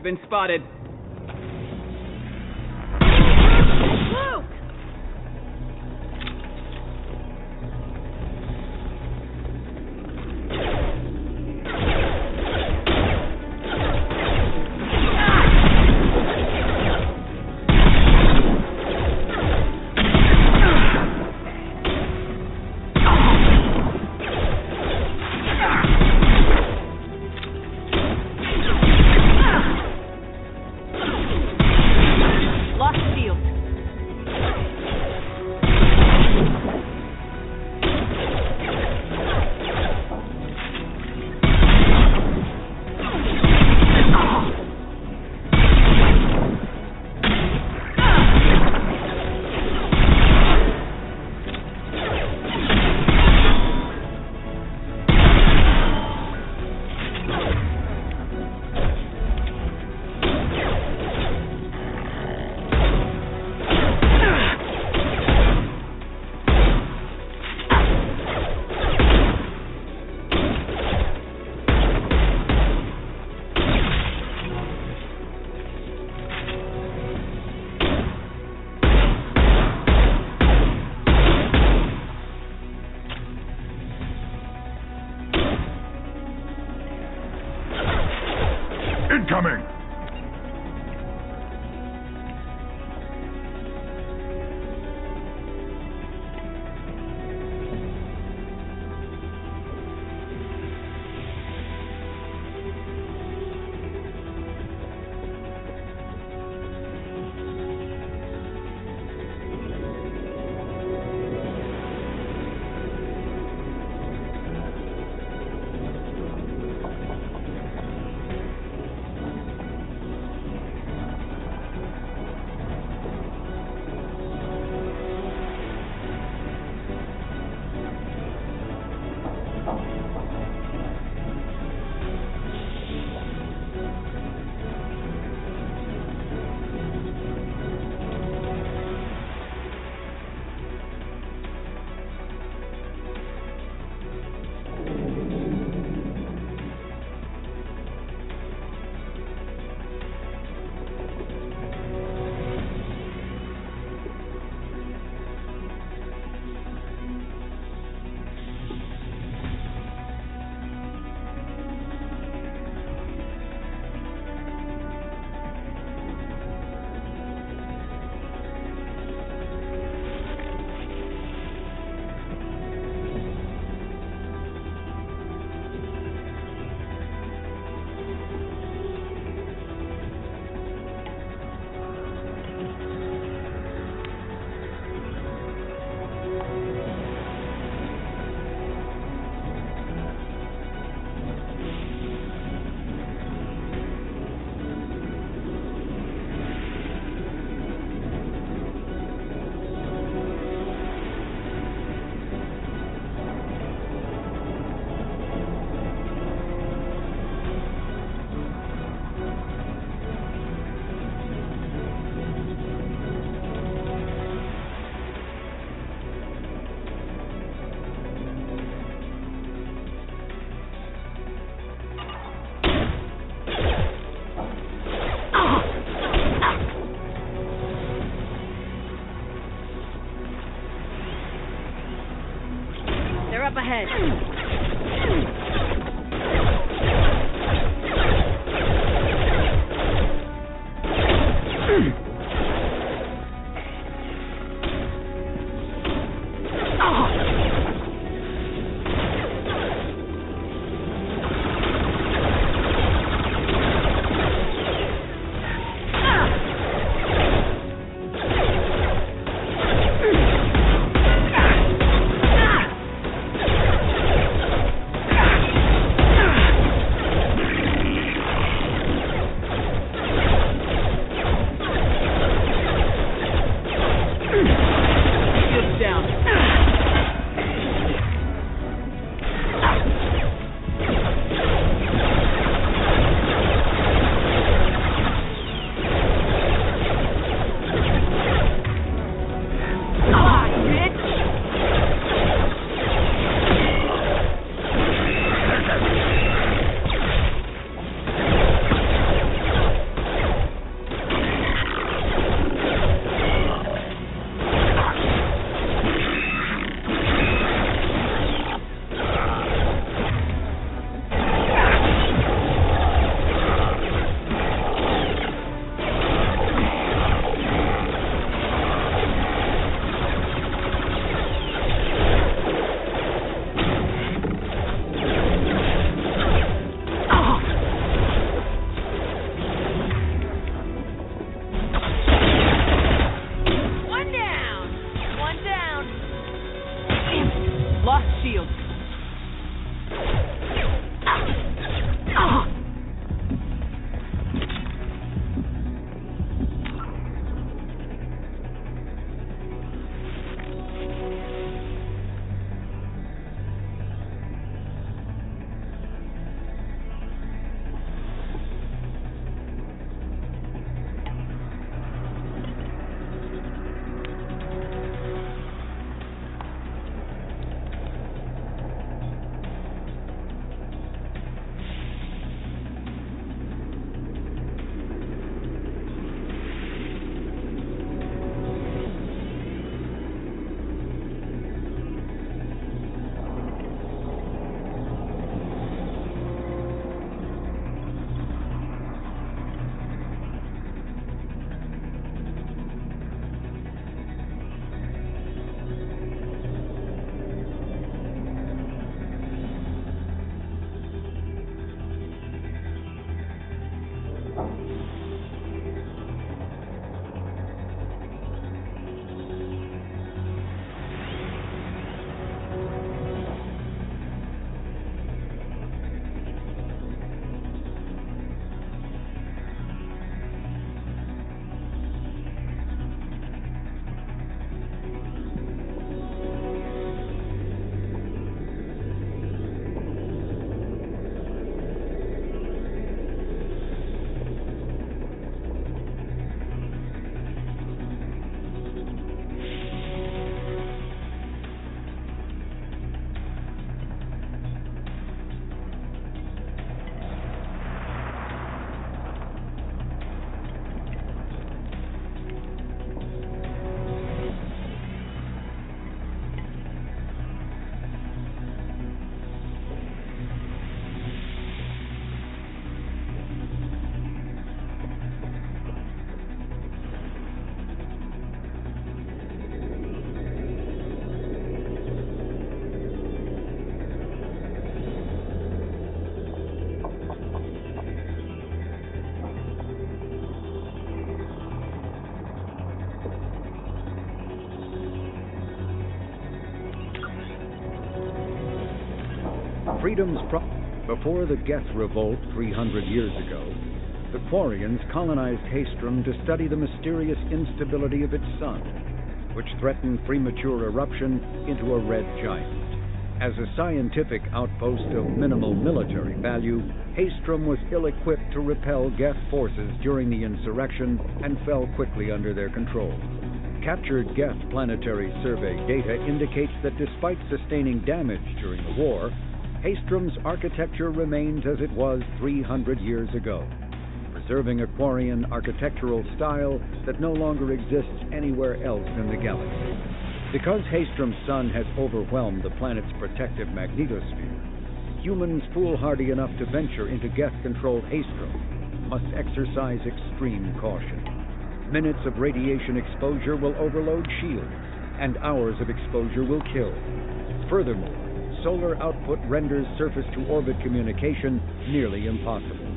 been spotted. Luke! Incoming! Up ahead. Lost shield. Before the Geth Revolt 300 years ago, the Quarians colonized Haestrom to study the mysterious instability of its sun, which threatened premature eruption into a red giant. As a scientific outpost of minimal military value, Haestrom was ill-equipped to repel Geth forces during the insurrection and fell quickly under their control. Captured Geth planetary survey data indicates that despite sustaining damage during the war, Haestrom's architecture remains as it was 300 years ago, preserving a Quarian architectural style that no longer exists anywhere else in the galaxy. Because Haestrom's sun has overwhelmed the planet's protective magnetosphere, humans foolhardy enough to venture into Geth-controlled Haestrom must exercise extreme caution. Minutes of radiation exposure will overload shields, and hours of exposure will kill. Furthermore, solar output renders surface-to-orbit communication nearly impossible.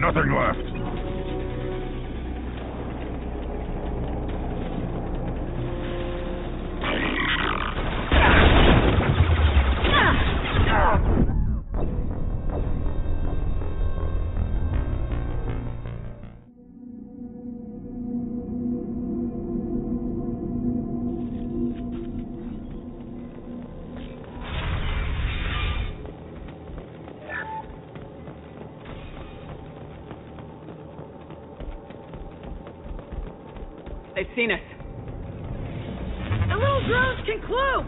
Nothing left. They've seen us. The little drones can cloak!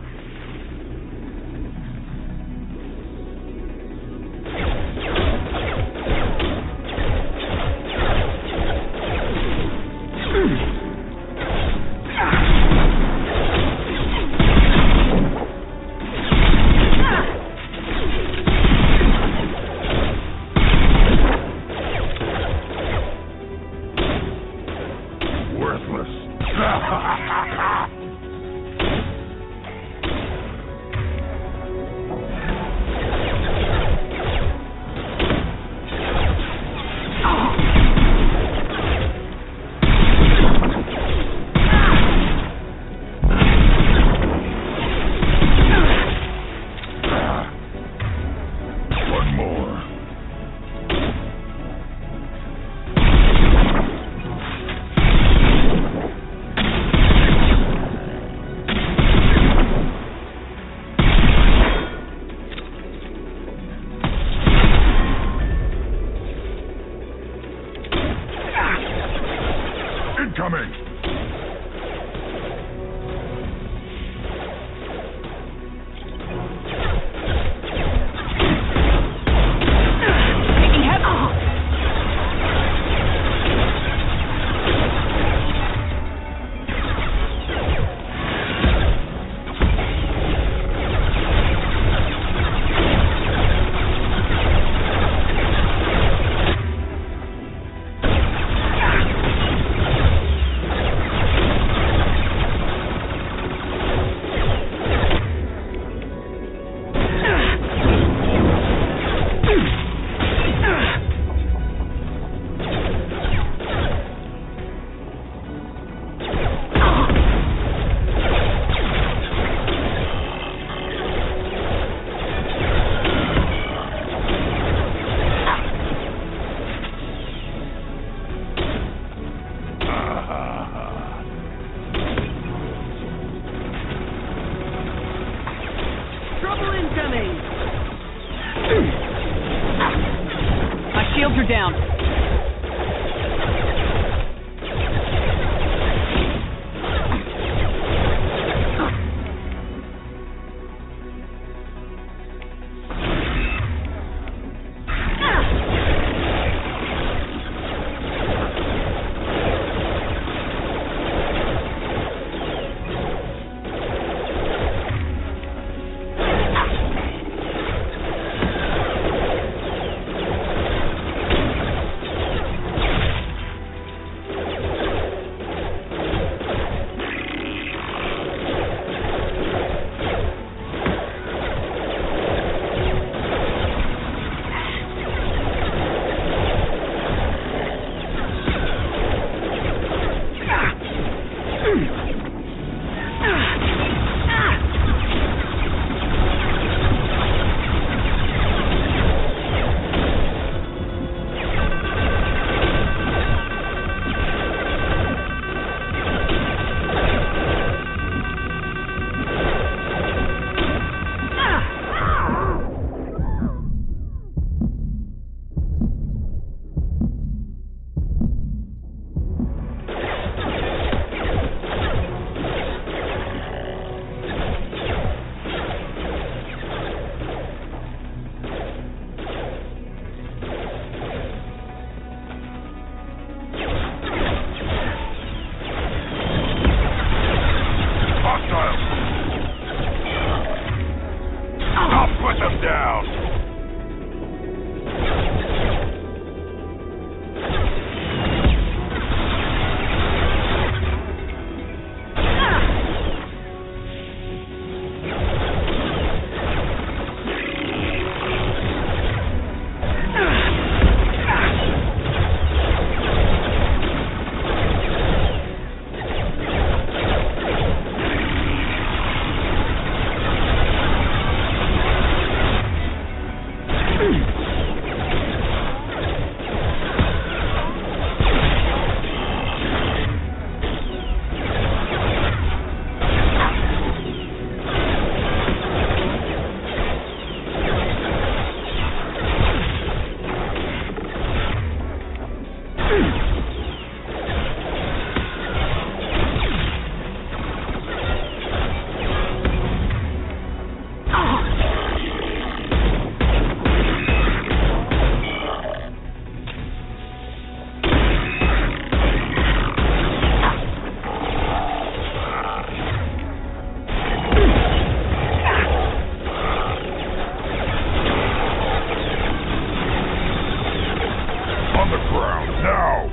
Worthless. One more. Incoming! Taking heavy. On the ground, now!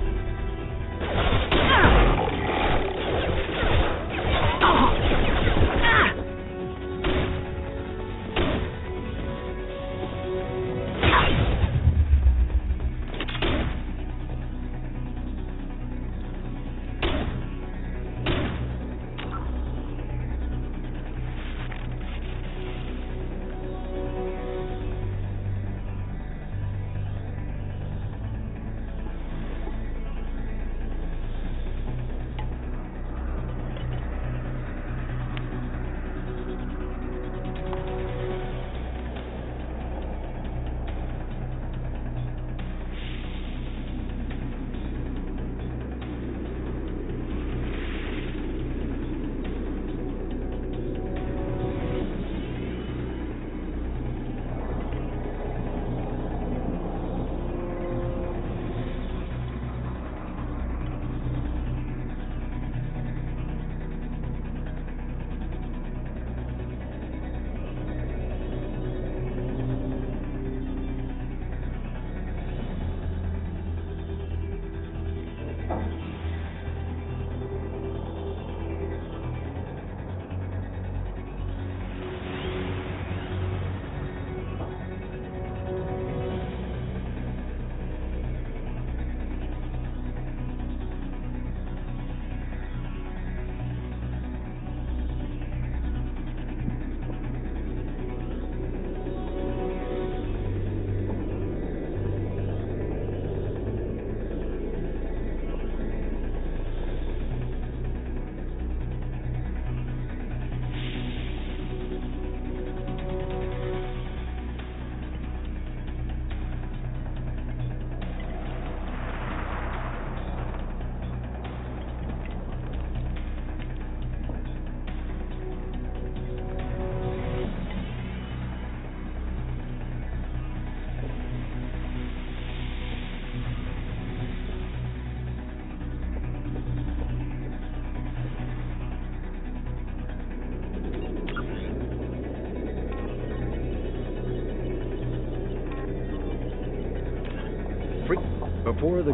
Before the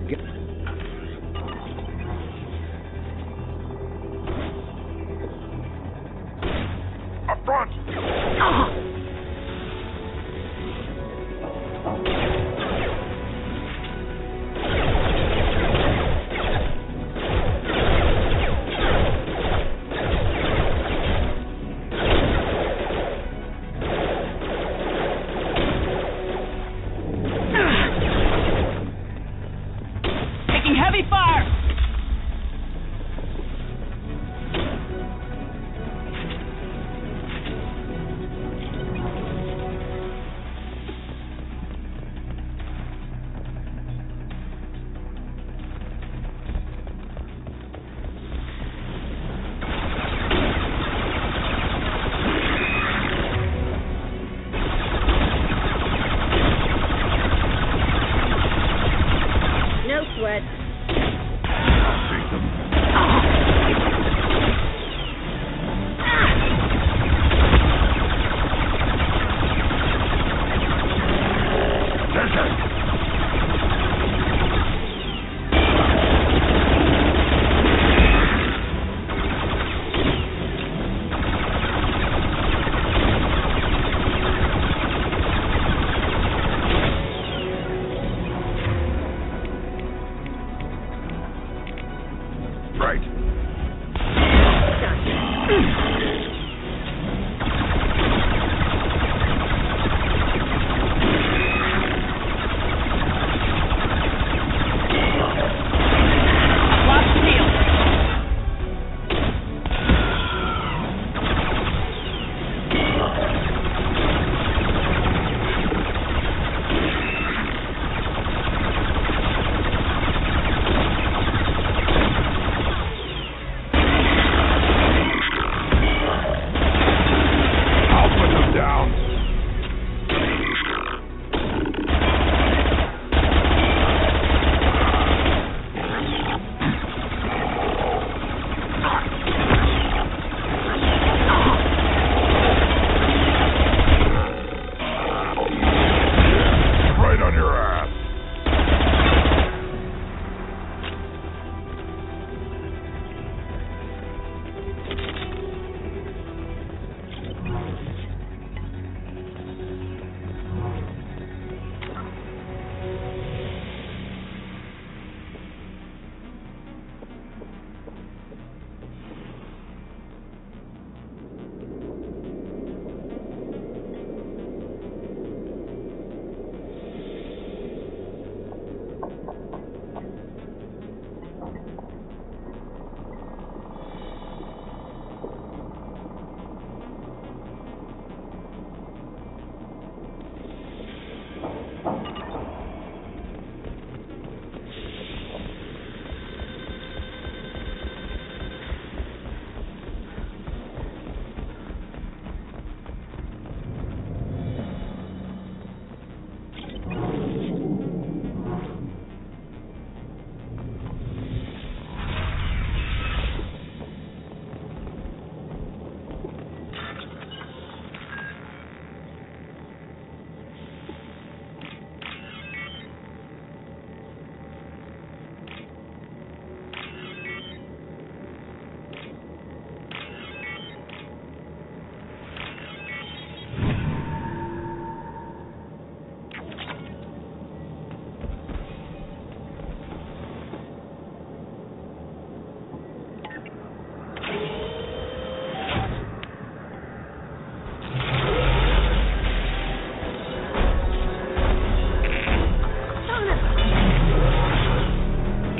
Up front! Taking heavy fire! No sweat. Take them. Take it!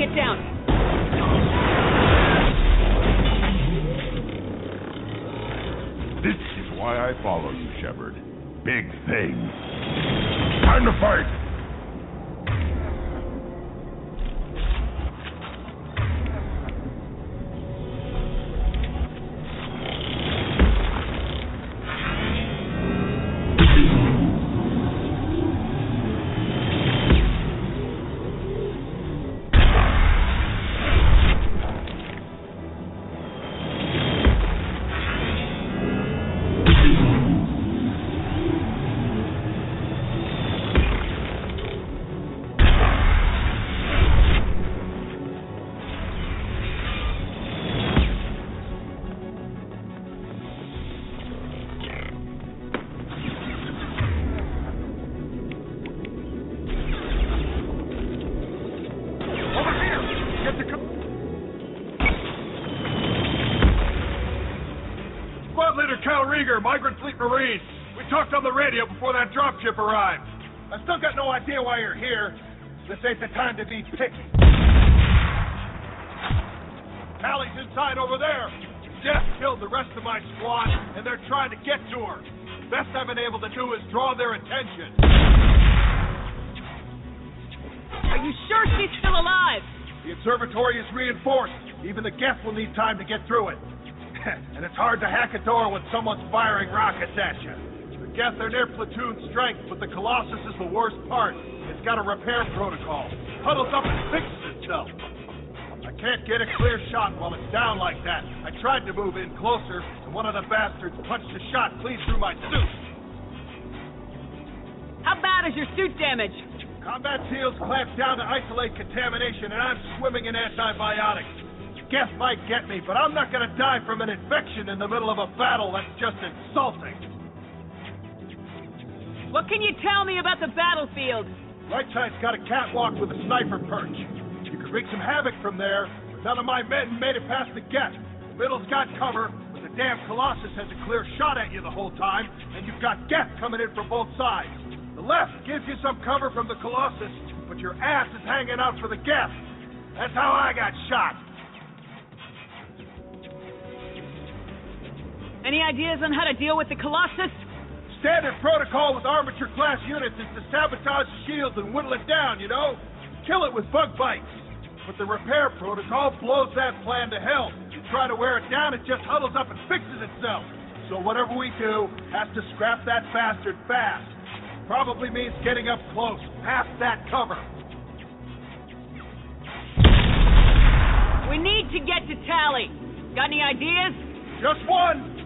Get down. This is why I follow you, Shepard. Big things. Time to fight! Migrant Fleet Marines. We talked on the radio before that dropship arrived. I still got no idea why you're here. This ain't the time to be picky. Tallie's inside over there. Jeff killed the rest of my squad, and they're trying to get to her. Best I've been able to do is draw their attention. Are you sure she's still alive? The observatory is reinforced. Even the guests will need time to get through it. And it's hard to hack a door when someone's firing rockets at you. The Geth are near platoon strength, but the Colossus is the worst part. It's got a repair protocol. Huddles up and fixes itself. I can't get a clear shot while it's down like that. I tried to move in closer, and one of the bastards punched a shot clean through my suit. How bad is your suit damage? Combat SEALs clamped down to isolate contamination, and I'm swimming in antibiotics. Geth might get me, but I'm not gonna die from an infection in the middle of a battle. That's just insulting. What can you tell me about the battlefield? Right side's got a catwalk with a sniper perch. You could wreak some havoc from there, but none of my men made it past the Geth. The middle's got cover, but the damn Colossus has a clear shot at you the whole time, and you've got Geth coming in from both sides. The left gives you some cover from the Colossus, but your ass is hanging out for the Geth. That's how I got shot. Any ideas on how to deal with the Colossus? Standard protocol with armature-class units is to sabotage the shields and whittle it down, you know? Kill it with bug bites. But the repair protocol blows that plan to hell. You try to wear it down, it just huddles up and fixes itself. So whatever we do has to scrap that bastard fast. Probably means getting up close, past that cover. We need to get to Tally. Got any ideas? Just one.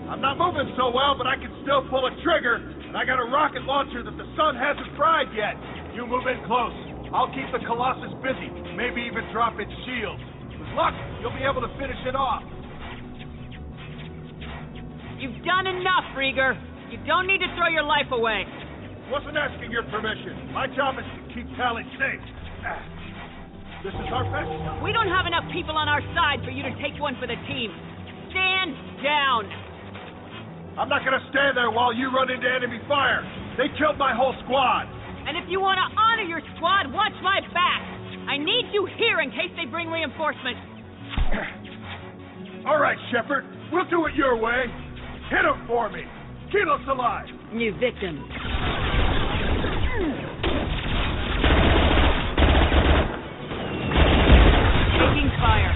I'm not moving so well, but I can still pull a trigger, and I got a rocket launcher that the sun hasn't fried yet. You move in close. I'll keep the Colossus busy, maybe even drop its shields. With luck, you'll be able to finish it off. You've done enough, Rieger. You don't need to throw your life away. Wasn't asking your permission. My job is to keep Tally safe. This is our best shot. We don't have enough people on our side for you to take one for the team. Stand down. I'm not gonna stand there while you run into enemy fire. They killed my whole squad. And if you want to honor your squad, watch my back. I need you here in case they bring reinforcements. All right, Shepard. We'll do it your way. Hit him for me. Kilo's alive. New victim. Taking fire.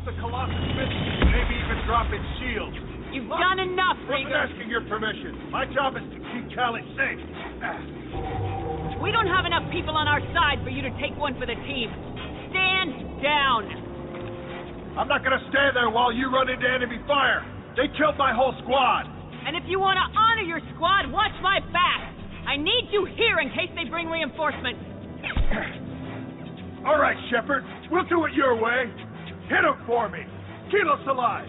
keep the Colossus busy, maybe even drop its shield. You've done enough, Wasn't Regan. asking your permission. My job is to keep Callie safe. We don't have enough people on our side for you to take one for the team. Stand down. I'm not gonna stand there while you run into enemy fire. They killed my whole squad. And if you want to honor your squad, watch my back. I need you here in case they bring reinforcements. All right, Shepard. We'll do it your way. Hit him for me. Keep us alive.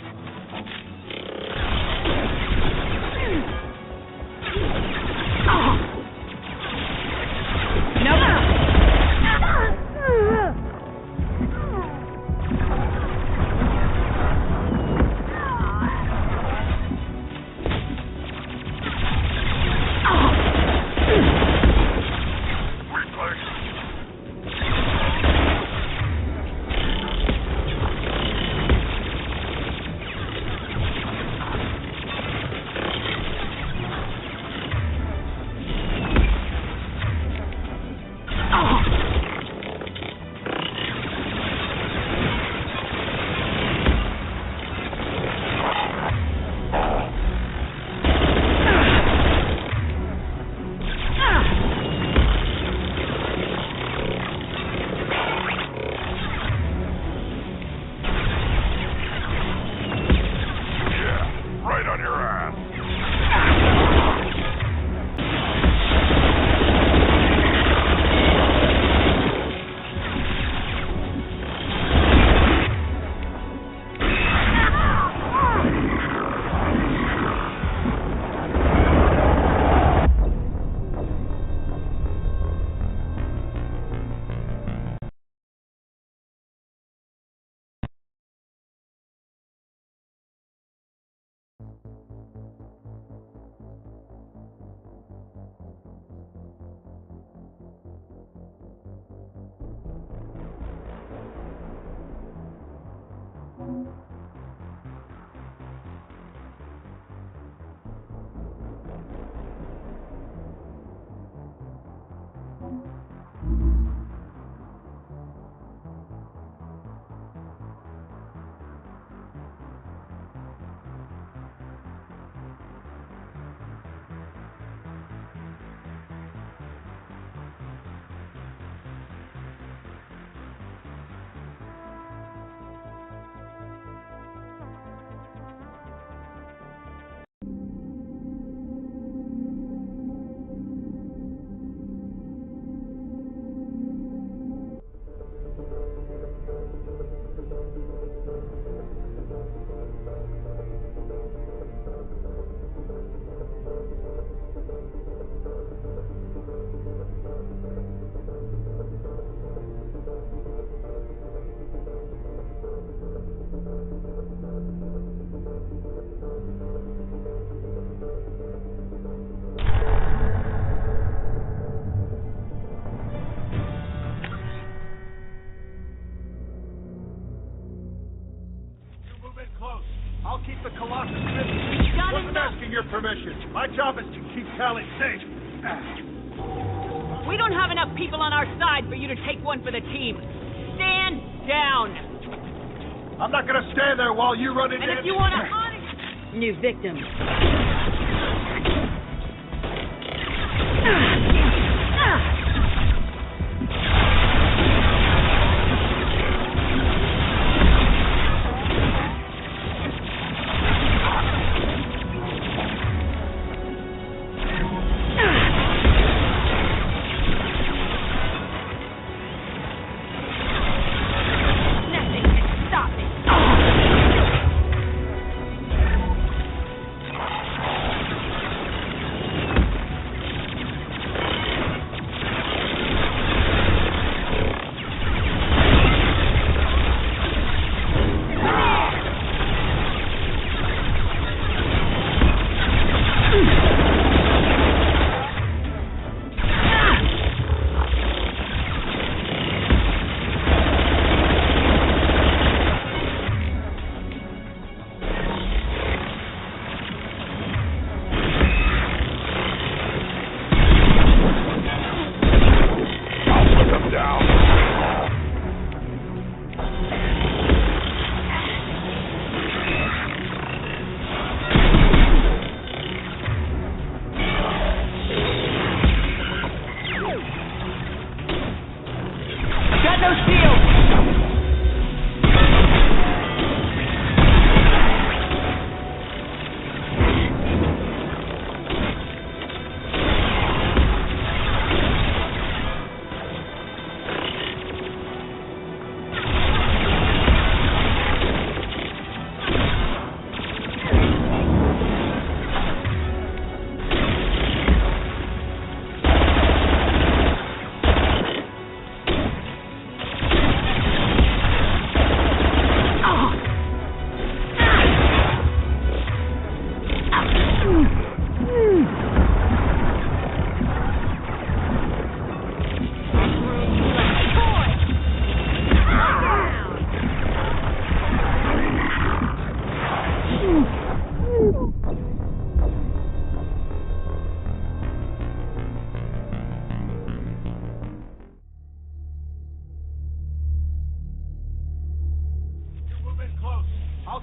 I'll keep the Colossus busy. Wasn't asking your permission. My job is to keep Callie safe. We don't have enough people on our side for you to take one for the team. Stand down. I'm not gonna stand there while you run into... And if you want to honor... New victim.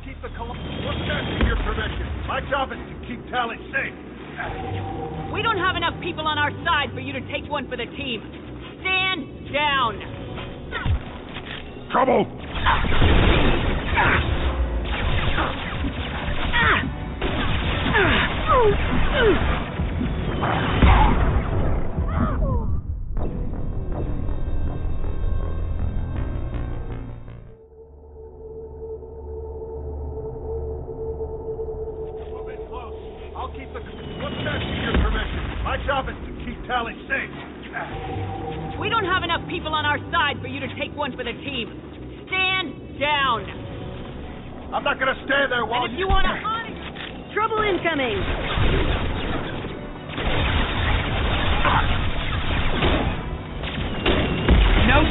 keep the What's asking your permission? My job is to keep Tally safe. We don't have enough people on our side for you to take one for the team. Stand down. Trouble! Move in close. I'll keep the... What's asking your permission? My job is to keep Tally safe. We don't have enough people on our side for you to take one for the team. Stand down. I'm not gonna stand there while And if you want to... Trouble incoming! No.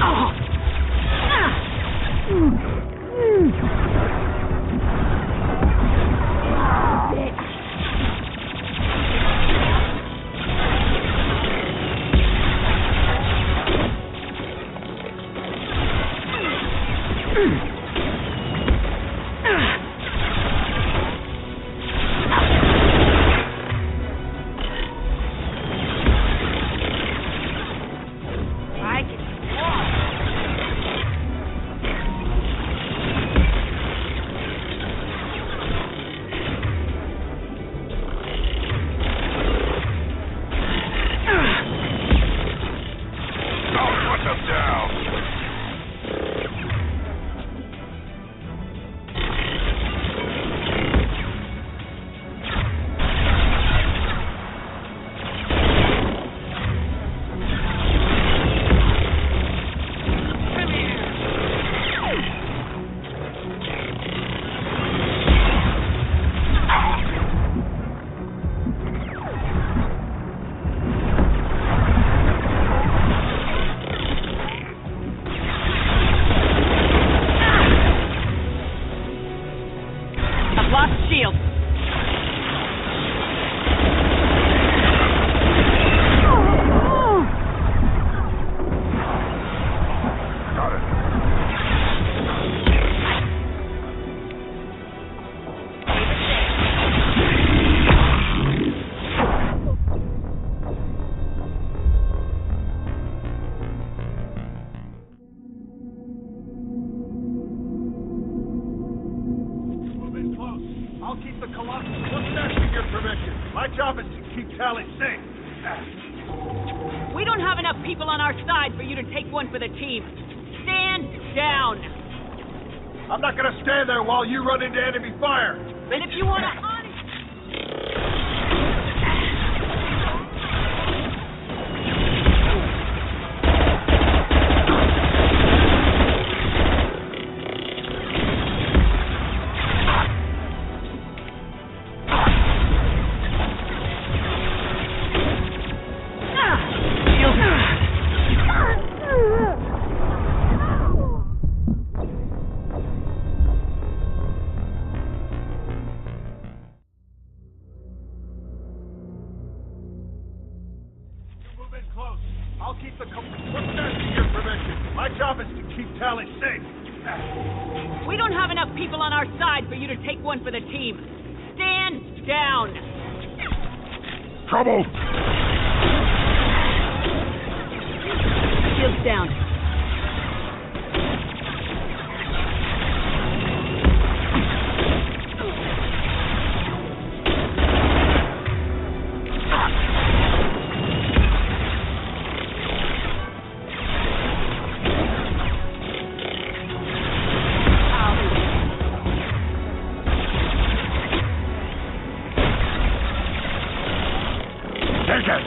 I'll keep the Colossus. What's asking your permission? My job is to keep Tally safe. We don't have enough people on our side for you to take one for the team. Stand down. I'm not gonna stand there while you run into enemy fire. And if you want to... Close. I'll keep the... What's asking your permission? My job is to keep Tally safe. We don't have enough people on our side for you to take one for the team. Stand down. Trouble! Shields down. Take it!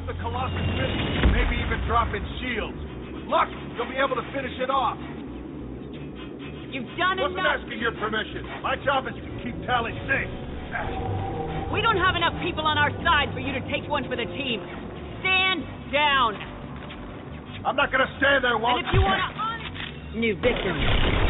keep the Colossus busy, maybe even drop in shields. With luck, you'll be able to finish it off. You've done Wasn't enough. asking your permission. My job is to keep Tally safe. We don't have enough people on our side for you to take one for the team. Stand down. I'm not gonna stand there while... And if you want to... New victim.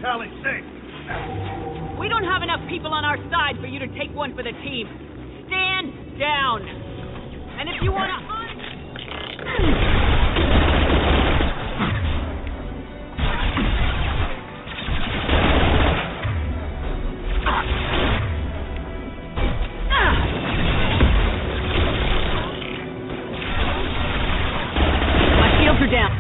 tally 6. We don't have enough people on our side for you to take one for the team. Stand down. And if you want to... My shields are down.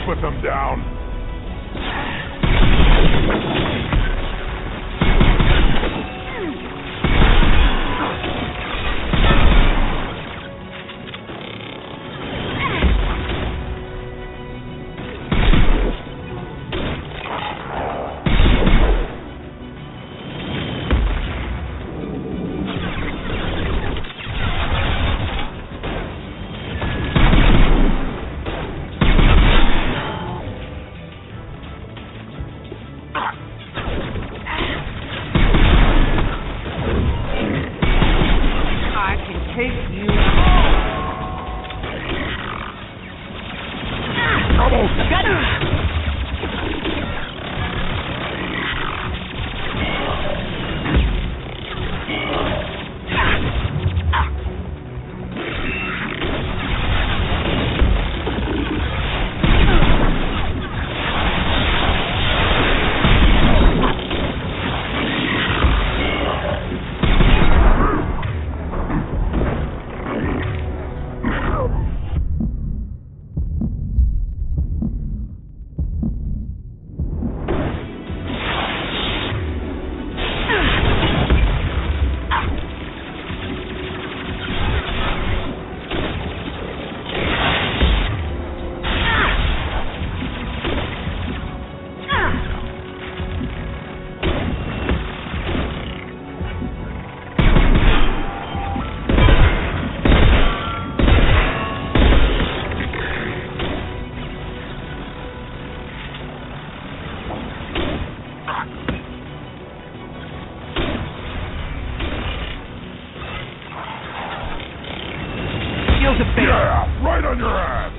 Put them down. Yeah, right on your ass.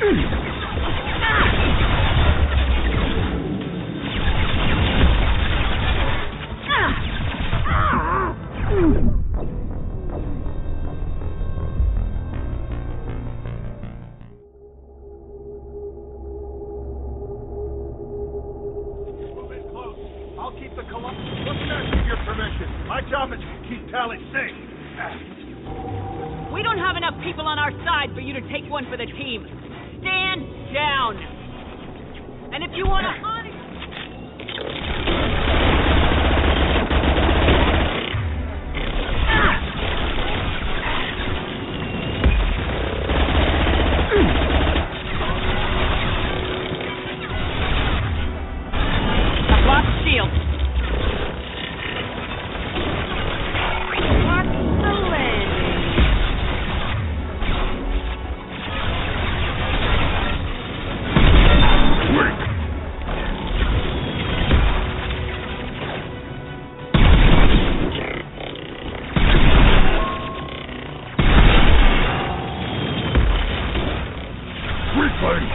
Moving close. I'll keep the Let's ask with your permission. My job is to keep Tally safe. We don't have enough people on our side for you to take one for the team. Stand down. And if you want to I've lost shield. Watch the landing. Quick! Weakling!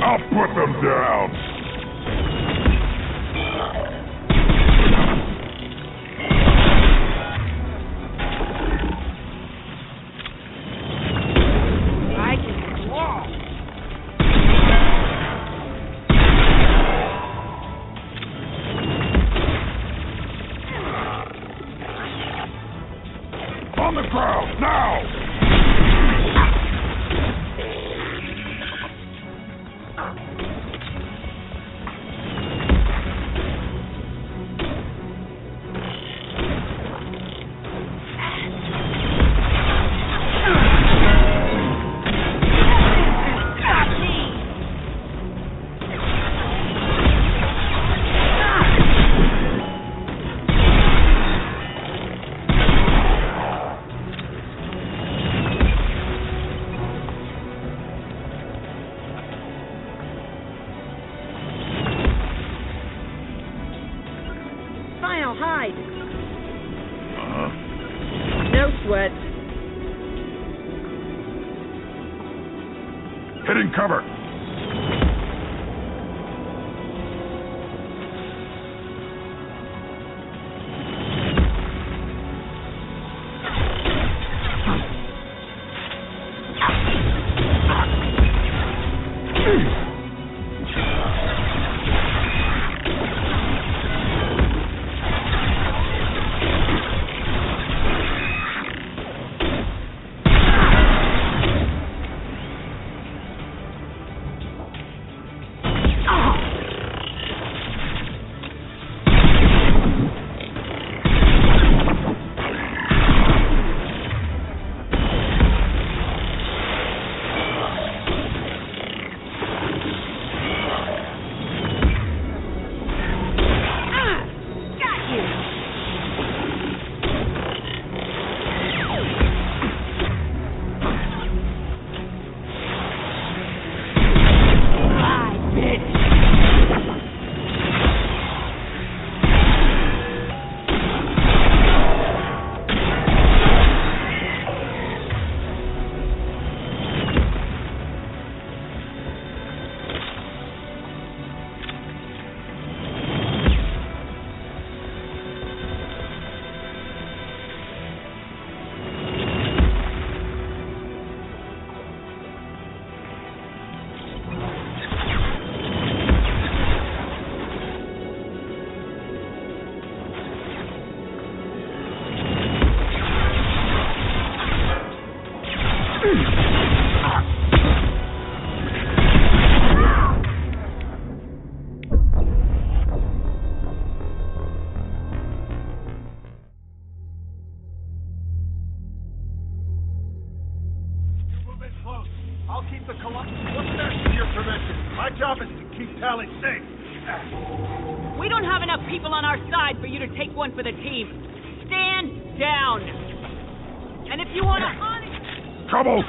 I'll put them down! I can walk. On the ground, now! Fine, I'll hide. No sweat. Hitting cover! keep the Colossus. What's next with your permission? My job is to keep Tally safe. We don't have enough people on our side for you to take one for the team. Stand down. And if you want to... Trouble!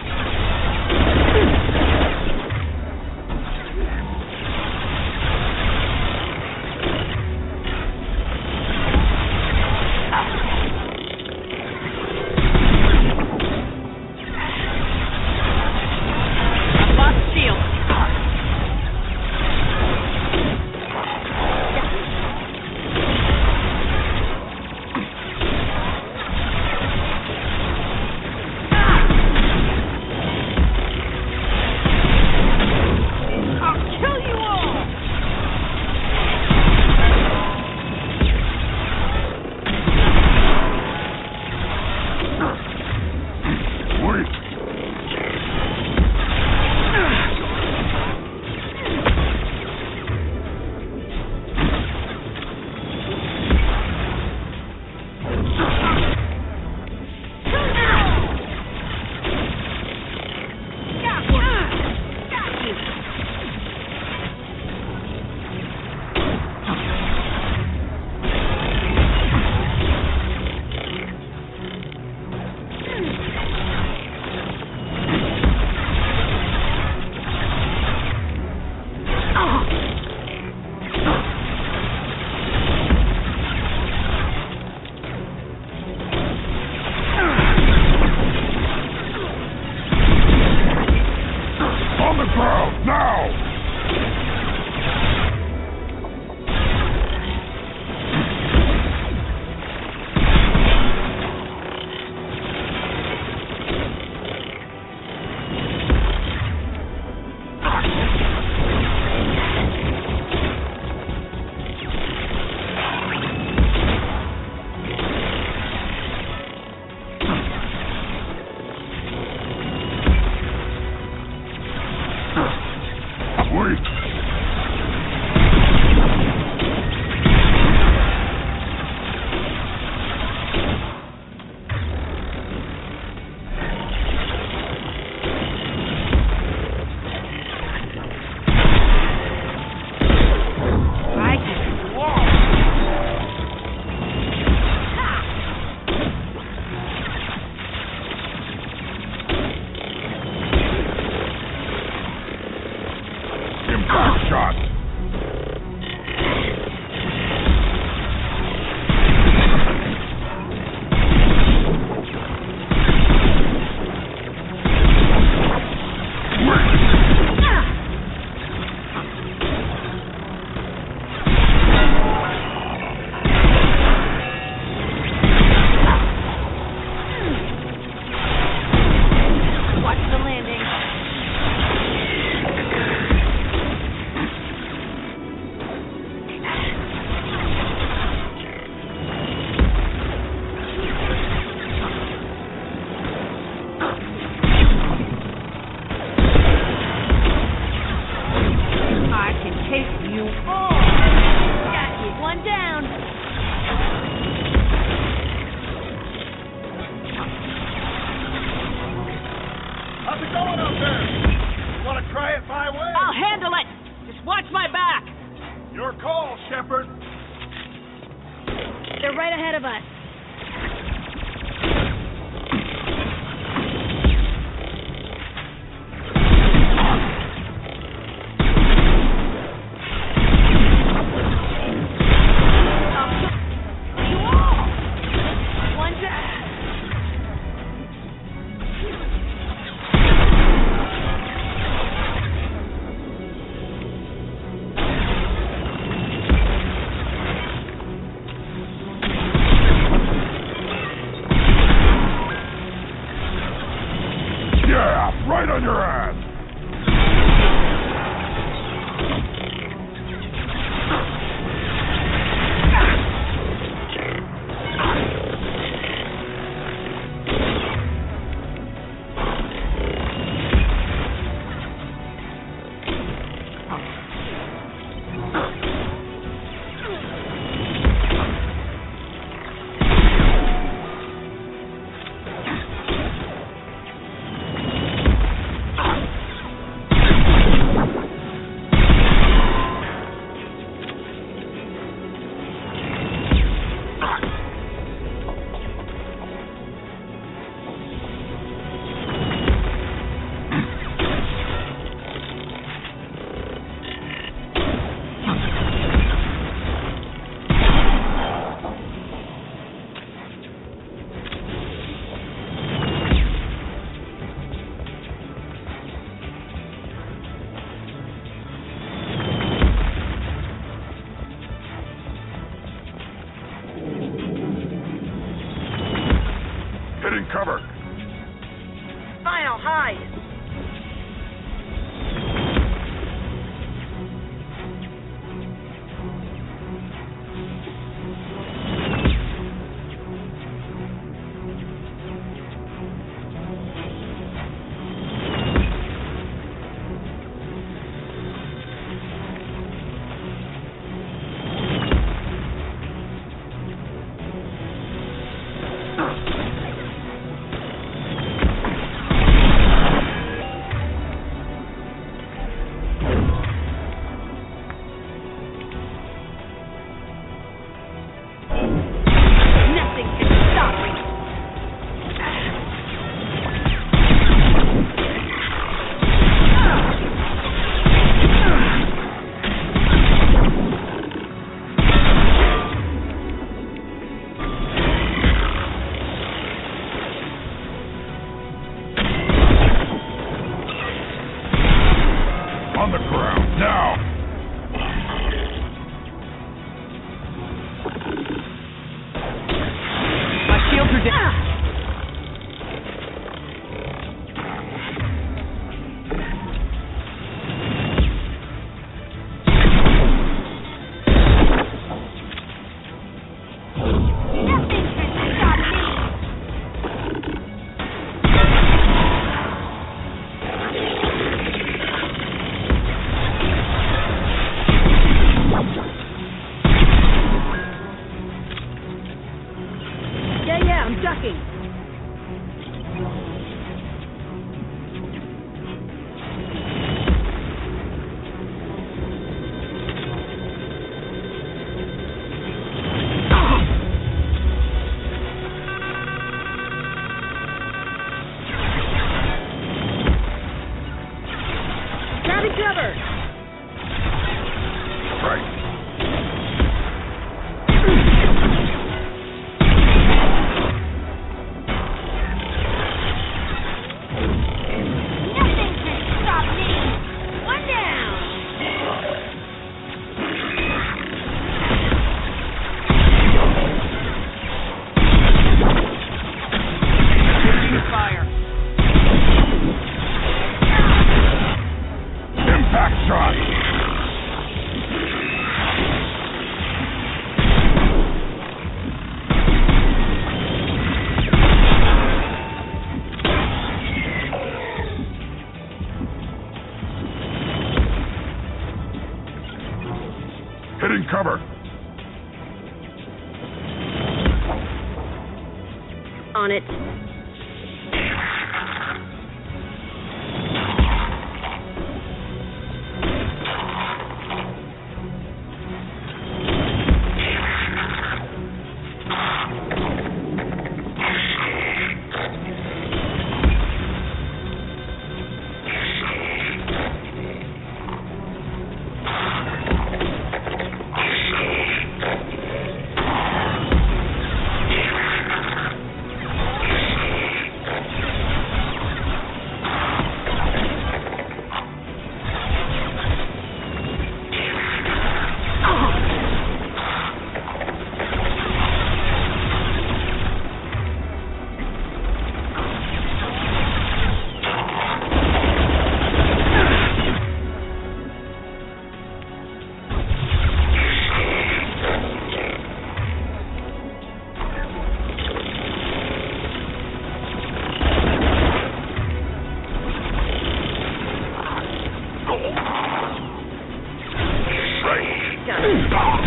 Right on your ass! Nothing can stop me! Yeah, I'm ducking. Grabbing cover. Right. Nothing can stop me! One down! Fire. Impact shot. Hitting cover. On it.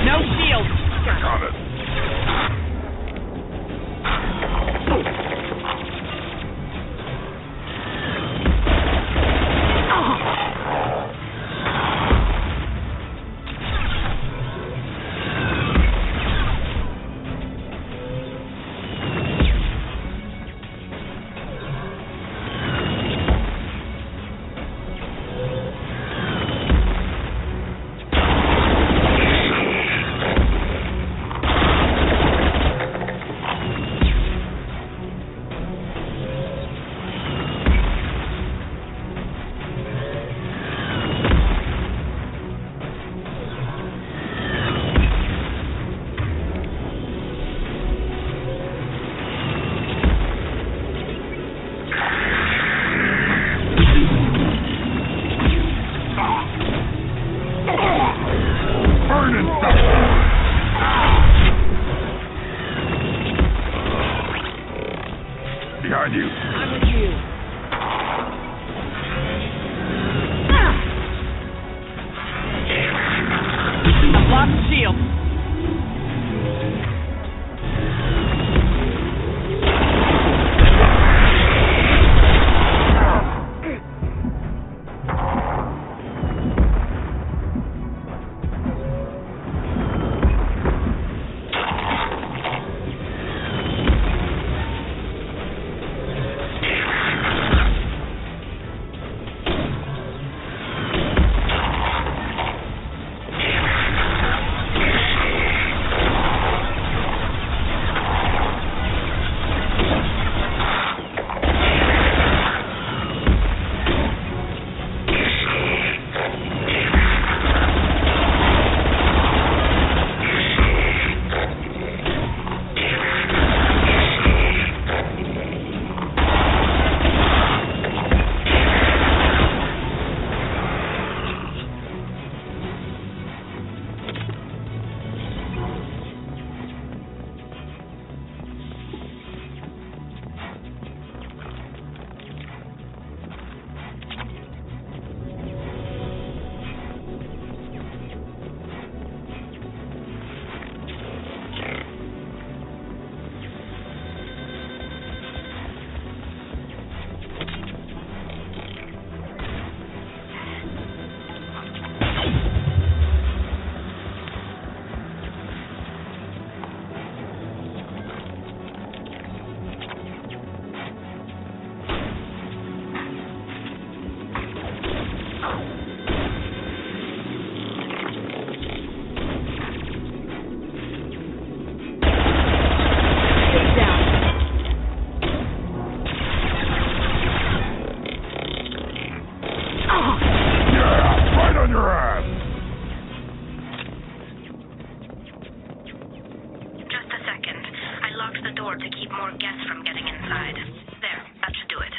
No shield. Got it. Behind you. I'm with you. Block the shield. the door to keep more guests from getting inside. There, that should do it.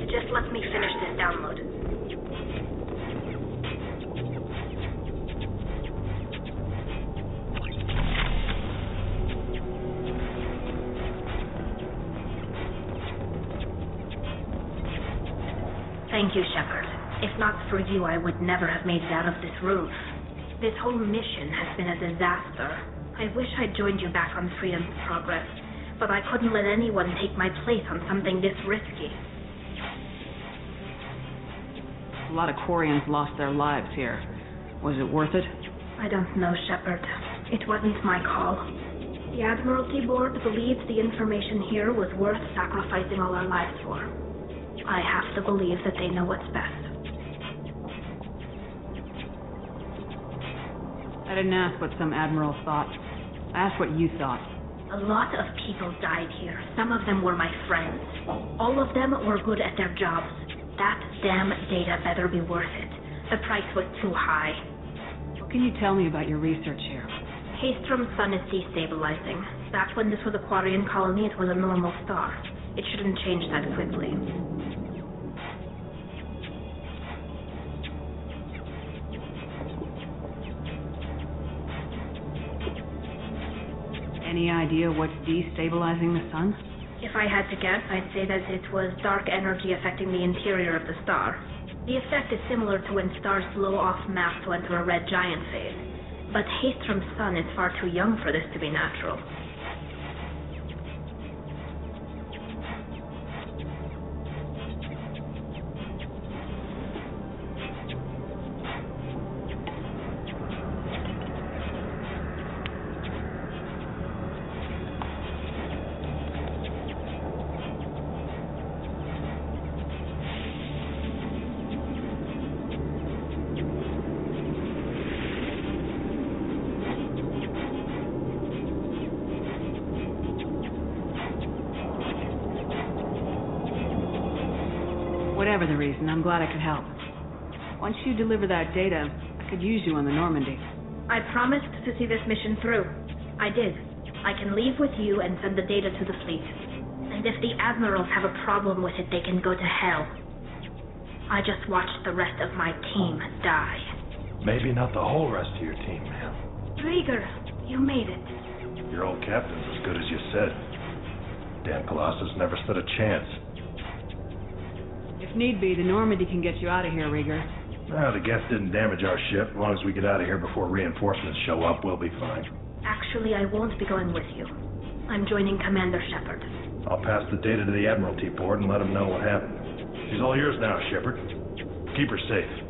Just let me finish this download. Thank you, Shepard. If not for you, I would never have made it out of this room. This whole mission has been a disaster. I wish I'd joined you back on Freedom's Progress, but I couldn't let anyone take my place on something this risky. A lot of Quarians lost their lives here. Was it worth it? I don't know, Shepard. It wasn't my call. The Admiralty Board believes the information here was worth sacrificing all our lives for. I have to believe that they know what's best. I didn't ask what some admiral thought. I asked what you thought. A lot of people died here. Some of them were my friends. All of them were good at their jobs. That damn data better be worth it. The price was too high. What can you tell me about your research here? Haestrom's sun is destabilizing. Back when this was a Quarian colony, it was a normal star. It shouldn't change that quickly. Any idea what's destabilizing the sun? If I had to guess, I'd say that it was dark energy affecting the interior of the star. The effect is similar to when stars blow off mass to enter a red giant phase. But Haestrom's sun is far too young for this to be natural. Whatever the reason, I'm glad I could help. Once you deliver that data, I could use you on the Normandy. I promised to see this mission through. I did. I can leave with you and send the data to the fleet. And if the admirals have a problem with it, they can go to hell. I just watched the rest of my team die. Maybe not the whole rest of your team, man. Rieger, you made it. Your old captain's as good as you said. Damn Colossus never stood a chance. If need be, the Normandy can get you out of here, Rieger. Well, the gas didn't damage our ship. As long as we get out of here before reinforcements show up, we'll be fine. Actually, I won't be going with you. I'm joining Commander Shepard. I'll pass the data to the Admiralty Board and let them know what happened. She's all yours now, Shepard. Keep her safe.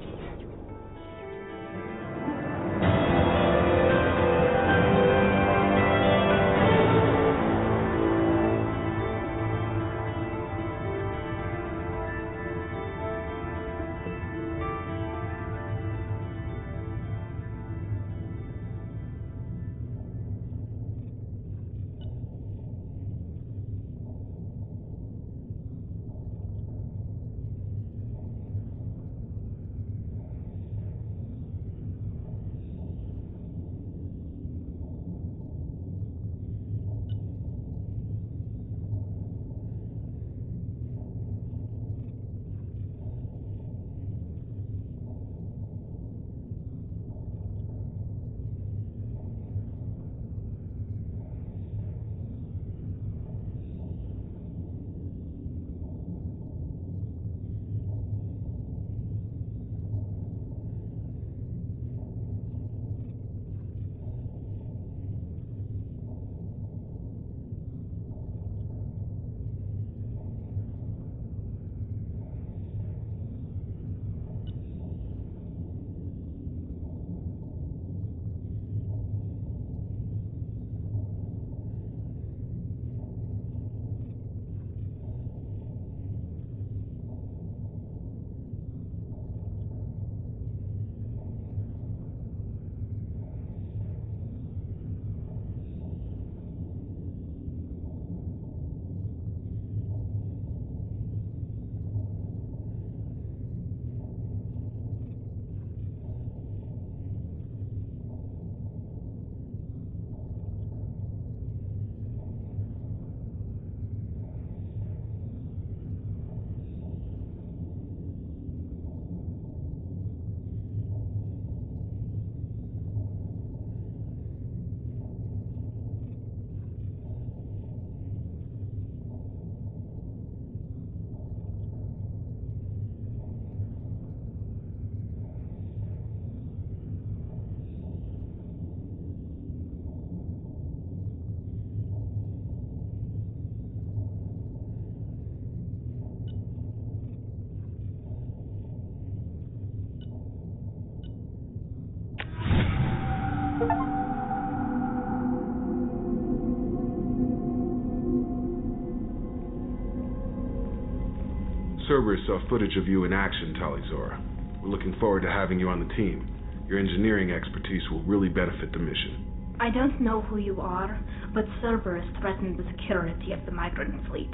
Cerberus saw footage of you in action, Tali'Zorah. We're looking forward to having you on the team. Your engineering expertise will really benefit the mission. I don't know who you are, but Cerberus threatened the security of the migrant fleet.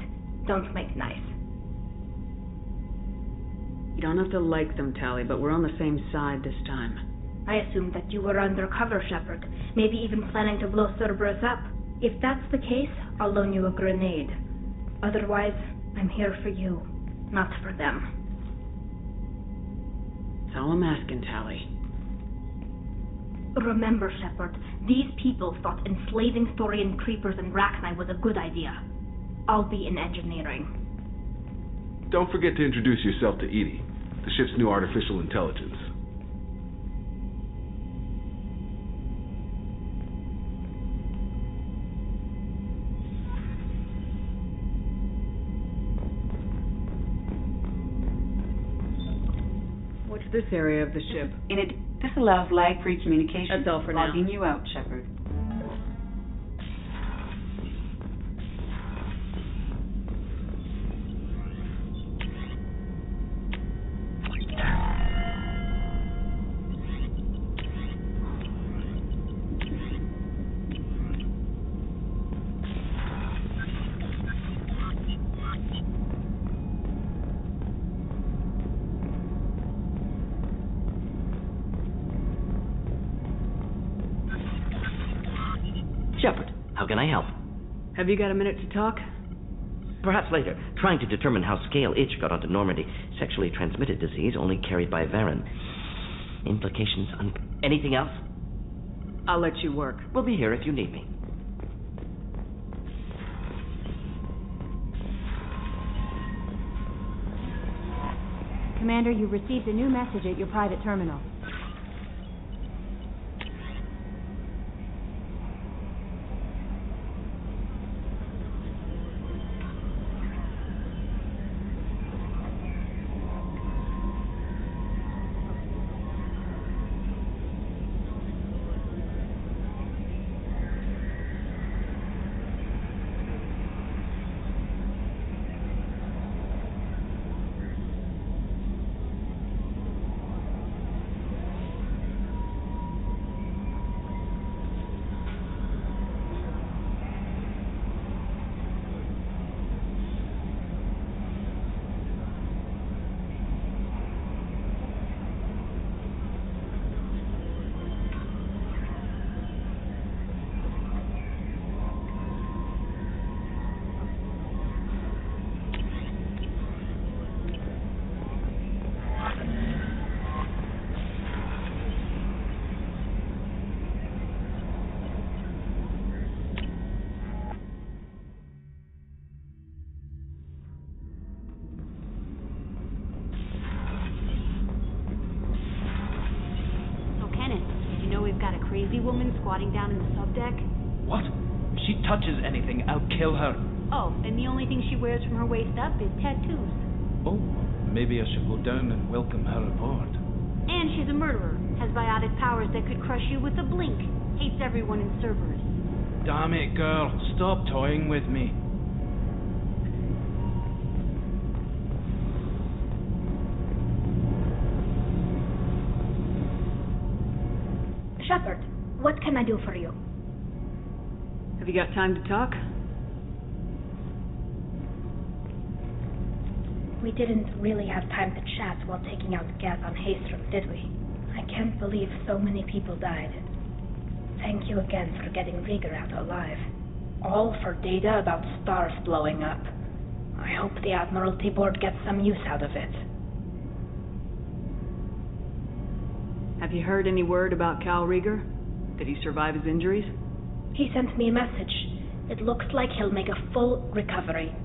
Don't make nice. You don't have to like them, Tali, but we're on the same side this time. I assumed that you were undercover, Shepard, maybe even planning to blow Cerberus up. If that's the case, I'll loan you a grenade. Otherwise, I'm here for you, not for them. That's all I'm asking, Tali. Remember, Shepard, these people thought enslaving Thorian creepers in Rachni was a good idea. I'll be in engineering. Don't forget to introduce yourself to EDI, the ship's new artificial intelligence. What's this area of the ship? This allows lag-free communication. That's all for now. Logging you out, Shepard. Shepard, how can I help? Have you got a minute to talk? Perhaps later. Trying to determine how Scale Itch got onto Normandy. Sexually transmitted disease only carried by Varen. Implications on... Anything else? I'll let you work. We'll be here if you need me. Commander, you received a new message at your private terminal. Crazy woman squatting down in the subdeck? What? If she touches anything, I'll kill her. Oh, and the only thing she wears from her waist up is tattoos. Oh, maybe I should go down and welcome her aboard. And she's a murderer, has biotic powers that could crush you with a blink, hates everyone in Cerberus. Damn it, girl, stop toying with me. Shepard, what can I do for you? Have you got time to talk? We didn't really have time to chat while taking out gas on Haestrom, did we? I can't believe so many people died. Thank you again for getting Rieger out alive. All for data about stars blowing up. I hope the Admiralty Board gets some use out of it. Have you heard any word about Cal Rieger? Did he survive his injuries? He sent me a message. It looks like he'll make a full recovery.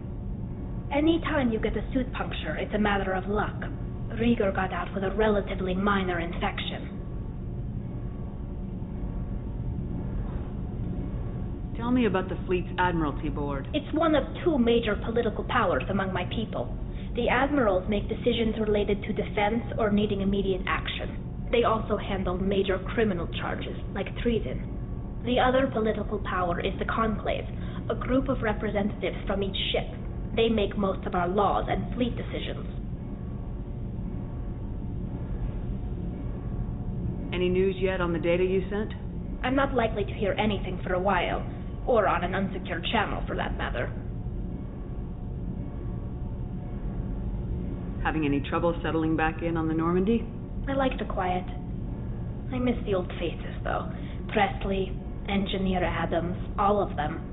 Anytime you get a suit puncture, it's a matter of luck. Rieger got out with a relatively minor infection. Tell me about the fleet's Admiralty Board. It's one of two major political powers among my people. The admirals make decisions related to defense or needing immediate action. They also handle major criminal charges, like treason. The other political power is the Conclave, a group of representatives from each ship. They make most of our laws and fleet decisions. Any news yet on the data you sent? I'm not likely to hear anything for a while, or on an unsecured channel for that matter. Having any trouble settling back in on the Normandy? I like the quiet. I miss the old faces, though. Presley, Engineer Adams, all of them.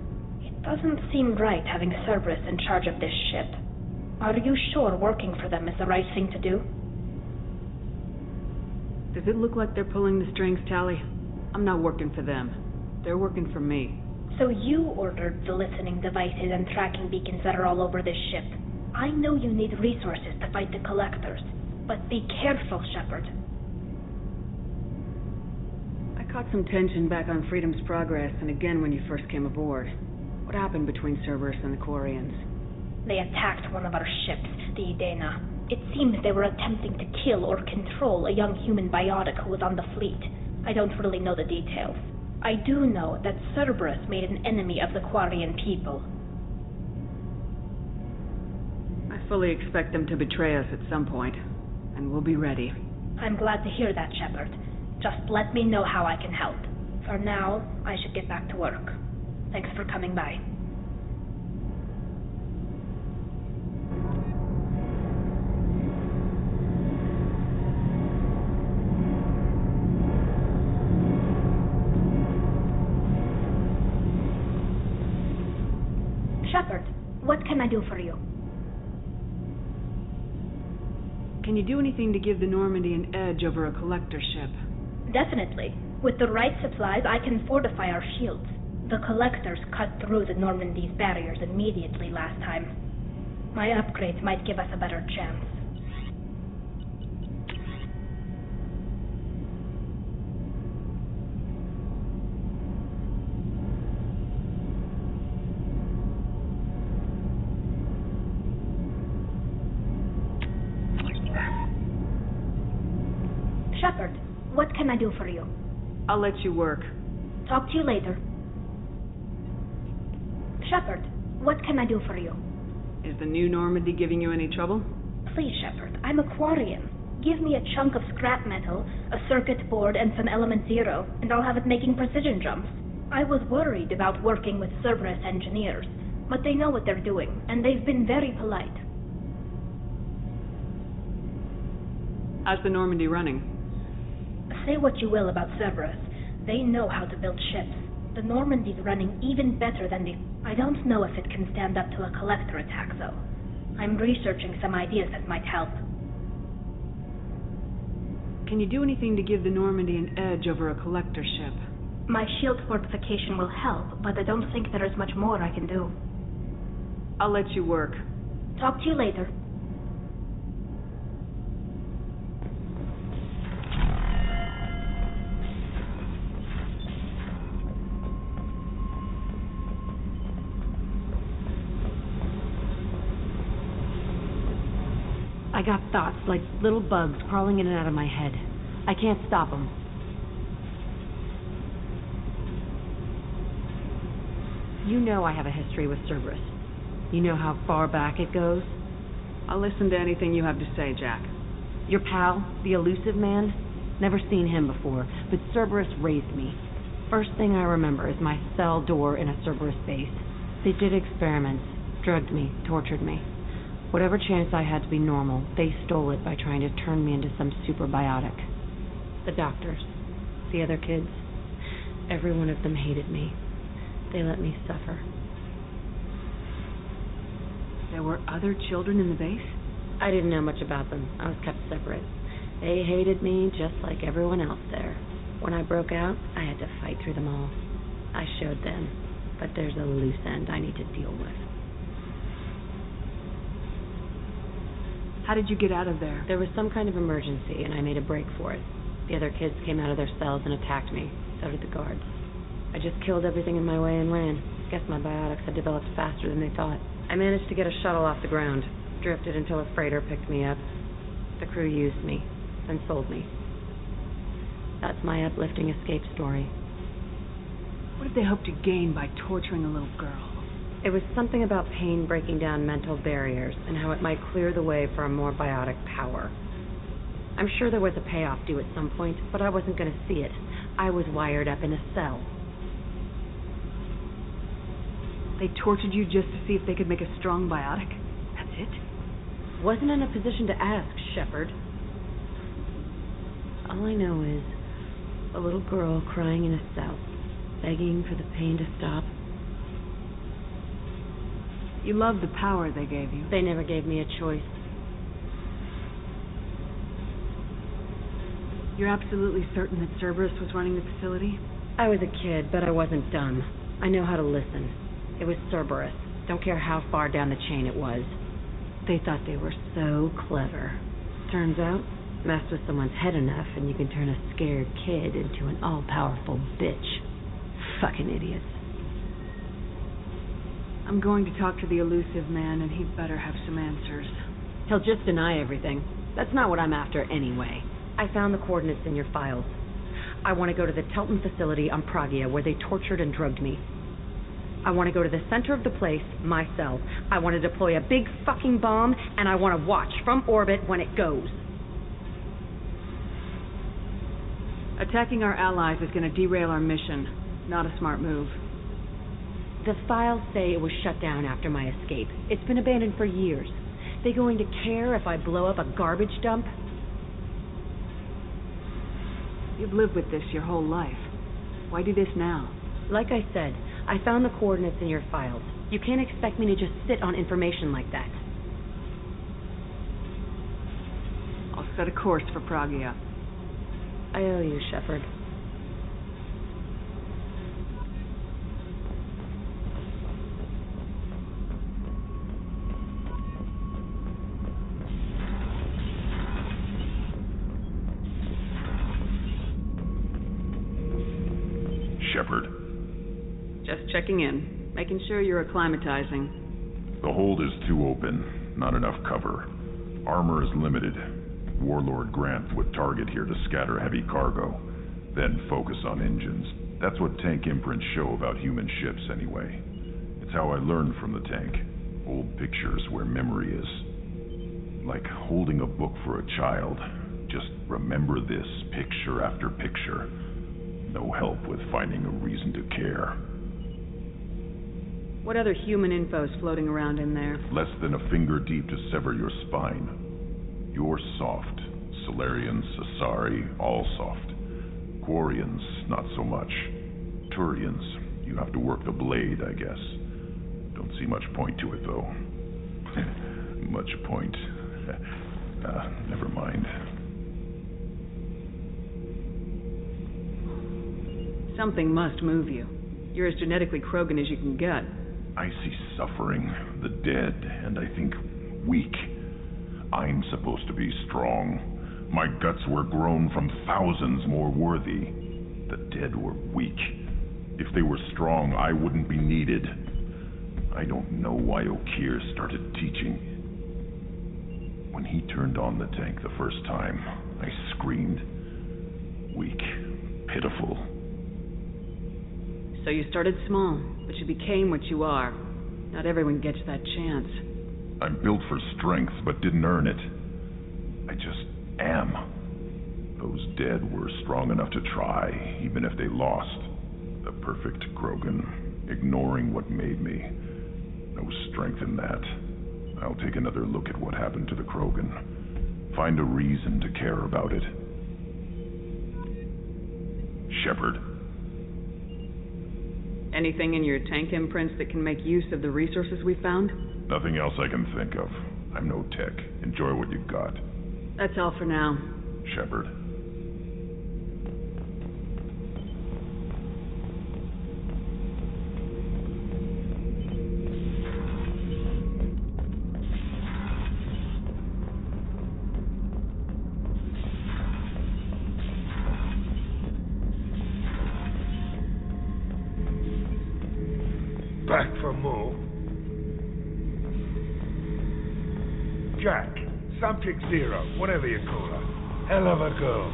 It doesn't seem right having Cerberus in charge of this ship. Are you sure working for them is the right thing to do? Does it look like they're pulling the strings, Tali? I'm not working for them. They're working for me. So you ordered the listening devices and tracking beacons that are all over this ship. I know you need resources to fight the Collectors, but be careful, Shepard. I caught some tension back on Freedom's Progress, and again when you first came aboard. What happened between Cerberus and the Quarians? They attacked one of our ships, the Edena. It seems they were attempting to kill or control a young human biotic who was on the fleet. I don't really know the details. I do know that Cerberus made an enemy of the Quarian people. I fully expect them to betray us at some point, and we'll be ready. I'm glad to hear that, Shepard. Just let me know how I can help. For now, I should get back to work. Thanks for coming by. Shepard, what can I do for you? Can you do anything to give the Normandy an edge over a Collector ship? Definitely. With the right supplies, I can fortify our shields. The Collectors cut through the Normandy's barriers immediately last time. My upgrades might give us a better chance. Shepard, what can I do for you? I'll let you work. Talk to you later. Shepard, what can I do for you? Is the new Normandy giving you any trouble? Please, Shepard, I'm a Quarian. Give me a chunk of scrap metal, a circuit board, and some Element Zero, and I'll have it making precision jumps. I was worried about working with Cerberus engineers, but they know what they're doing, and they've been very polite. How's the Normandy running? Say what you will about Cerberus. They know how to build ships. The Normandy's running even better than the... I don't know if it can stand up to a Collector attack, though. I'm researching some ideas that might help. Can you do anything to give the Normandy an edge over a Collector ship? My shield fortification will help, but I don't think there is much more I can do. I'll let you work. Talk to you later. I got thoughts like little bugs crawling in and out of my head. I can't stop them. You know I have a history with Cerberus. You know how far back it goes? I'll listen to anything you have to say, Jack. Your pal, the elusive man? Never seen him before, but Cerberus raised me. First thing I remember is my cell door in a Cerberus base. They did experiments, drugged me, tortured me. Whatever chance I had to be normal, they stole it by trying to turn me into some super biotic. The doctors, the other kids, every one of them hated me. They let me suffer. There were other children in the base? I didn't know much about them. I was kept separate. They hated me just like everyone else there. When I broke out, I had to fight through them all. I showed them, but there's a loose end I need to deal with. How did you get out of there? There was some kind of emergency, and I made a break for it. The other kids came out of their cells and attacked me. So did the guards. I just killed everything in my way and ran. Guess my biotics had developed faster than they thought. I managed to get a shuttle off the ground. Drifted until a freighter picked me up. The crew used me, then sold me. That's my uplifting escape story. What did they hope to gain by torturing a little girl? It was something about pain breaking down mental barriers and how it might clear the way for a more biotic power. I'm sure there was a payoff due at some point, but I wasn't going to see it. I was wired up in a cell. They tortured you just to see if they could make a strong biotic? That's it? Wasn't in a position to ask, Shepard. All I know is a little girl crying in a cell, begging for the pain to stop. You loved the power they gave you. They never gave me a choice. You're absolutely certain that Cerberus was running the facility? I was a kid, but I wasn't dumb. I know how to listen. It was Cerberus. Don't care how far down the chain it was. They thought they were so clever. Turns out, mess with someone's head enough and you can turn a scared kid into an all-powerful bitch. Fucking idiots. I'm going to talk to the elusive man, and he'd better have some answers. He'll just deny everything. That's not what I'm after anyway. I found the coordinates in your files. I want to go to the Telton facility on Pragia where they tortured and drugged me. I want to go to the center of the place, my cell. I want to deploy a big fucking bomb, and I want to watch from orbit when it goes. Attacking our allies is going to derail our mission. Not a smart move. The files say it was shut down after my escape. It's been abandoned for years. They going to care if I blow up a garbage dump? You've lived with this your whole life. Why do this now? Like I said, I found the coordinates in your files. You can't expect me to just sit on information like that. I'll set a course for Pragia. I owe you, Shepard. Shepard. Just checking in, making sure you're acclimatizing. The hold is too open, not enough cover. Armor is limited. Warlord Grant would target here to scatter heavy cargo, then focus on engines. That's what tank imprints show about human ships anyway. It's how I learned from the tank. Old pictures where memory is. Like holding a book for a child. Just remember this, picture after picture. No help with finding a reason to care. What other human info's floating around in there? Less than a finger deep to sever your spine. You're soft. Solarians, Asari, all soft. Quarians, not so much. Turians, you have to work the blade, I guess. Don't see much point to it, though. Much point. Never mind. Something must move you. You're as genetically Krogan as you can get. I see suffering, the dead, and I think weak. I'm supposed to be strong. My guts were grown from thousands more worthy. The dead were weak. If they were strong, I wouldn't be needed. I don't know why Okeer started teaching. When he turned on the tank the first time, I screamed. Weak, pitiful. So you started small, but you became what you are. Not everyone gets that chance. I'm built for strength, but didn't earn it. I just am. Those dead were strong enough to try, even if they lost. The perfect Krogan, ignoring what made me. No strength in that. I'll take another look at what happened to the Krogan. Find a reason to care about it. Shepard. Anything in your tank imprints that can make use of the resources we found? Nothing else I can think of. I'm no tech. Enjoy what you got. That's all for now. Shepard. Back for more. Jack, Subject Zero, whatever you call her. Hell of a girl.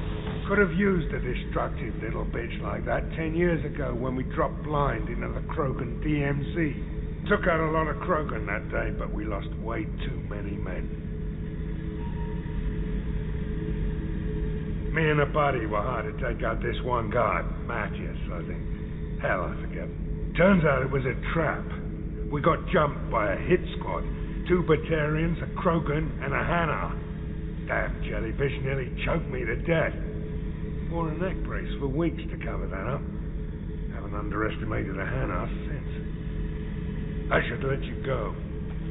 Could have used a destructive little bitch like that 10 years ago when we dropped blind into the Krogan DMZ. Took out a lot of Krogan that day, but we lost way too many men. Me and a buddy were hired to take out this one guy, Matthias, I think. Hell, I forget. Turns out it was a trap. We got jumped by a hit squad. 2 Batarians, a Krogan, and a Hanar. Damn jellyfish nearly choked me to death. Wore a neck brace for weeks to cover that up. Haven't underestimated a Hanar since. I should let you go.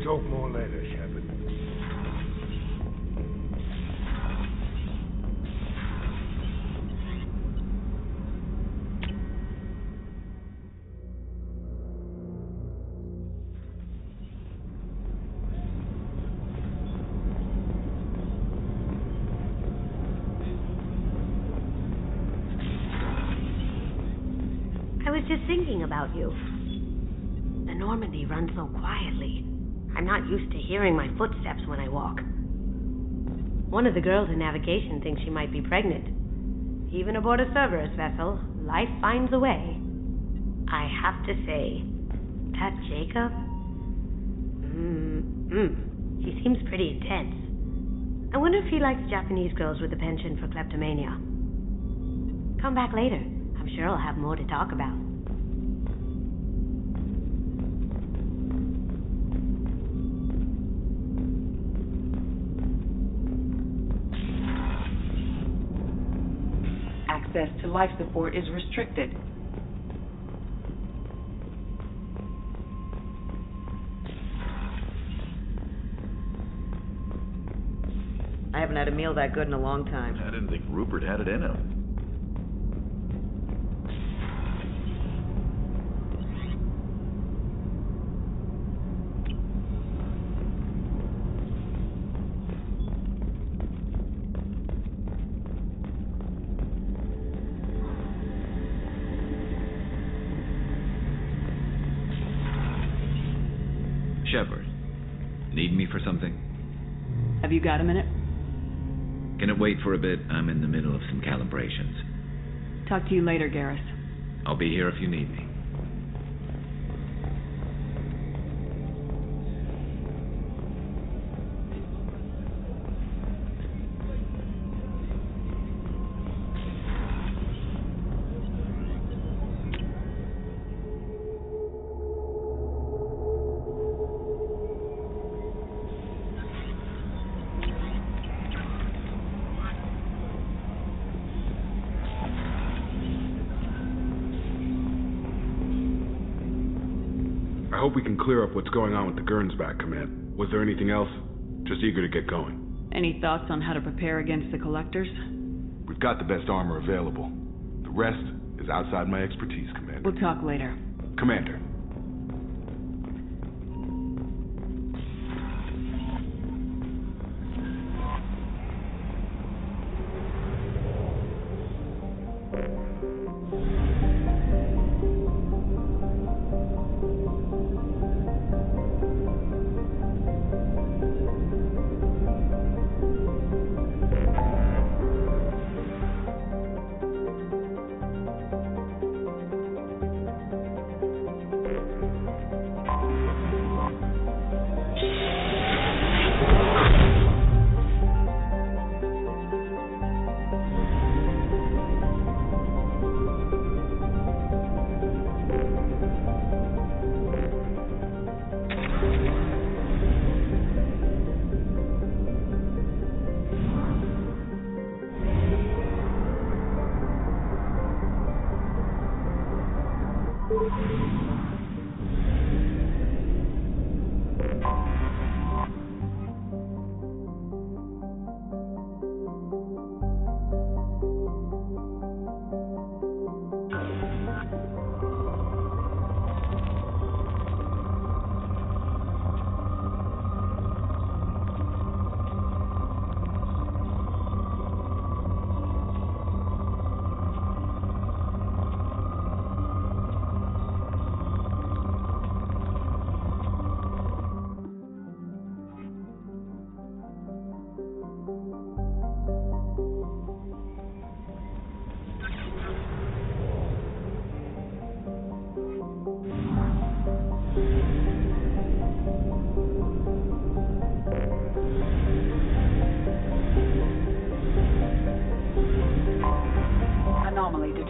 Talk more later, Shepard. I was just thinking about you. The Normandy runs so quietly. I'm not used to hearing my footsteps when I walk. One of the girls in navigation thinks she might be pregnant. Even aboard a Cerberus vessel, life finds a way. I have to say, that Jacob? He seems pretty intense. I wonder if he likes Japanese girls with a penchant for kleptomania. Come back later. I'm sure I'll have more to talk about. Access to life support is restricted. I haven't had a meal that good in a long time. I didn't think Rupert had it in him. Shepard, need me for something? Have you got a minute? Can it wait for a bit? I'm in the middle of some calibrations. Talk to you later, Garrus. I'll be here if you need me. I hope we can clear up what's going on with the Gernsback command. Was there anything else? Just eager to get going. Any thoughts on how to prepare against the Collectors? We've got the best armor available. The rest is outside my expertise, Commander. We'll talk later. Commander.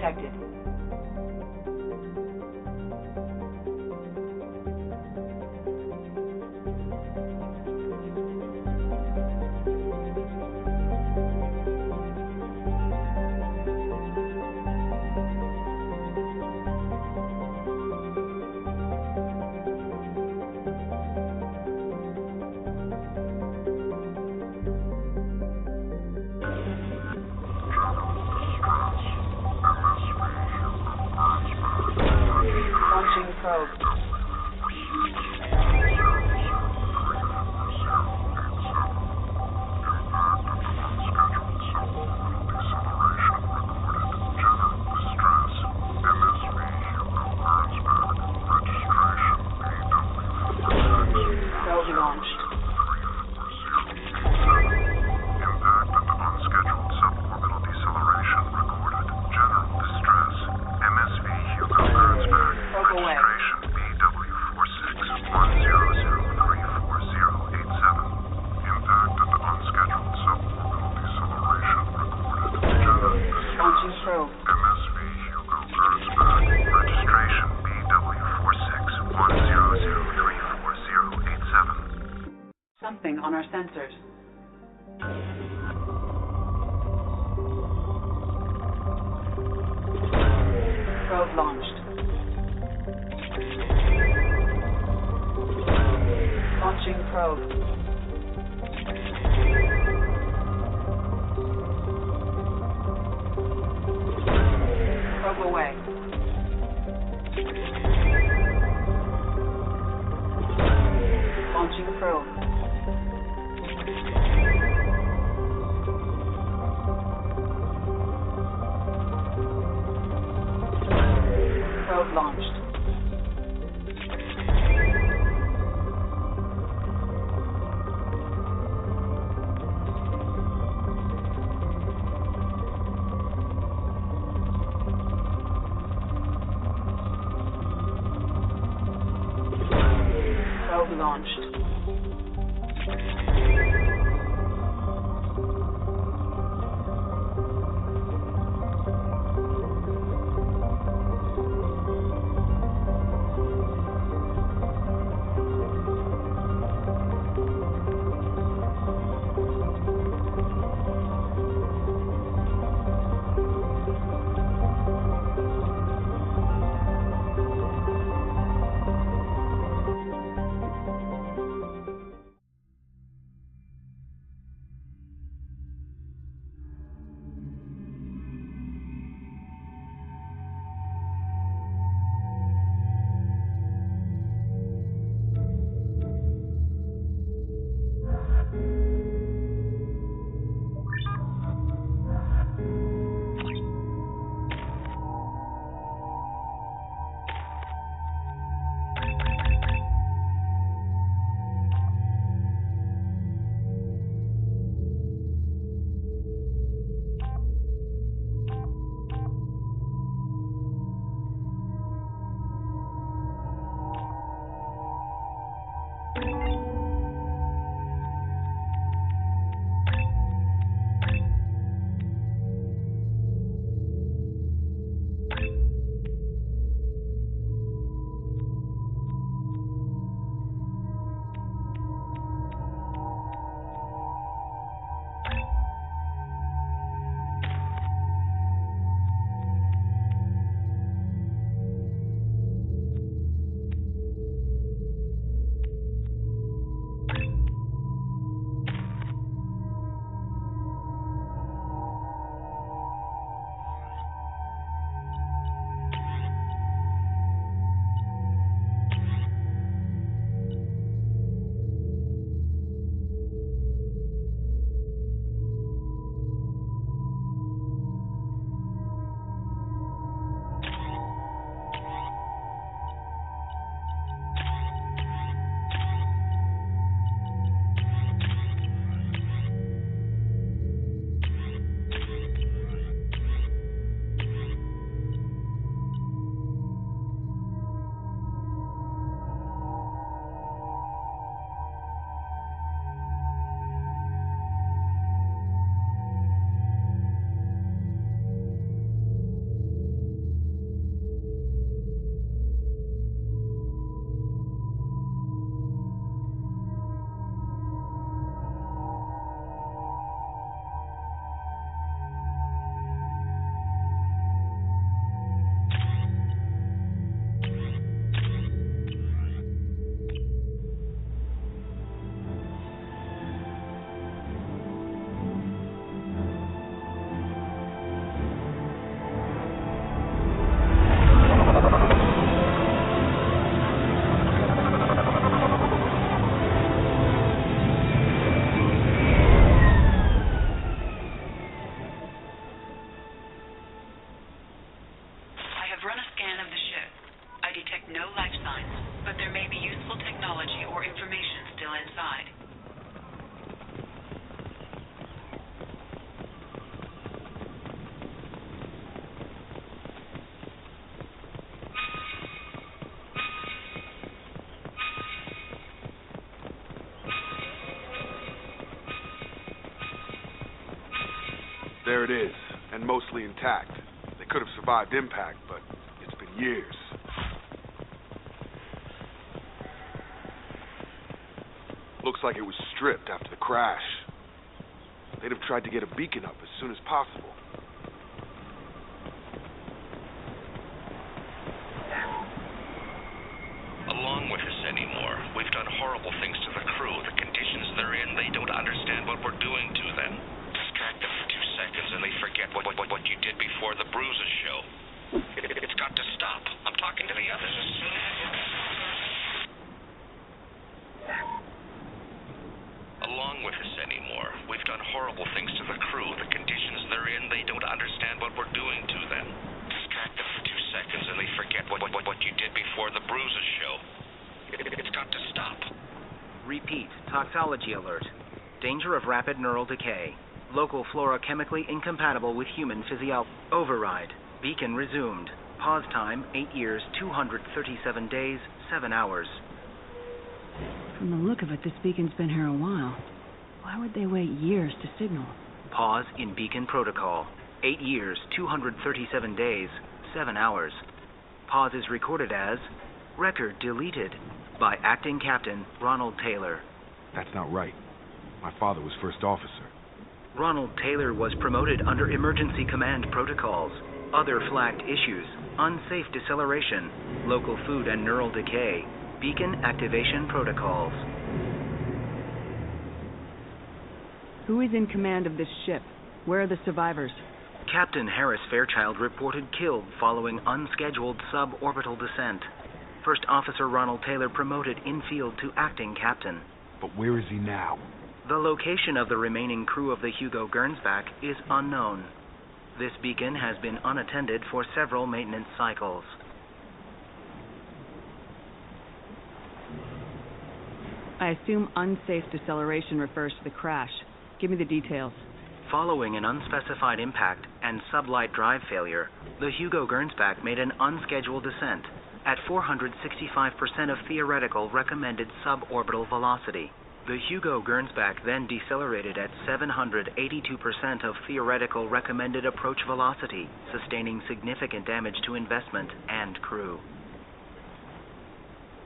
detected. Launching probe. Probe launched. Impact and unscheduled suborbital deceleration recorded. General distress. MSV Hugo Gernsback. Probe away. Registration BW4610034087. Impact and unscheduled suborbital deceleration recorded. General distress. Launching probe. MSV Hugo Gernsback. Registration BW4610034087. Something on our sensors. Probe launched. Launching probe. Probe away. Launching probe. Probe launched. Probe launched. There it is, and mostly intact. They could have survived impact, but it's been years. Looks like it was stripped after the crash. They'd have tried to get a beacon up as soon as possible. Along with us anymore. We've done horrible things to the crew. The conditions they're in, they don't understand what we're doing to them. Distract them for 2 seconds and they forget what you did before the bruises show. It's got to stop. I'm talking to the others as soon as... Along with us anymore. We've done horrible things to the crew. The conditions they're in, they don't understand what we're doing to them. Distract them for 2 seconds and they forget what you did before the bruises show. It's got to stop. Repeat. Toxology alert. Danger of rapid neural decay. Local flora chemically incompatible with human physiology. Override. Beacon resumed. Pause time 8 years, 237 days, 7 hours. From the look of it, this beacon's been here a while. Why would they wait years to signal? Pause in beacon protocol. 8 years, 237 days, 7 hours. Pause is recorded as record deleted by Acting Captain Ronald Taylor. That's not right. My father was first officer. Ronald Taylor was promoted under emergency command protocols. Other flagged issues: unsafe deceleration, local food and neural decay, beacon activation protocols. Who is in command of this ship? Where are the survivors? Captain Harris Fairchild reported killed following unscheduled suborbital descent. First Officer Ronald Taylor promoted in-field to acting captain. But where is he now? The location of the remaining crew of the Hugo Gernsback is unknown. This beacon has been unattended for several maintenance cycles. I assume unsafe deceleration refers to the crash. Give me the details. Following an unspecified impact and sublight drive failure, the Hugo Gernsback made an unscheduled descent at 465% of theoretical recommended suborbital velocity. The Hugo Gernsback then decelerated at 782% of theoretical recommended approach velocity, sustaining significant damage to investment and crew.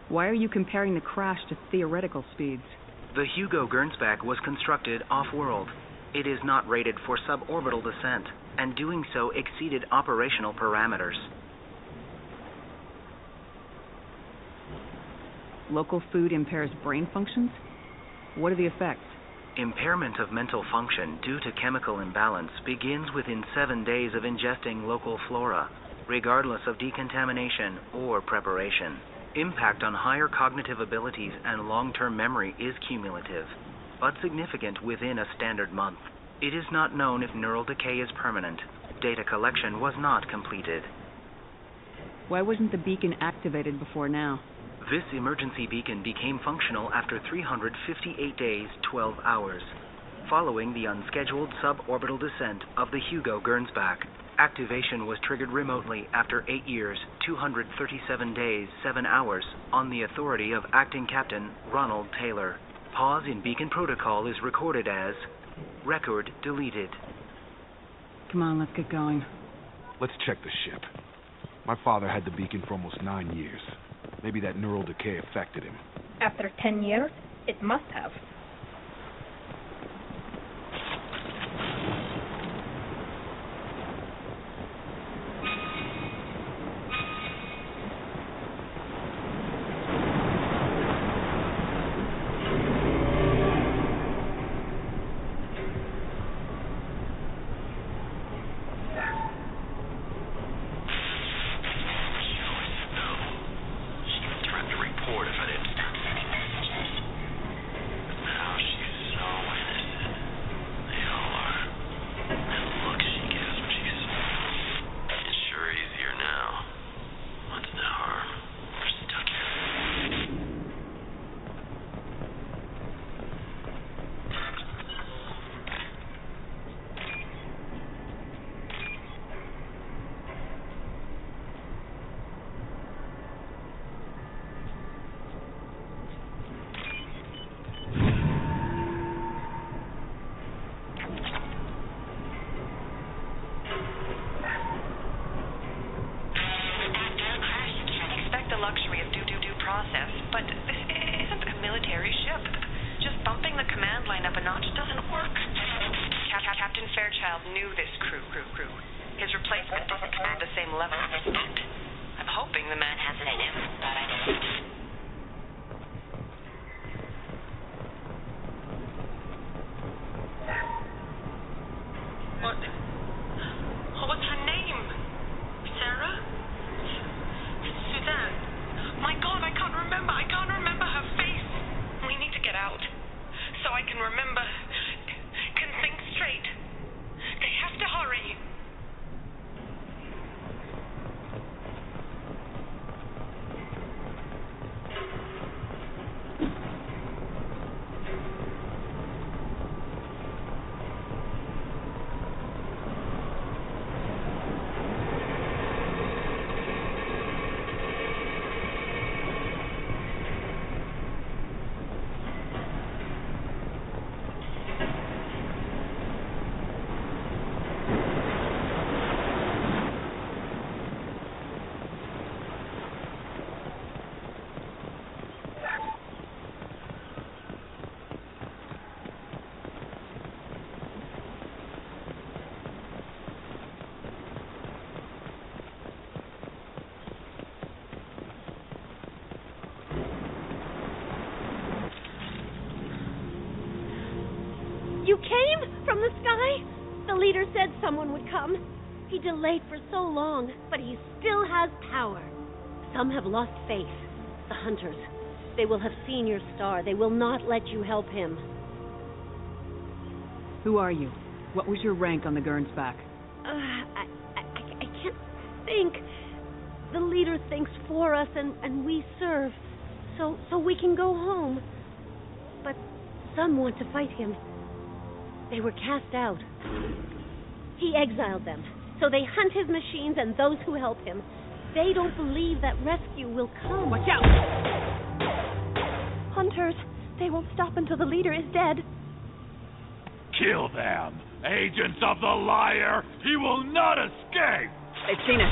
Why are you comparing the crash to theoretical speeds? The Hugo Gernsback was constructed off-world. It is not rated for suborbital descent, and doing so exceeded operational parameters. Local food impairs brain functions? What are the effects? Impairment of mental function due to chemical imbalance begins within 7 days of ingesting local flora, regardless of decontamination or preparation. Impact on higher cognitive abilities and long-term memory is cumulative, but significant within a standard month. It is not known if neural decay is permanent. Data collection was not completed. Why wasn't the beacon activated before now? This emergency beacon became functional after 358 days, 12 hours, following the unscheduled suborbital descent of the Hugo Gernsback. Activation was triggered remotely after 8 years, 237 days, 7 hours, on the authority of Acting Captain Ronald Taylor. Pause in beacon protocol is recorded as record deleted. Come on, let's get going. Let's check the ship. My father had the beacon for almost 9 years. Maybe that neural decay affected him. After 10 years, it must have. up a notch doesn't work. Captain Fairchild knew this crew. His replacement doesn't command the same level of respect. I'm hoping the man has it in him, but I don't. What's her name? Sarah? Suzanne? My God, I can't remember. I can't remember her face. We need to get out so I can remember, can think straight. They have to hurry. You came from the sky? The leader said someone would come. He delayed for so long, but he still has power. Some have lost faith. The hunters. They will have seen your star. They will not let you help him. Who are you? What was your rank on the Gernsback? I can't think. The leader thinks for us, and we serve. So we can go home. But some want to fight him. They were cast out. He exiled them, so they hunt his machines and those who help him. They don't believe that rescue will come. Watch out! Hunters, they won't stop until the leader is dead. Kill them! Agents of the liar! He will not escape! They've seen us.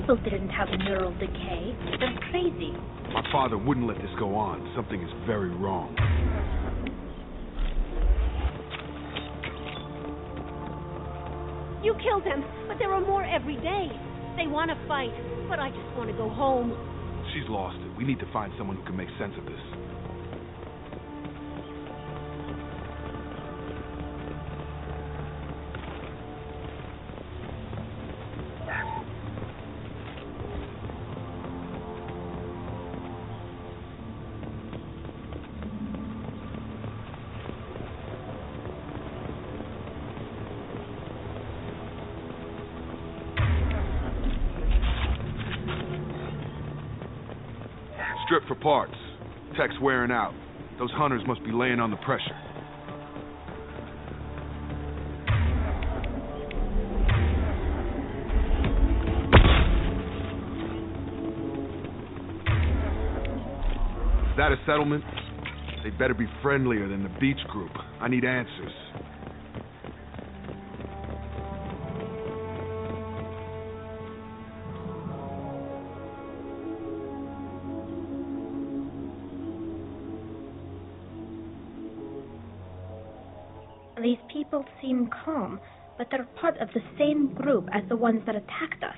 people didn't have neural decay. They're crazy. My father wouldn't let this go on. Something is very wrong. You killed them, but there are more every day. They want to fight, but I just want to go home. She's lost it. We need to find someone who can make sense of this. Strip for parts. Tech's wearing out. Those hunters must be laying on the pressure. Is that a settlement? They better be friendlier than the beach group. I need answers. These people seem calm, but they're part of the same group as the ones that attacked us.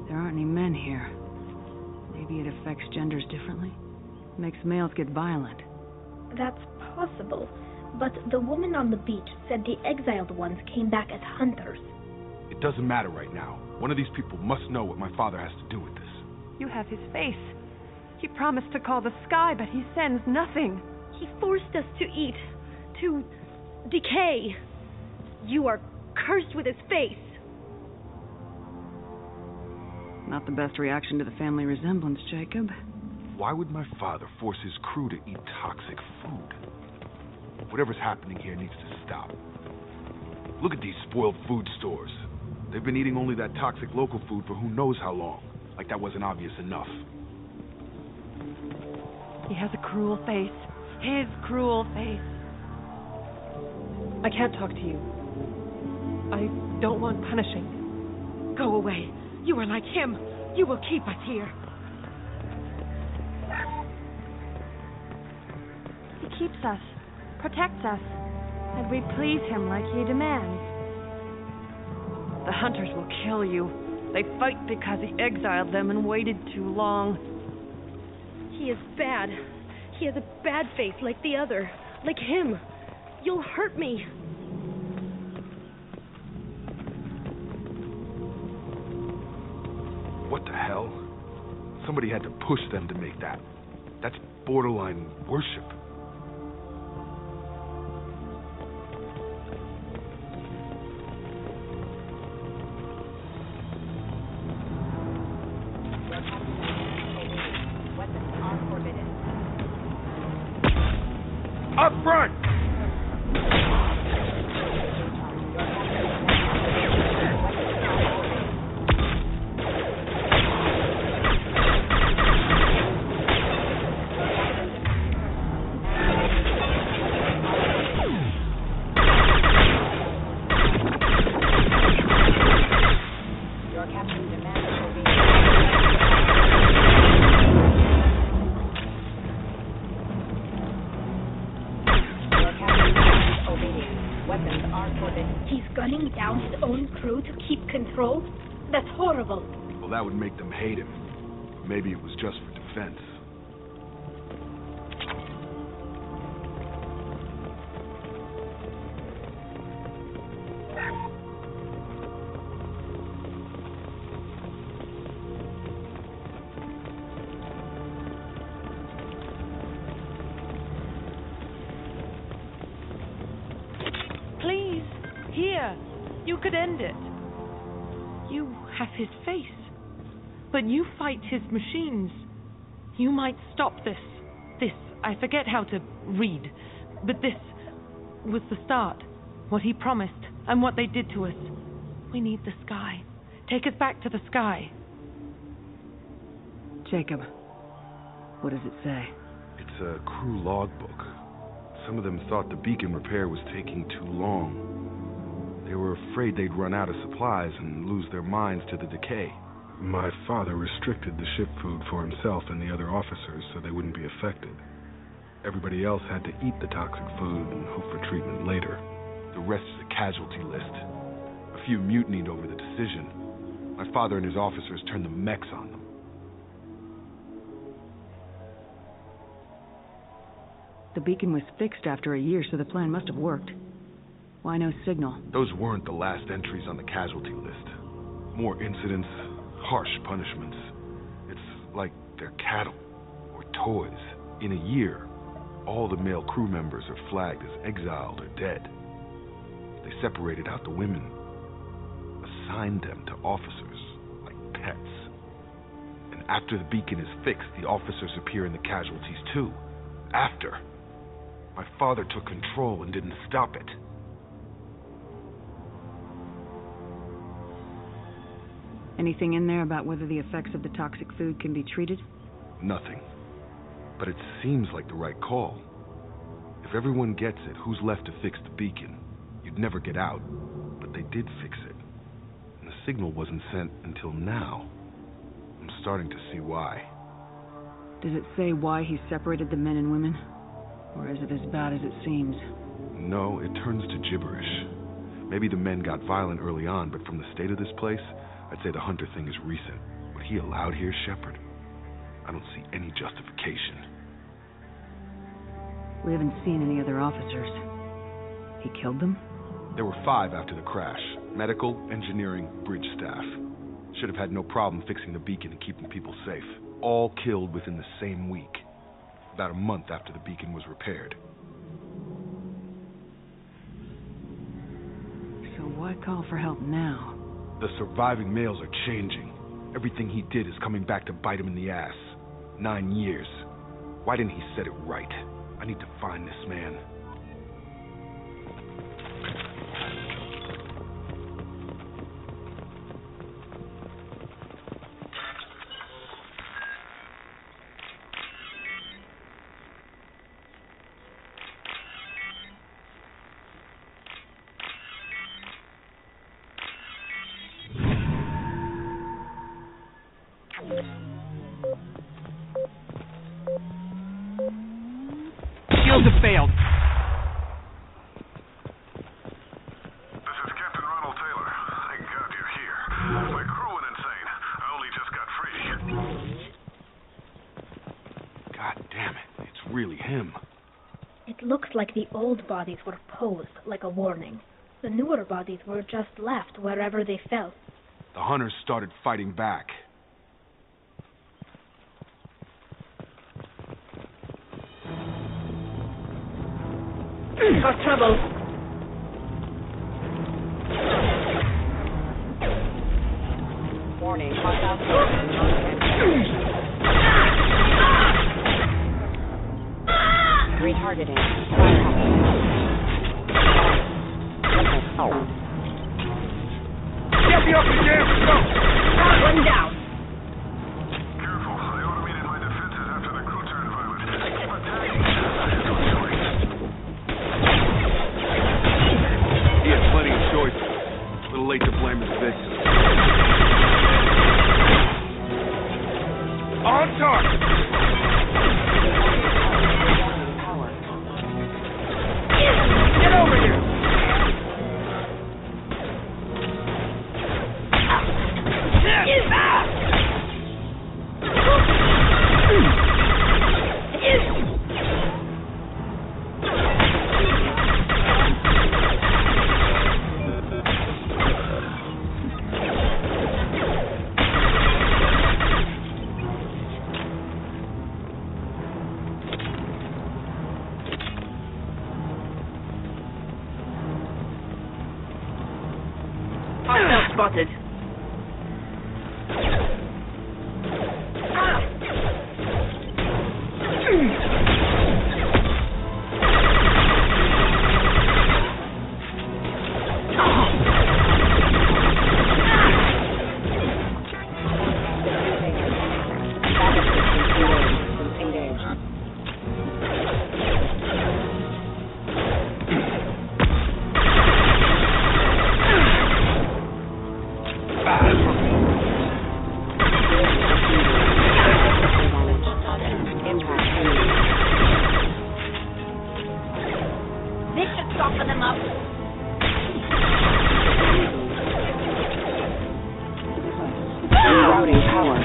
There aren't any men here. Maybe it affects genders differently. Makes males get violent. That's possible, but the woman on the beach said the exiled ones came back as hunters. It doesn't matter right now. One of these people must know what my father has to do with this. You have his face. He promised to call the sky, but he sends nothing. He forced us to eat, to decay. You are cursed with his face. Not the best reaction to the family resemblance, Jacob. Why would my father force his crew to eat toxic food? Whatever's happening here needs to stop. Look at these spoiled food stores. They've been eating only that toxic local food for who knows how long. Like that wasn't obvious enough. He has a cruel face. His cruel face. I can't talk to you. I don't want punishing. Go away. You are like him. You will keep us here. He keeps us, protects us, and we please him like he demands. The hunters will kill you. They fight because he exiled them and waited too long. He is bad. He has a bad face like the other, like him. You'll hurt me. What the hell? Somebody had to push them to make that. That's borderline worship. Up front! He's gunning down his own crew to keep control? That's horrible. Well, that would make them hate him. Maybe it was just for defense. Please, here. You could end it. You have his face. But you fight his machines. You might stop this. This, I forget how to read. But this was the start. What he promised and what they did to us. We need the sky. Take us back to the sky. Jacob, what does it say? It's a crew logbook. Some of them thought the beacon repair was taking too long. They were afraid they'd run out of supplies and lose their minds to the decay. My father restricted the ship food for himself and the other officers so they wouldn't be affected. Everybody else had to eat the toxic food and hope for treatment later. The rest is a casualty list. A few mutinied over the decision. My father and his officers turned the mechs on them. The beacon was fixed after a year, so the plan must have worked. Why no signal? Those weren't the last entries on the casualty list. More incidents, harsh punishments. It's like they're cattle or toys. In a year, all the male crew members are flagged as exiled or dead. They separated out the women, assigned them to officers like pets. And after the beacon is fixed, the officers appear in the casualties too. After. My father took control and didn't stop it. Anything in there about whether the effects of the toxic food can be treated? Nothing. But it seems like the right call. If everyone gets it, who's left to fix the beacon? You'd never get out. But they did fix it. And the signal wasn't sent until now. I'm starting to see why. Does it say why he separated the men and women? Or is it as bad as it seems? No, it turns to gibberish. Maybe the men got violent early on, but from the state of this place, I'd say the Hunter thing is recent. What he allowed here, Shepard, I don't see any justification. We haven't seen any other officers. He killed them? There were 5 after the crash. Medical, engineering, bridge staff. Should have had no problem fixing the beacon and keeping people safe. All killed within the same week. About a month after the beacon was repaired. So why call for help now? The surviving males are changing. Everything he did is coming back to bite him in the ass. 9 years. Why didn't he set it right? I need to find this man. Shields have failed. This is Captain Ronald Taylor. Thank God you're here. My crew went insane. I only just got free. God damn it. It's really him. It looks like the old bodies were posed like a warning. The newer bodies were just left wherever they fell. The hunters started fighting back. Got trouble. Warning, retargeting. Get me off the damn scope! One down. Careful, I automated my defenses after the crew turned violent. Keep attacking. He had plenty of choices. A little late to blame his victim. On target! Get over here! Hostile spotted. of them up. Rerouting power.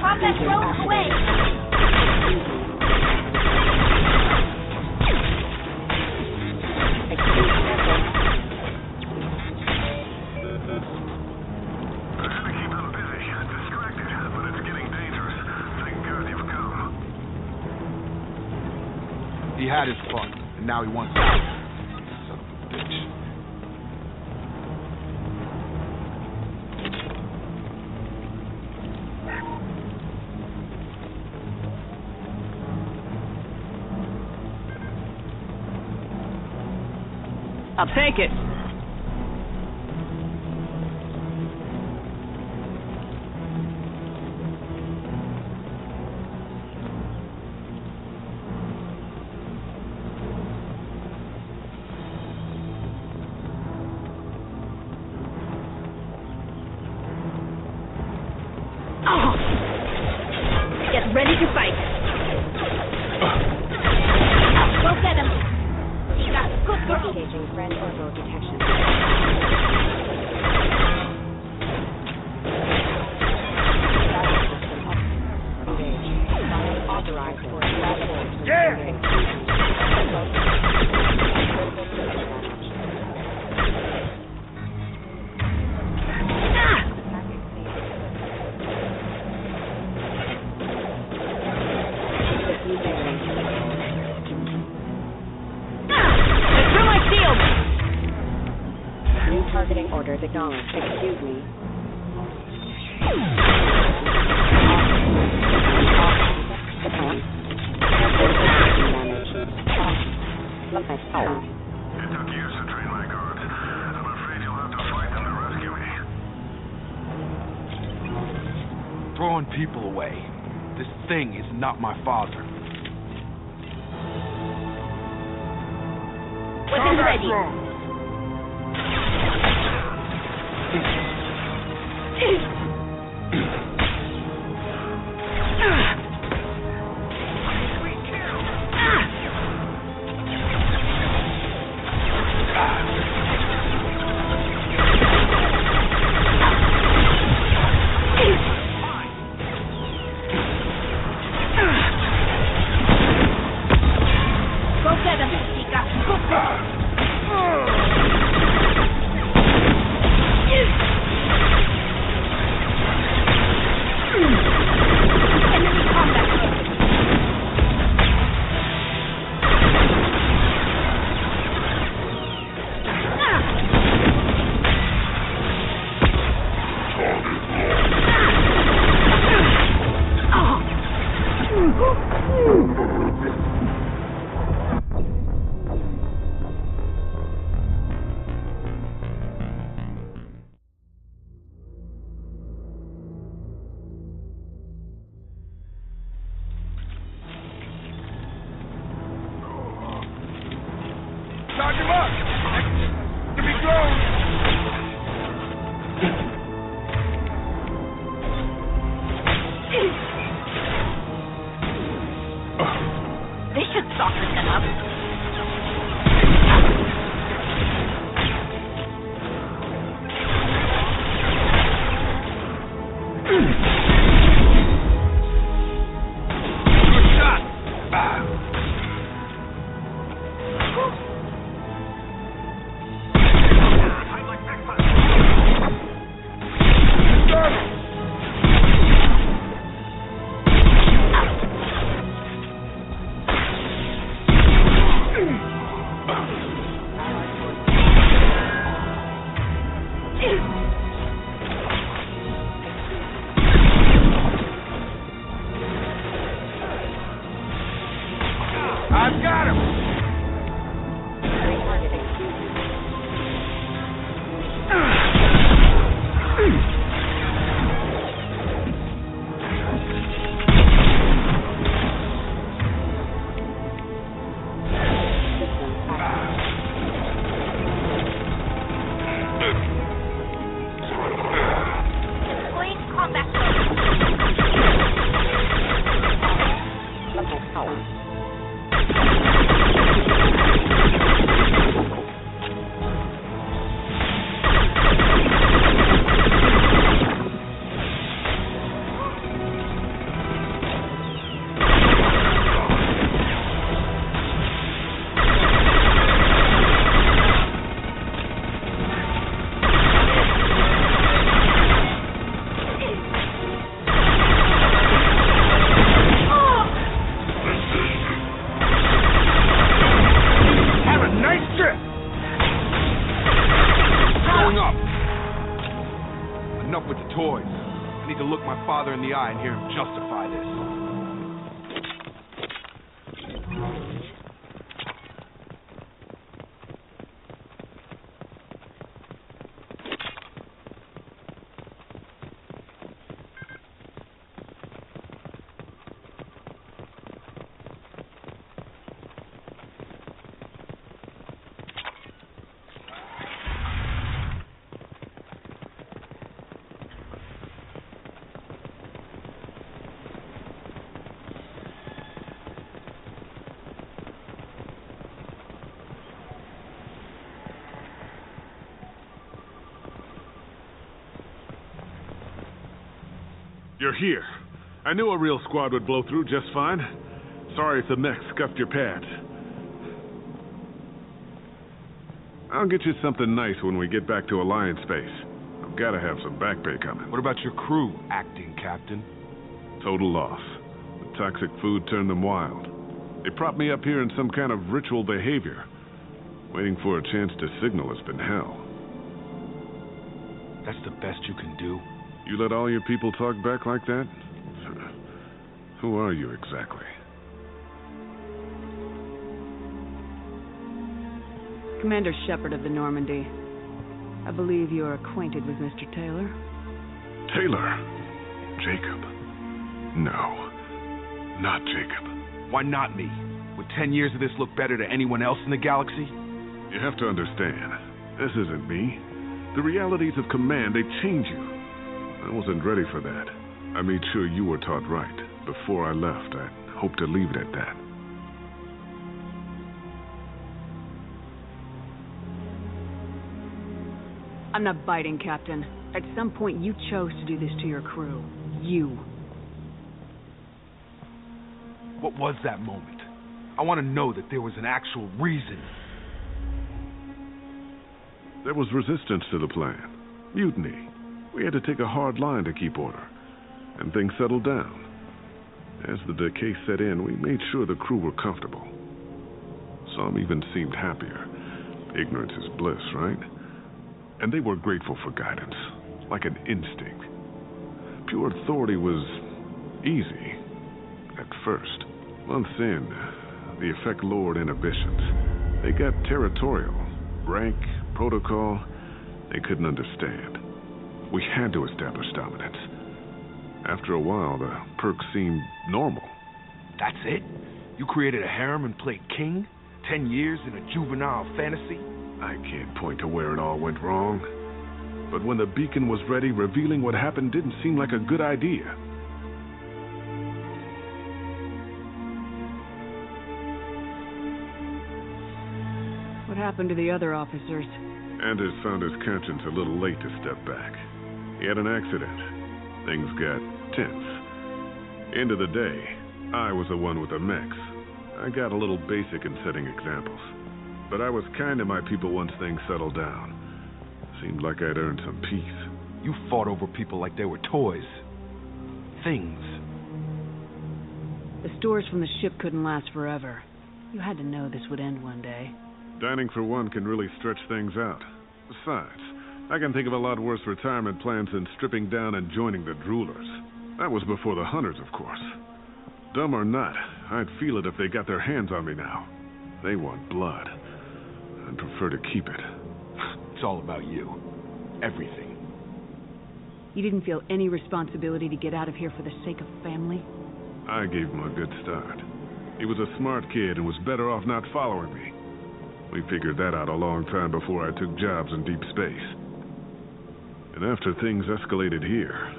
Process rogue away. He had his fun, and now he wants out. Son of a bitch. I'll take it. Get ready to fight. Go get him. Good girl. Engaging friend or foe detection. Authorized for targeting orders acknowledged. Excuse me. It took years to train my guards. I'm afraid you'll have to fight them to rescue me. Throwing people away. This thing is not my father. Weapons ready. FBI and hear him justify this. You're here. I knew a real squad would blow through just fine. Sorry if the mech scuffed your pads. I'll get you something nice when we get back to Alliance Base. I've got to have some back pay coming. What about your crew, acting captain? Total loss. The toxic food turned them wild. They propped me up here in some kind of ritual behavior. Waiting for a chance to signal has been hell. That's the best you can do? You let all your people talk back like that? Who are you exactly? Commander Shepard of the Normandy. I believe you're acquainted with Mr. Taylor. Taylor? Jacob? No. Not Jacob. Why not me? Would 10 years of this look better to anyone else in the galaxy? You have to understand, this isn't me. The realities of command, they change you. I wasn't ready for that. I made sure you were taught right. Before I left, I hoped to leave it at that. I'm not biting, Captain. At some point, you chose to do this to your crew. You. What was that moment? I want to know that there was an actual reason. There was resistance to the plan. Mutiny. We had to take a hard line to keep order. And things settled down. As the decay set in, we made sure the crew were comfortable. Some even seemed happier. Ignorance is bliss, right? And they were grateful for guidance, like an instinct. Pure authority was easy, at first. Months in, the effect lowered inhibitions. They got territorial. Rank, protocol, they couldn't understand. We had to establish dominance. After a while, the perks seemed normal. That's it? You created a harem and played king? 10 years in a juvenile fantasy? I can't point to where it all went wrong. But when the beacon was ready, revealing what happened didn't seem like a good idea. What happened to the other officers? Anders found his conscience a little late to step back. He had an accident. Things got tense. End of the day, I was the one with the mechs. I got a little basic in setting examples. But I was kind to my people once things settled down. Seemed like I'd earned some peace. You fought over people like they were toys. Things. The stores from the ship couldn't last forever. You had to know this would end one day. Dining for one can really stretch things out. Besides, I can think of a lot worse retirement plans than stripping down and joining the Droolers. That was before the Hunters, of course. Dumb or not, I'd feel it if they got their hands on me now. They want blood. I'd prefer to keep it. It's all about you. Everything. You didn't feel any responsibility to get out of here for the sake of family? I gave him a good start. He was a smart kid and was better off not following me. We figured that out a long time before I took jobs in deep space. And after things escalated here,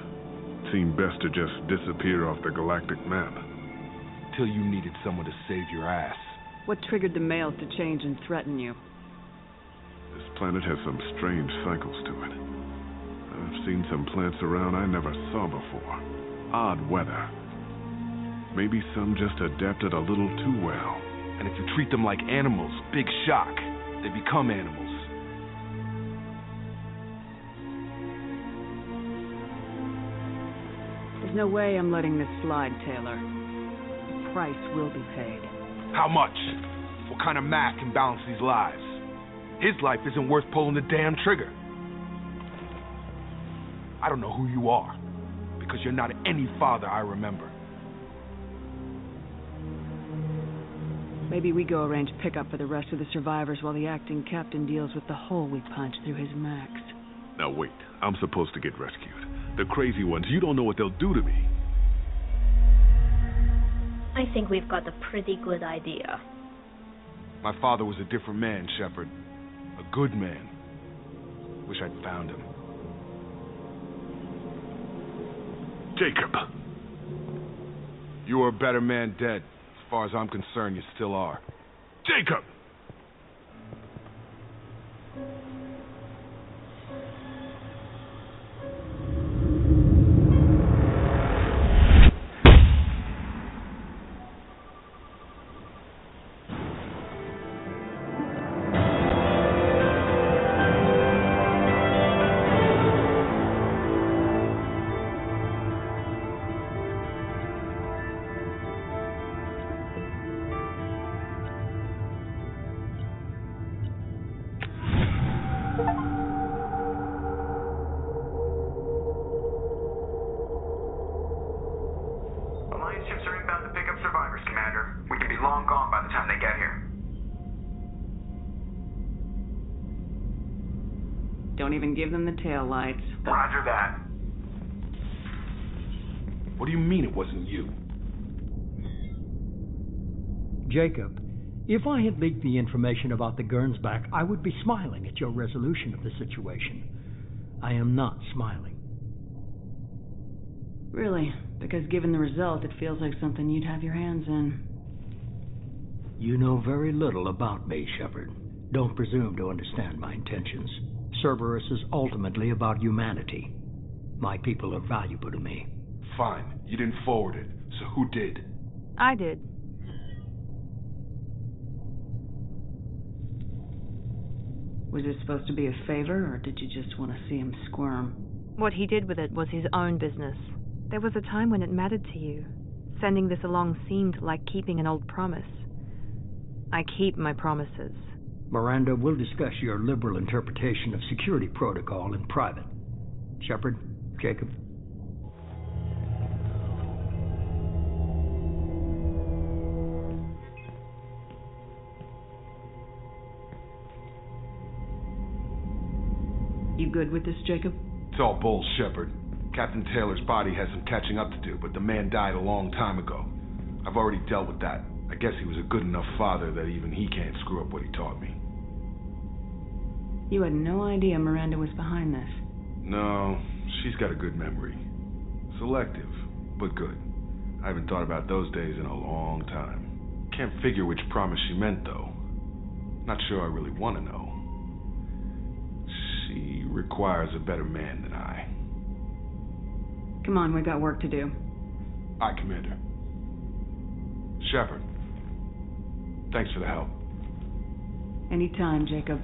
it seemed best to just disappear off the galactic map. Till you needed someone to save your ass. What triggered the males to change and threaten you? This planet has some strange cycles to it. I've seen some plants around I never saw before. Odd weather. Maybe some just adapted a little too well. And if you treat them like animals, big shock. They become animals. There's no way I'm letting this slide, Taylor. The price will be paid. How much? What kind of math can balance these lives? His life isn't worth pulling the damn trigger. I don't know who you are, because because you're not any father I remember. Maybe we go arrange pickup for the rest of the survivors while the acting captain deals with the hole we punched through his Max. Now wait, I'm supposed to get rescued. The crazy ones, you don't know what they'll do to me. I think we've got a pretty good idea. My father was a different man, Shepard. A good man. Wish I'd found him. Jacob! You were a better man dead. As far as I'm concerned, you still are. Jacob! Alliance ships are inbound to pick up survivors, Commander. We can be long gone by the time they get here. Don't even give them the tail lights. Roger that. What do you mean it wasn't you? Jacob, if I had leaked the information about the Gernsback, I would be smiling at your resolution of the situation. I am not smiling. Really, because given the result, it feels like something you'd have your hands in. You know very little about me, Shepard. Don't presume to understand my intentions. Cerberus is ultimately about humanity. My people are valuable to me. Fine, you didn't forward it, so who did? I did. Was it supposed to be a favor, or did you just want to see him squirm? What he did with it was his own business. There was a time when it mattered to you. Sending this along seemed like keeping an old promise. I keep my promises. Miranda, we'll discuss your liberal interpretation of security protocol in private. Shepard, Jacob. You good with this, Jacob? It's all bull, Shepard. Captain Taylor's body has some catching up to do, but the man died a long time ago. I've already dealt with that. I guess he was a good enough father that even he can't screw up what he taught me. You had no idea Miranda was behind this. No, she's got a good memory. Selective, but good. I haven't thought about those days in a long time. Can't figure which promise she meant, though. Not sure I really want to know. She requires a better man than I. Come on, we got work to do. Aye, Commander. Shepard, thanks for the help. Anytime, Jacob.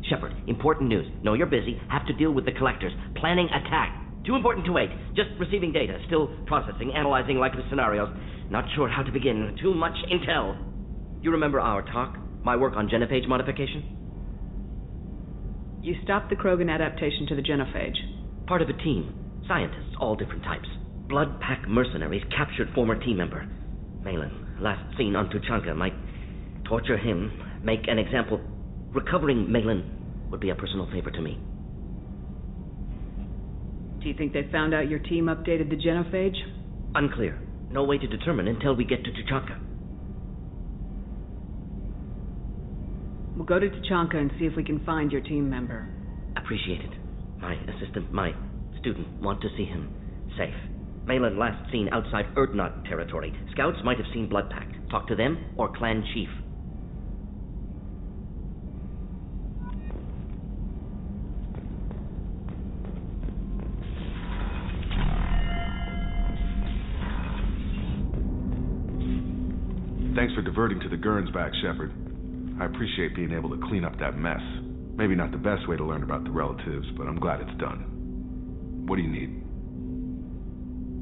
Shepard, important news. Know you're busy. Have to deal with the collectors. Planning attack. Too important to wait. Just receiving data. Still processing, analyzing likely scenarios. Not sure how to begin. Too much intel. You remember our talk? My work on genophage modification? You stopped the Krogan adaptation to the genophage. Part of a team. Scientists, all different types. Blood Pack mercenaries captured former team member. Malin, last seen on Tuchanka, might torture him, make an example. Recovering Malin would be a personal favor to me. Do you think they found out your team updated the genophage? Unclear. No way to determine until we get to Tuchanka. We'll go to Tuchanka and see if we can find your team member. Appreciate it. My assistant, my student, want to see him safe. Malin last seen outside Urdnot territory. Scouts might have seen Blood Pact. Talk to them or clan chief. Thanks for diverting to the Gernsback, Shepard. I appreciate being able to clean up that mess. Maybe not the best way to learn about the relatives, but I'm glad it's done. What do you need?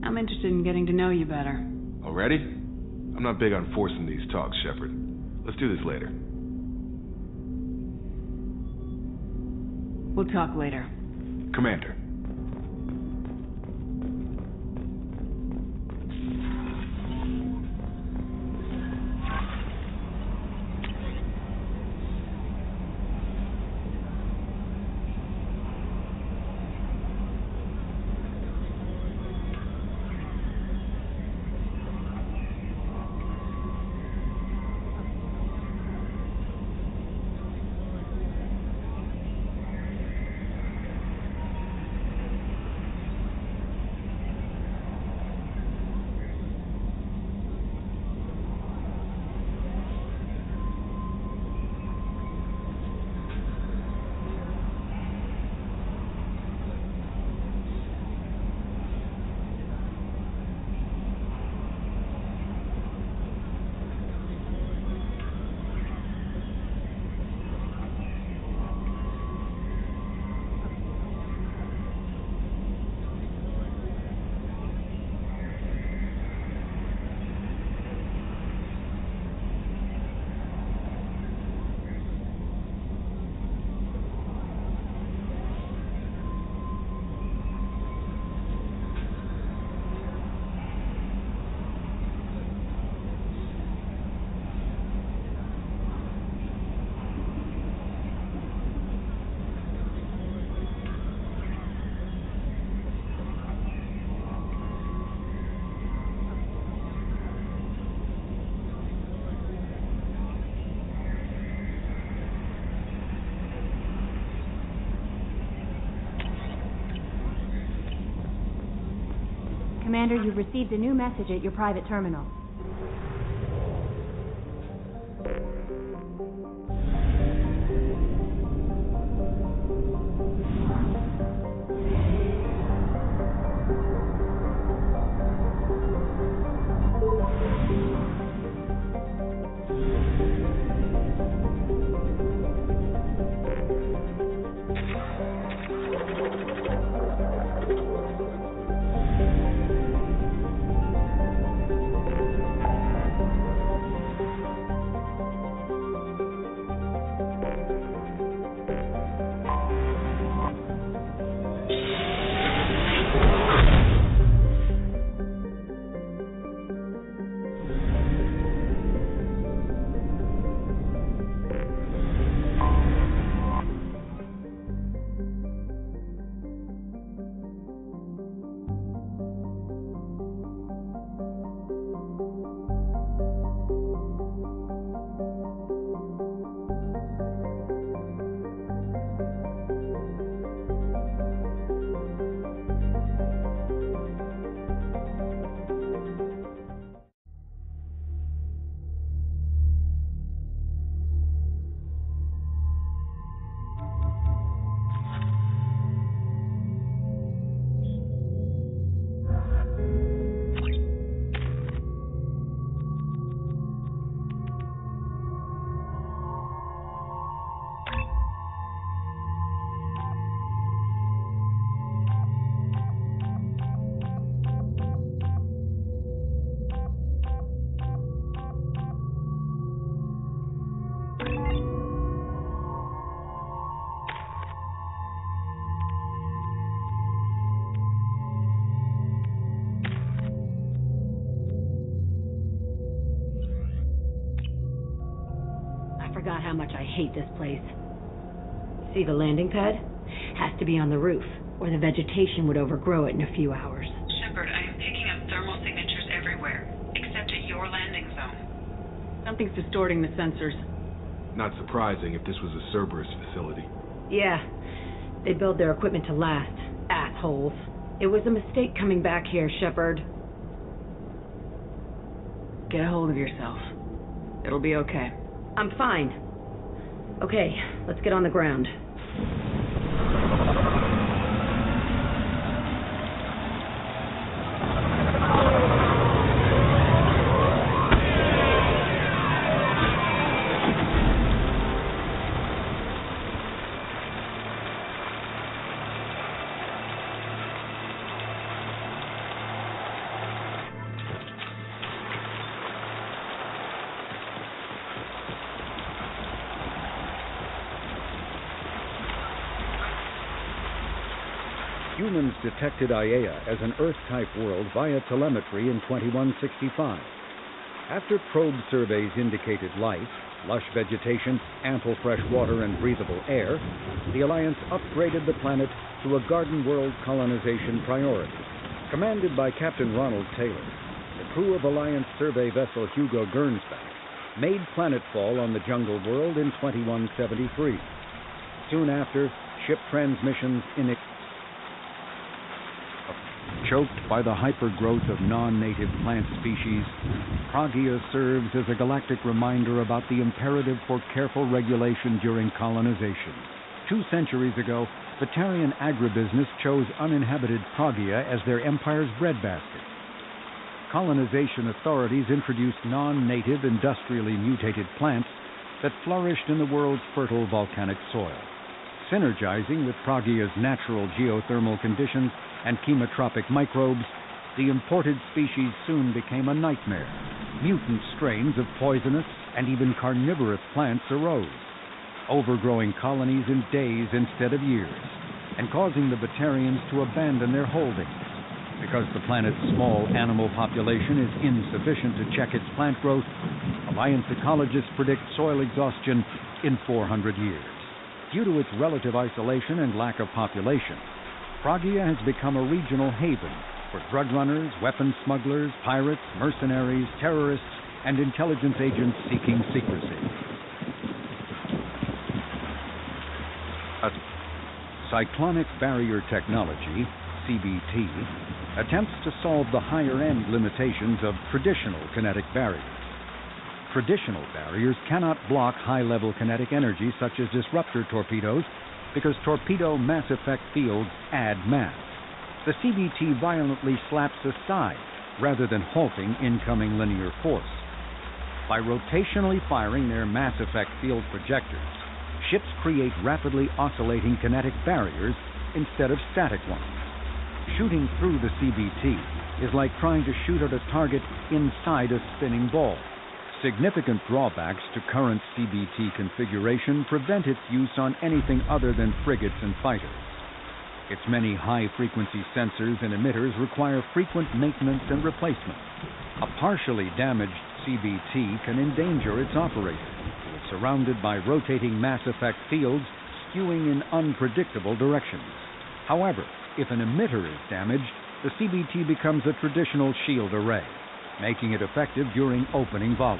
I'm interested in getting to know you better. Already? I'm not big on forcing these talks, Shepard. Let's do this later. We'll talk later. Commander. Commander, you've received a new message at your private terminal. Forgot how much I hate this place. See the landing pad? Has to be on the roof, or the vegetation would overgrow it in a few hours. Shepard, I am picking up thermal signatures everywhere, except at your landing zone. Something's distorting the sensors. Not surprising if this was a Cerberus facility. Yeah. They build their equipment to last. Assholes. It was a mistake coming back here, Shepard. Get a hold of yourself. It'll be okay. I'm fine. Okay, let's get on the ground. humans detected Aiea as an Earth-type world via telemetry in 2165. After probe surveys indicated life, lush vegetation, ample fresh water, and breathable air, the Alliance upgraded the planet to a Garden World colonization priority. Commanded by Captain Ronald Taylor, the crew of Alliance survey vessel Hugo Gernsback made planetfall on the Jungle World in 2173. Soon after, ship transmissions choked by the hypergrowth of non-native plant species, Pragia serves as a galactic reminder about the imperative for careful regulation during colonization. 2 centuries ago, Batarian agribusiness chose uninhabited Pragia as their empire's breadbasket. Colonization authorities introduced non-native, industrially mutated plants that flourished in the world's fertile volcanic soil. Synergizing with Pragia's natural geothermal conditions and chemotropic microbes, the imported species soon became a nightmare. Mutant strains of poisonous and even carnivorous plants arose, overgrowing colonies in days instead of years, and causing the Batarians to abandon their holdings. Because the planet's small animal population is insufficient to check its plant growth, Alliance ecologists predict soil exhaustion in 400 years. Due to its relative isolation and lack of population, Pragia has become a regional haven for drug runners, weapon smugglers, pirates, mercenaries, terrorists, and intelligence agents seeking secrecy. A cyclonic barrier technology, CBT, attempts to solve the higher-end limitations of traditional kinetic barriers. Traditional barriers cannot block high-level kinetic energy such as disruptor torpedoes because torpedo mass effect fields add mass. The CBT violently slaps aside rather than halting incoming linear force. By rotationally firing their mass effect field projectors, ships create rapidly oscillating kinetic barriers instead of static ones. Shooting through the CBT is like trying to shoot at a target inside a spinning ball. Significant drawbacks to current CBT configuration prevent its use on anything other than frigates and fighters. Its many high-frequency sensors and emitters require frequent maintenance and replacement. A partially damaged CBT can endanger its operator. It's surrounded by rotating mass effect fields skewing in unpredictable directions. However, if an emitter is damaged, the CBT becomes a traditional shield array, making it effective during opening volley.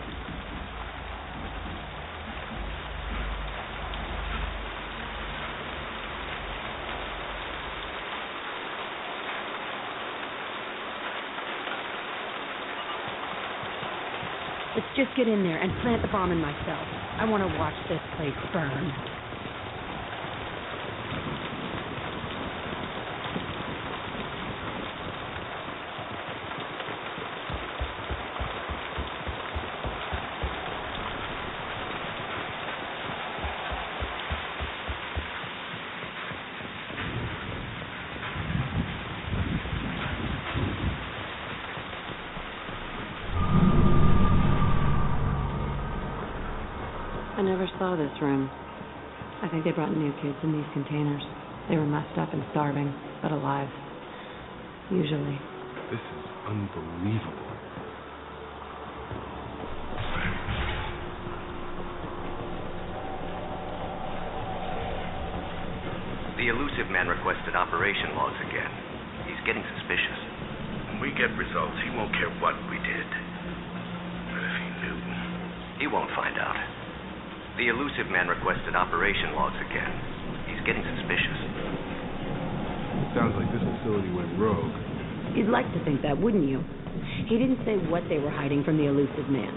Let's just get in there and plant the bomb in myself. I want to watch this place burn. I never saw this room. I think they brought new kids in these containers. They were messed up and starving, but alive. Usually. This is unbelievable. The elusive man requested operation logs again. He's getting suspicious. When we get results, he won't care what we did. But if he knew... He won't find out. The elusive man requested operation logs again. He's getting suspicious. Sounds like this facility went rogue. You'd like to think that, wouldn't you? He didn't say what they were hiding from the elusive man.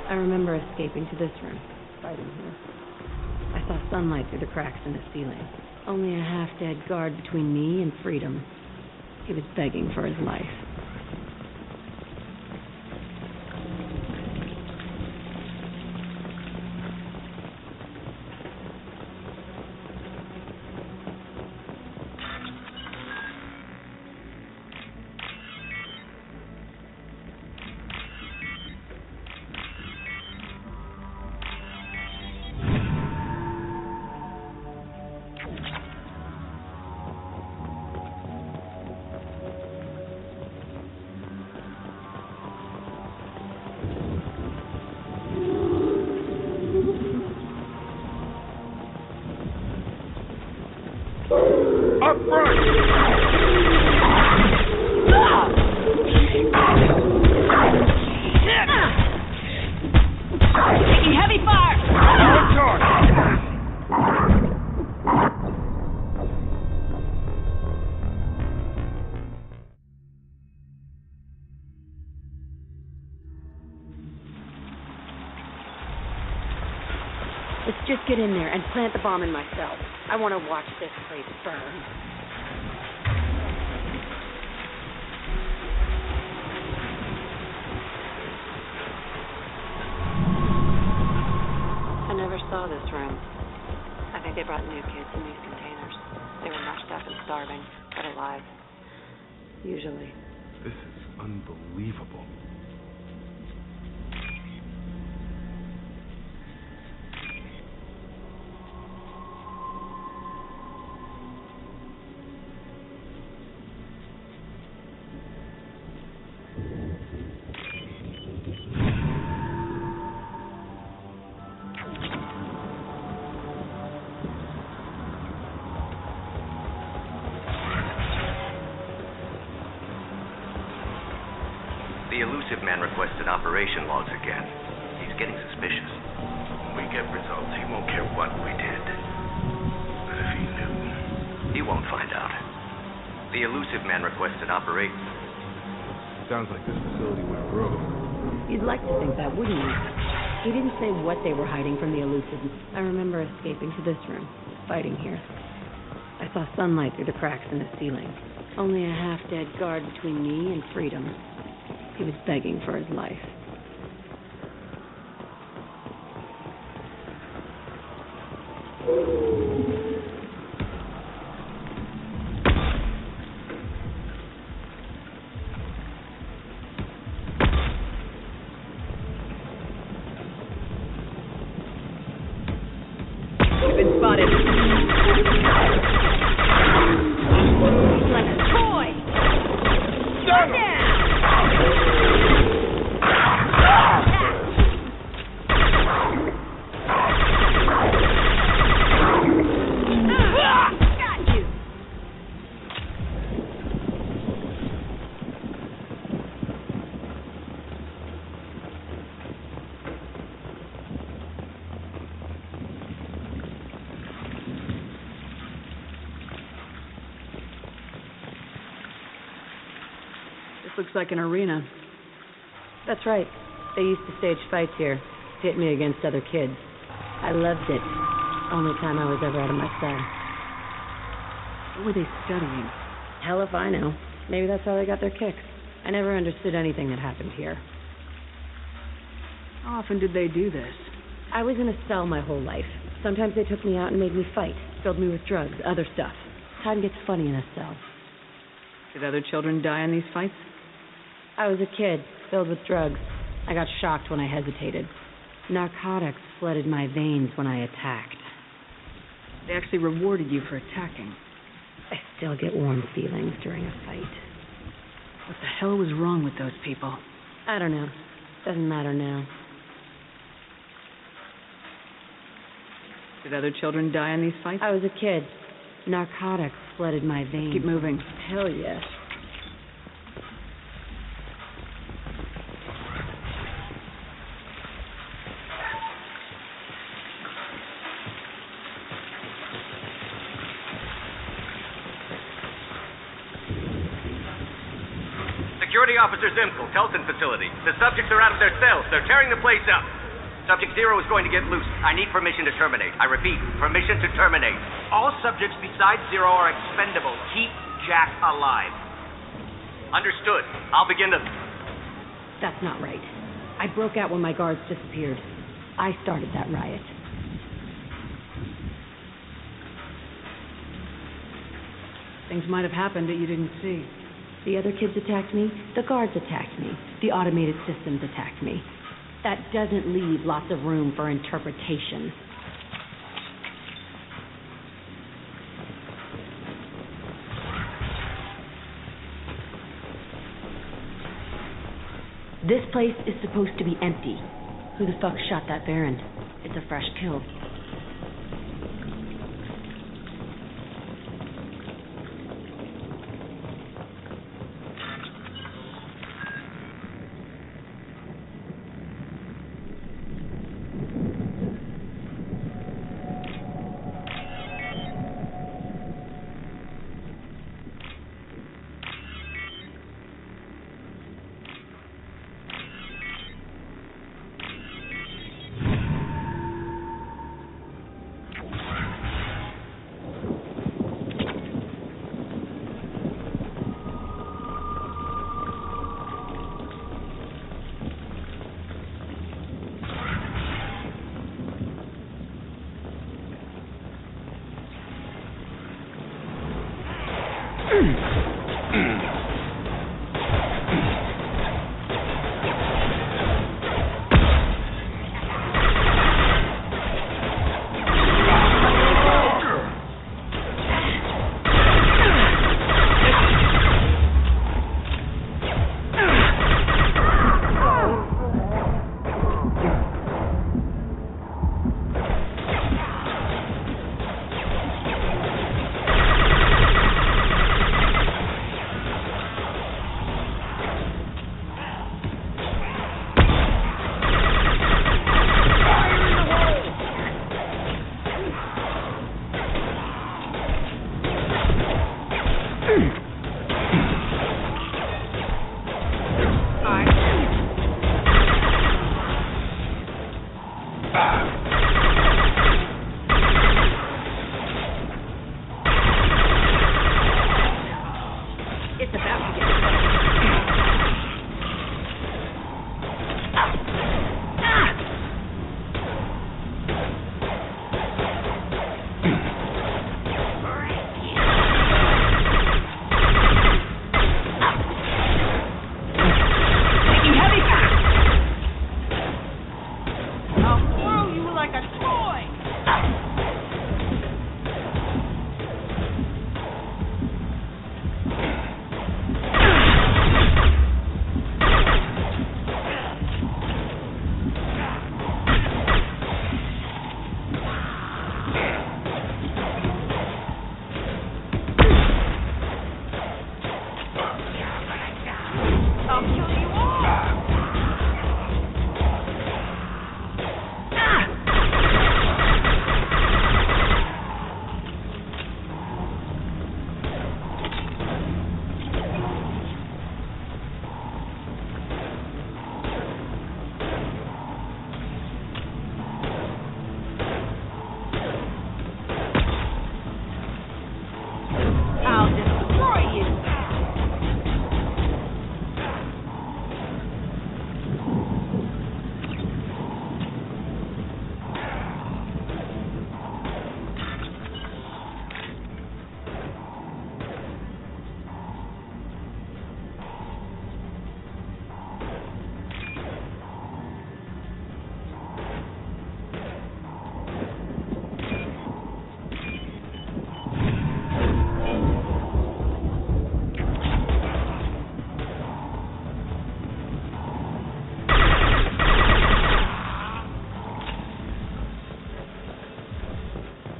I remember escaping to this room, fighting here. I saw sunlight through the cracks in the ceiling. Only a half-dead guard between me and freedom. He was begging for his life. Up front! Taking heavy fire! On target! Let's just get in there and plant the bomb in my cell. I want to watch this place burn. I never saw this room. I think they brought new kids in these containers. They were mashed up and starving, but alive. Usually. This is unbelievable. The elusive man requested operation logs again. He's getting suspicious. When we get results, he won't care what we did. But if he knew... He won't find out. The elusive man requested operation... Sounds like this facility went rogue. You'd like to think that, wouldn't you? He didn't say what they were hiding from the elusive. I remember escaping to this room, fighting here. I saw sunlight through the cracks in the ceiling. Only a half-dead guard between me and freedom. He was begging for his life. You've been spotted. Like a toy! Shut down! Looks like an arena. That's right. They used to stage fights here, pit me against other kids. I loved it. Only time I was ever out of my cell. What were they studying? Hell if I know. Maybe that's how they got their kicks. I never understood anything that happened here. How often did they do this? I was in a cell my whole life. Sometimes they took me out and made me fight, filled me with drugs, other stuff. Time gets funny in a cell. Did other children die in these fights? I was a kid, filled with drugs. I got shocked when I hesitated. Narcotics flooded my veins when I attacked. They actually rewarded you for attacking. I still get warm feelings during a fight. What the hell was wrong with those people? I don't know. Doesn't matter now. Did other children die in these fights? I was a kid. Narcotics flooded my veins. Keep moving. Hell yes. Security Officer Zimkel, Telson facility. The subjects are out of their cells. They're tearing the place up. Subject 0 is going to get loose. I need permission to terminate. I repeat, permission to terminate. All subjects besides 0 are expendable. Keep Jack alive. Understood. I'll begin to... That's not right. I broke out when my guards disappeared. I started that riot. Things might have happened that you didn't see. The other kids attacked me. The guards attacked me. The automated systems attacked me. That doesn't leave lots of room for interpretation. This place is supposed to be empty. Who the fuck shot that Baron? It's a fresh kill.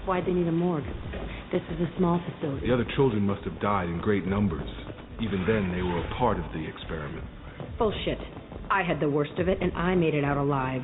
Why'd they need a morgue? This is a small facility. The other children must have died in great numbers. Even then, they were a part of the experiment. Bullshit. I had the worst of it, and I made it out alive.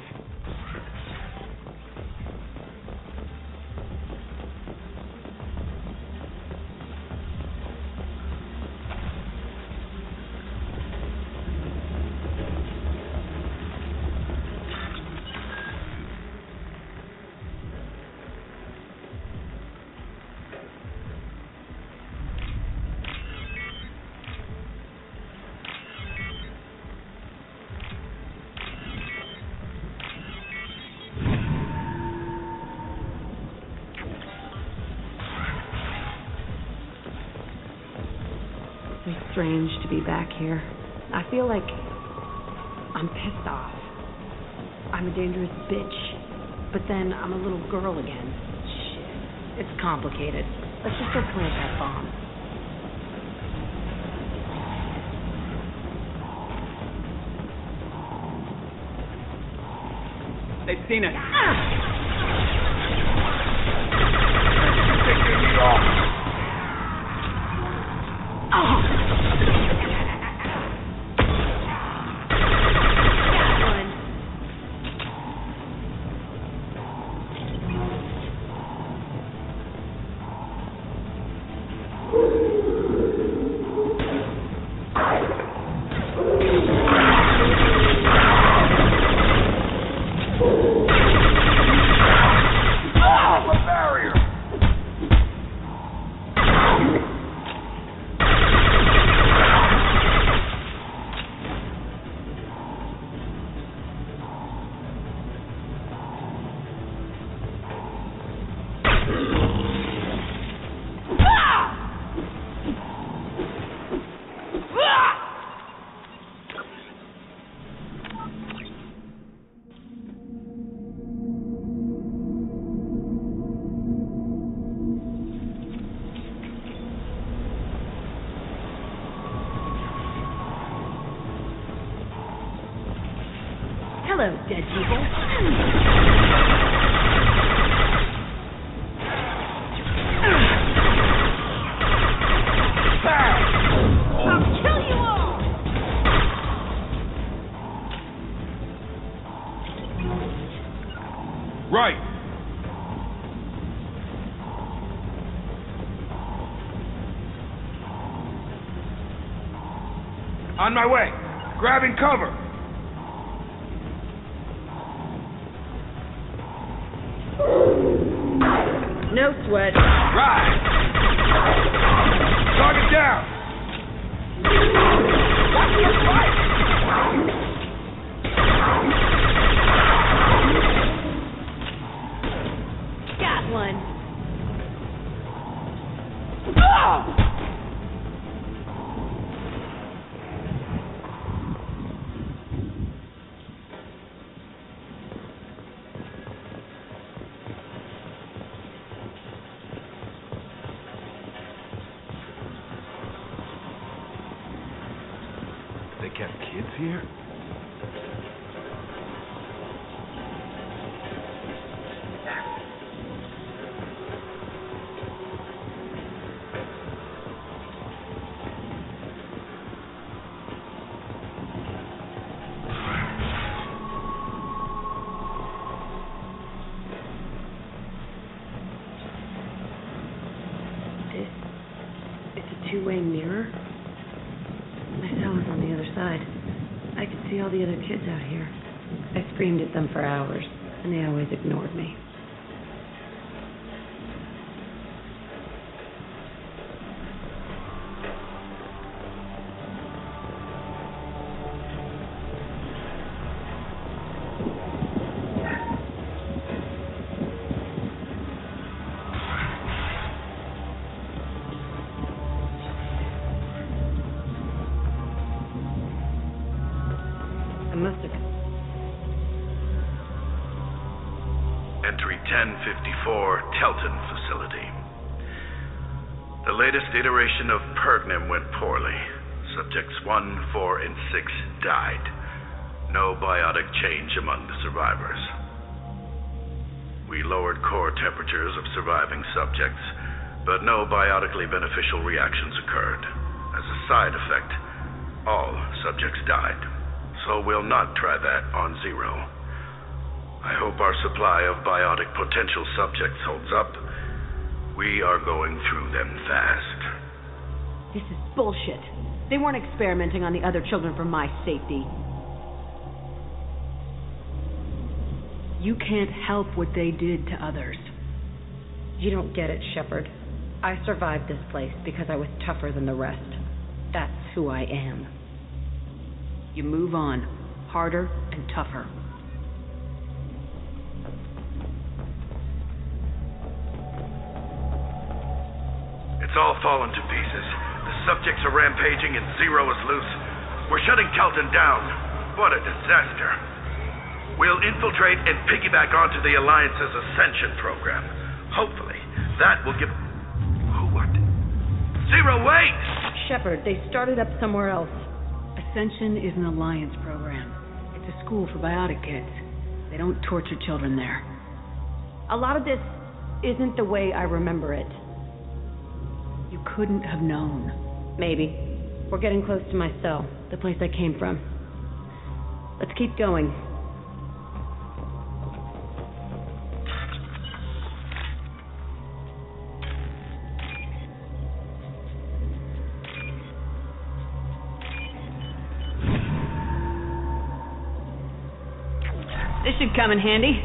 strange to be back here. I feel like I'm pissed off. I'm a dangerous bitch, but then I'm a little girl again. Shit. It's complicated. Let's just go plant that bomb. They've seen us. Take your heat off. Hello, dead people. I'll kill you all! Right. On my way. Grabbing cover. No sweat. Right. Target down. Watch your fight. Got one. They kept kids here? It's a two-way mirror. My cell is on the other side. I could see all the other kids out here. I screamed at them for hours, and they always ignored me. I must have... Entry 1054, Telton Facility. The latest iteration of Pergnim went poorly. Subjects 1, 4, and 6 died. No biotic change among the survivors. We lowered core temperatures of surviving subjects, but no biotically beneficial reactions occurred. As a side effect, all subjects died. So we'll not try that on Zero. I hope our supply of biotic potential subjects holds up. We are going through them fast. This is bullshit. They weren't experimenting on the other children for my safety. You can't help what they did to others. You don't get it, Shepard. I survived this place because I was tougher than the rest. That's who I am. You move on, harder and tougher. It's all fallen to pieces. The Subjects are rampaging and Zero is loose. We're shutting Kelton down. What a disaster. We'll infiltrate and piggyback onto the Alliance's Ascension program. Hopefully, that will give... What? Zero, wait! Shepard, they started up somewhere else. Ascension is an Alliance program. It's a school for biotic kids. They don't torture children there. A lot of this isn't the way I remember it. You couldn't have known. Maybe. We're getting close to my cell, the place I came from. Let's keep going. This should come in handy.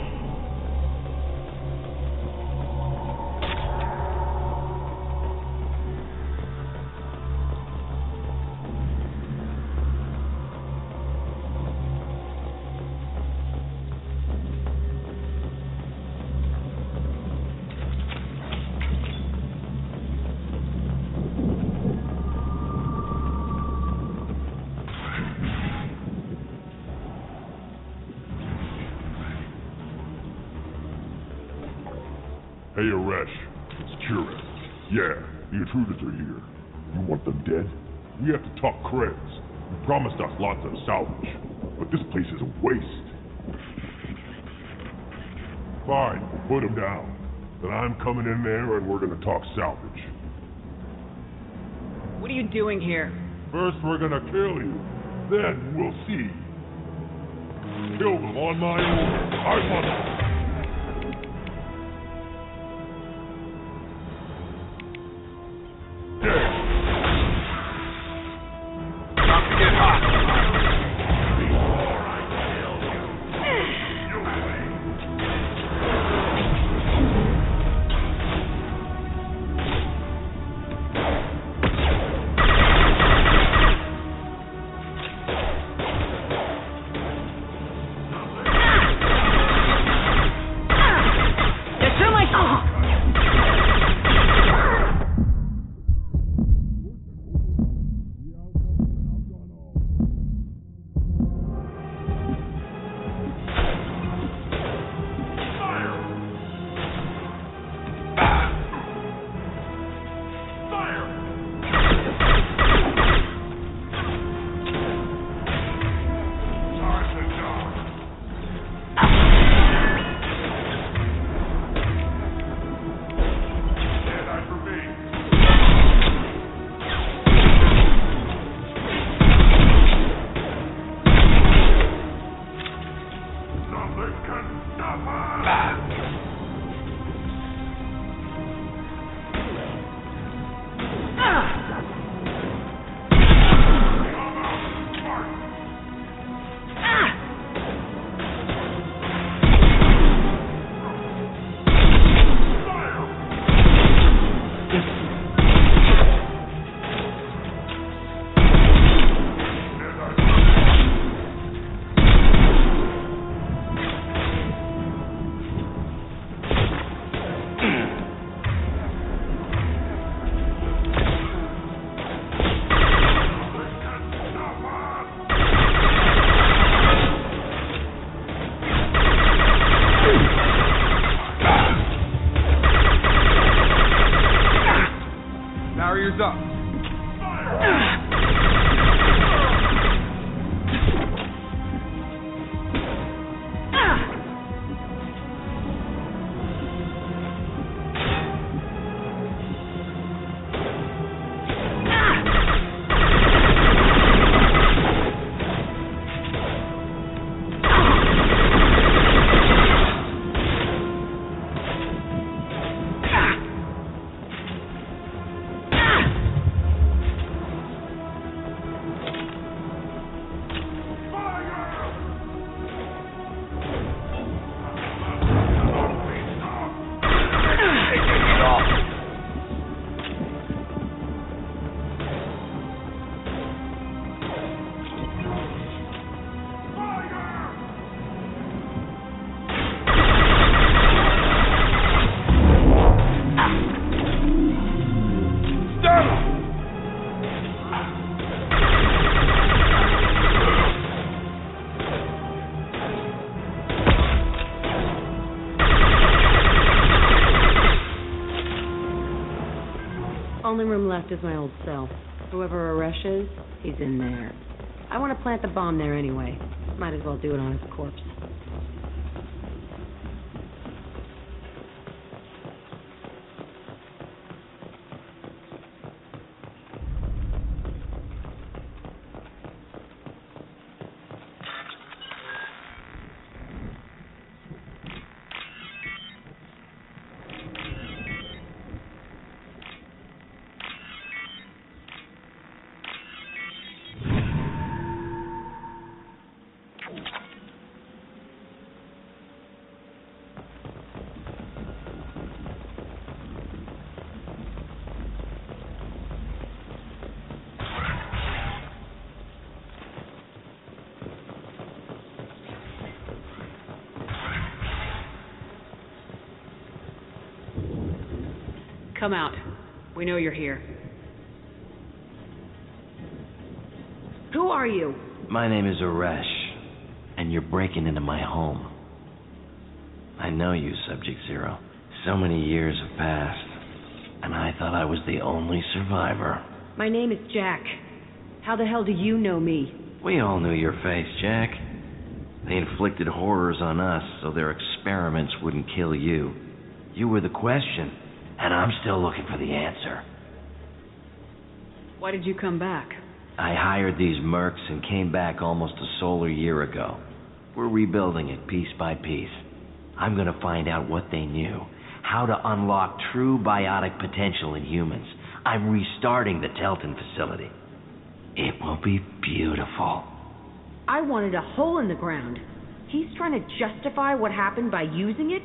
Hey, Aresh. It's Kira. Yeah, the intruders are here. You want them dead? We have to talk creds. You promised us lots of salvage. But this place is a waste. Fine, put them down. Then I'm coming in there and we're gonna talk salvage. What are you doing here? First we're gonna kill you. Then we'll see. Kill them on my order. I want them. left is my old cell. Whoever Aresh is, he's in there. I want to plant the bomb there anyway. Might as well do it on his corpse. Come out. We know you're here. Who are you? My name is Aresh, and you're breaking into my home. I know you, Subject Zero. So many years have passed, and I thought I was the only survivor. My name is Jack. How the hell do you know me? We all knew your face, Jack. They inflicted horrors on us so their experiments wouldn't kill you. You were the question, and I'm still looking for the answer. Why did you come back? I hired these mercs and came back almost a solar year ago. We're rebuilding it piece by piece. I'm gonna find out what they knew, how to unlock true biotic potential in humans. I'm restarting the Telton facility. It will be beautiful. I wanted a hole in the ground. He's trying to justify what happened by using it?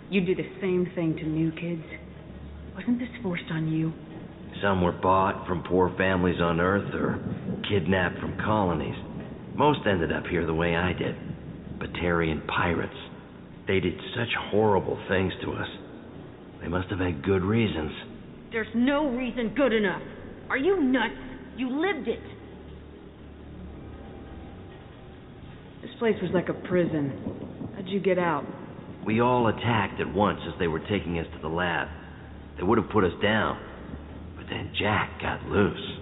You do the same thing to new kids. Wasn't this forced on you? Some were bought from poor families on Earth or kidnapped from colonies. Most ended up here the way I did. Batarian pirates. They did such horrible things to us. They must have had good reasons. There's no reason good enough. Are you nuts? You lived it. This place was like a prison. How'd you get out? We all attacked at once as they were taking us to the lab. They would have put us down, but then Jack got loose.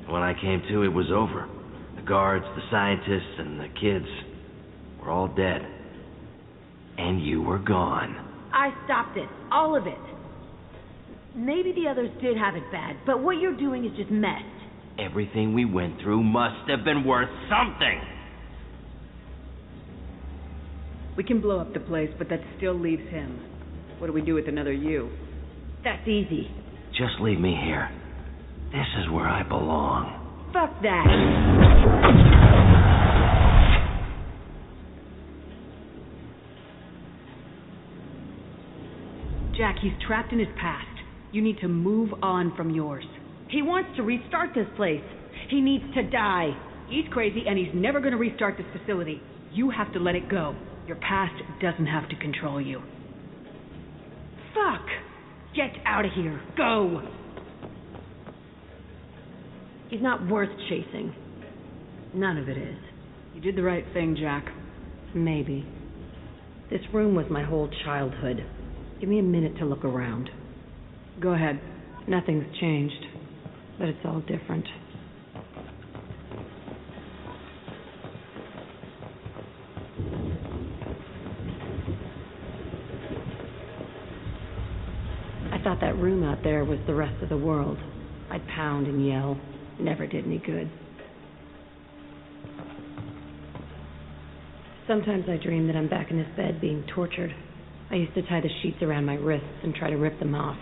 When I came to, it was over. The guards, the scientists, and the kids were all dead. And you were gone. I stopped it. All of it. Maybe the others did have it bad, but what you're doing is just mess. Everything we went through must have been worth something. We can blow up the place, but that still leaves him. What do we do with another you? That's easy. Just leave me here. This is where I belong. Fuck that. Jack, he's trapped in his past. You need to move on from yours. He wants to restart this place. He needs to die. He's crazy, and he's never going to restart this facility. You have to let it go. Your past doesn't have to control you. Fuck! Get out of here. Go! He's not worth chasing. None of it is. You did the right thing, Jack. Maybe. This room was my whole childhood. Give me a minute to look around. Go ahead. Nothing's changed, but it's all different. I thought that room out there was the rest of the world. I'd pound and yell. Never did any good. Sometimes I dream that I'm back in this bed being tortured. I used to tie the sheets around my wrists and try to rip them off.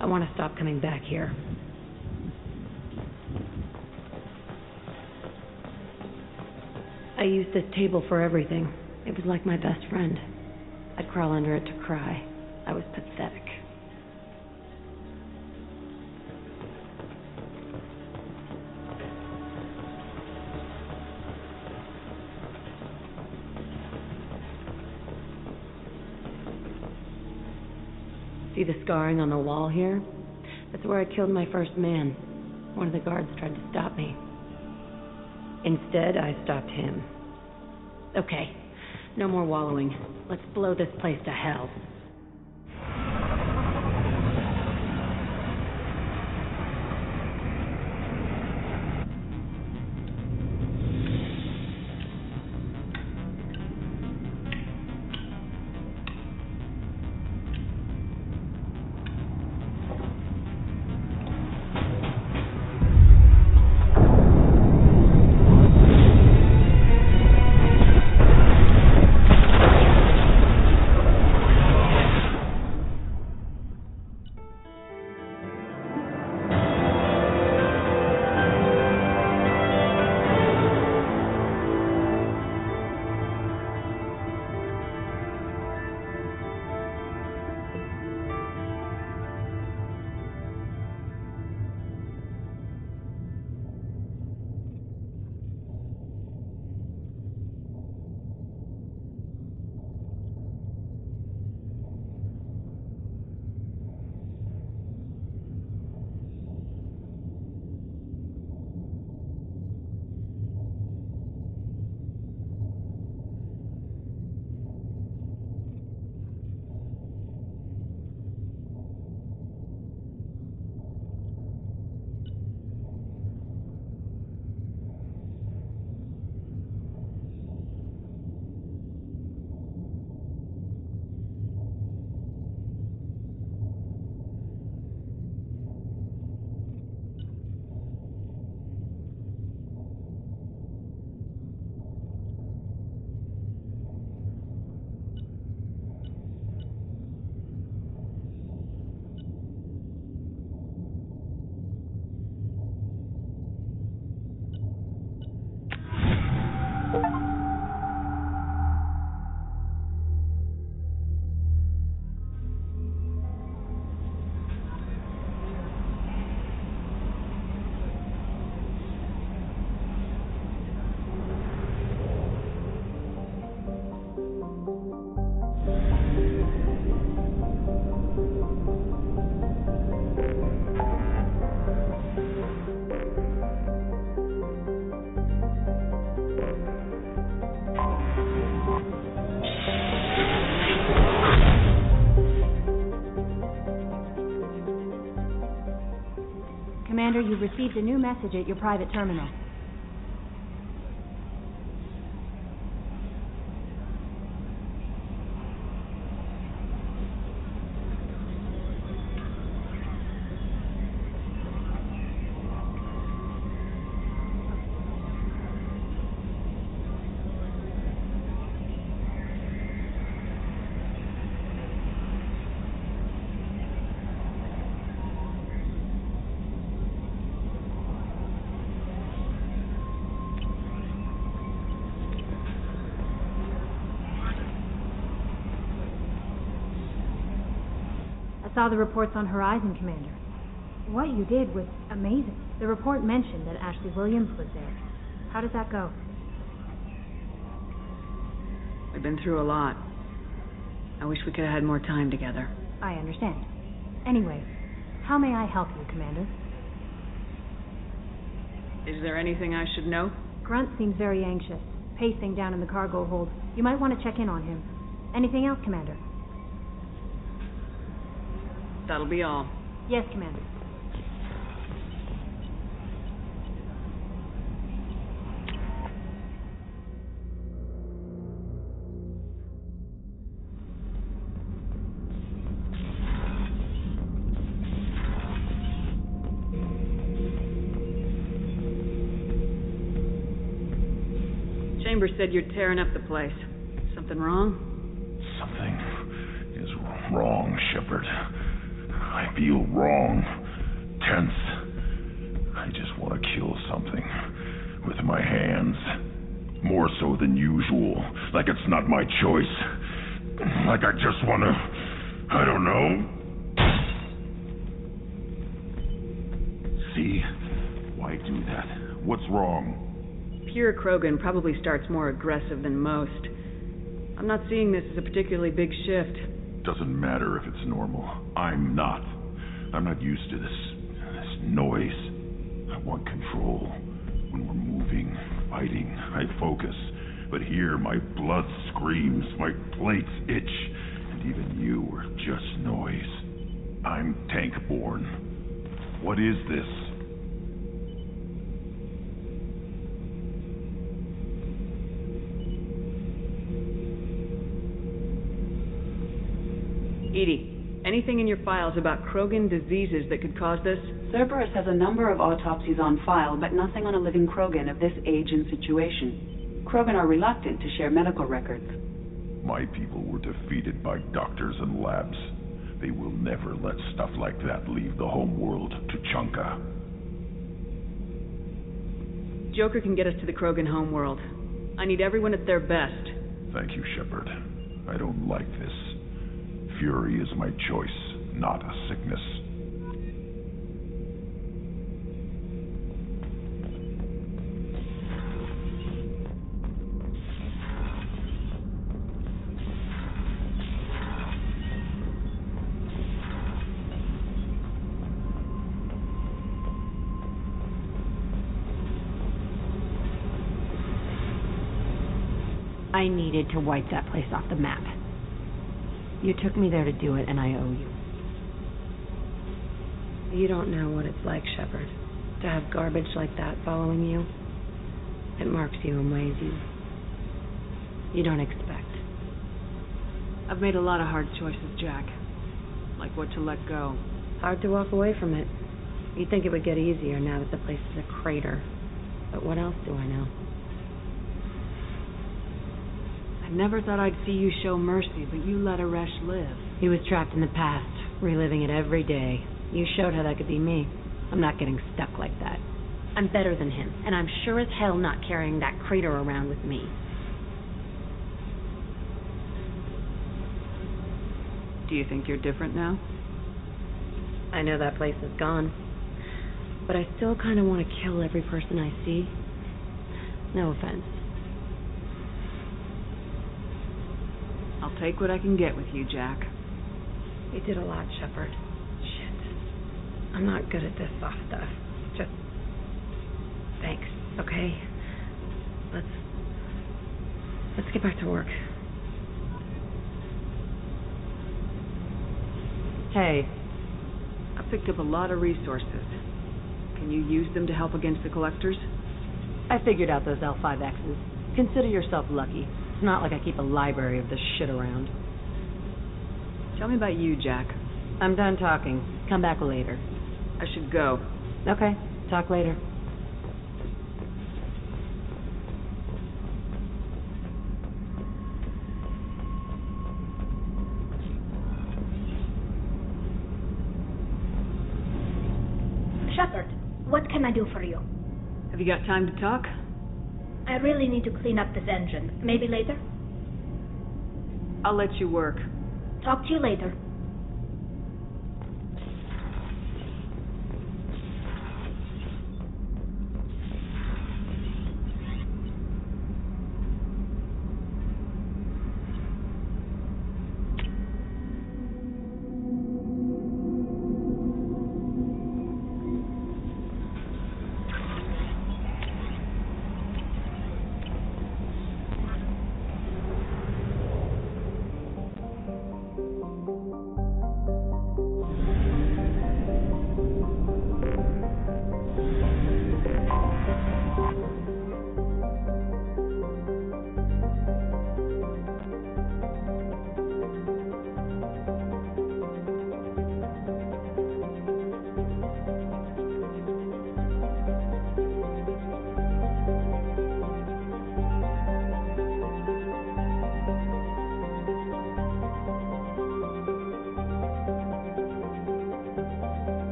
I want to stop coming back here. I used this table for everything. It was like my best friend. I'd crawl under it to cry. I was pathetic. See the scarring on the wall here? That's where I killed my first man. One of the guards tried to stop me. Instead, I stopped him. Okay, no more wallowing. Let's blow this place to hell. received a new message at your private terminal. I saw the reports on Horizon, Commander. What you did was amazing. The report mentioned that Ashley Williams was there. How does that go? We've been through a lot. I wish we could have had more time together. I understand. Anyway, how may I help you, Commander? Is there anything I should know? Grunt seems very anxious, pacing down in the cargo hold. You might want to check in on him. Anything else, Commander? That'll be all. Yes, Commander. Chambers said you're tearing up the place. Something wrong? Something is wrong, Shepard. I feel wrong, tense. I just want to kill something with my hands. More so than usual. Like it's not my choice. Like I just want to... I don't know. See? Why do that? What's wrong? Pure Krogan probably starts more aggressive than most. I'm not seeing this as a particularly big shift. Doesn't matter if it's normal. I'm not. I'm not used to this noise. I want control. When we're moving, fighting, I focus. But here, my blood screams, my plates itch, and even you are just noise. I'm tank-born. What is this? Edie, anything in your files about Krogan diseases that could cause this? Cerberus has a number of autopsies on file, but nothing on a living Krogan of this age and situation. Krogan are reluctant to share medical records. My people were defeated by doctors and labs. They will never let stuff like that leave the home world to Chunka. Joker can get us to the Krogan homeworld. I need everyone at their best. Thank you, Shepard. I don't like this. Fury is my choice, not a sickness. I needed to wipe that place off the map. You took me there to do it, and I owe you. You don't know what it's like, Shepard, to have garbage like that following you. It marks you in ways you don't expect. I've made a lot of hard choices, Jack. Like what to let go. Hard to walk away from it. You'd think it would get easier now that the place is a crater. But what else do I know? I never thought I'd see you show mercy, but you let Aresh live. He was trapped in the past, reliving it every day. You showed how that could be me. I'm not getting stuck like that. I'm better than him, and I'm sure as hell not carrying that crater around with me. Do you think you're different now? I know that place is gone, but I still kind of want to kill every person I see. No offense. I'll take what I can get with you, Jack. You did a lot, Shepard. Shit. I'm not good at this soft stuff. Just... thanks, okay? Let's get back to work. Hey, I picked up a lot of resources. Can you use them to help against the collectors? I figured out those L5Xs. Consider yourself lucky. It's not like I keep a library of this shit around. Tell me about you, Jack. I'm done talking. Come back later. I should go. Okay, talk later. Shepard, what can I do for you? Have you got time to talk? I really need to clean up this engine. Maybe later? I'll let you work. Talk to you later.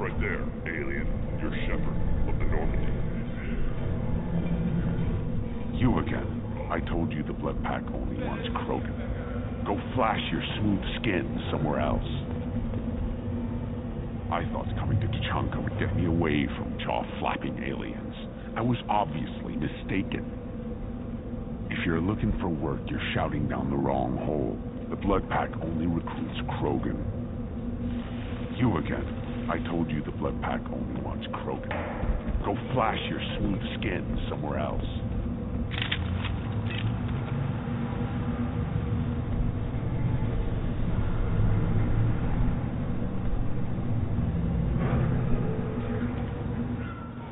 right there, alien. You're Shepard of the Normandy. You again. I told you the Blood Pack only wants Krogan. Go flash your smooth skin somewhere else. I thought coming to Tuchanka would get me away from jaw-flapping aliens. I was obviously mistaken. If you're looking for work, you're shouting down the wrong hole. The Blood Pack only recruits Krogan. You again. I told you the Blood Pack only wants Krogan. Go flash your smooth skin somewhere else.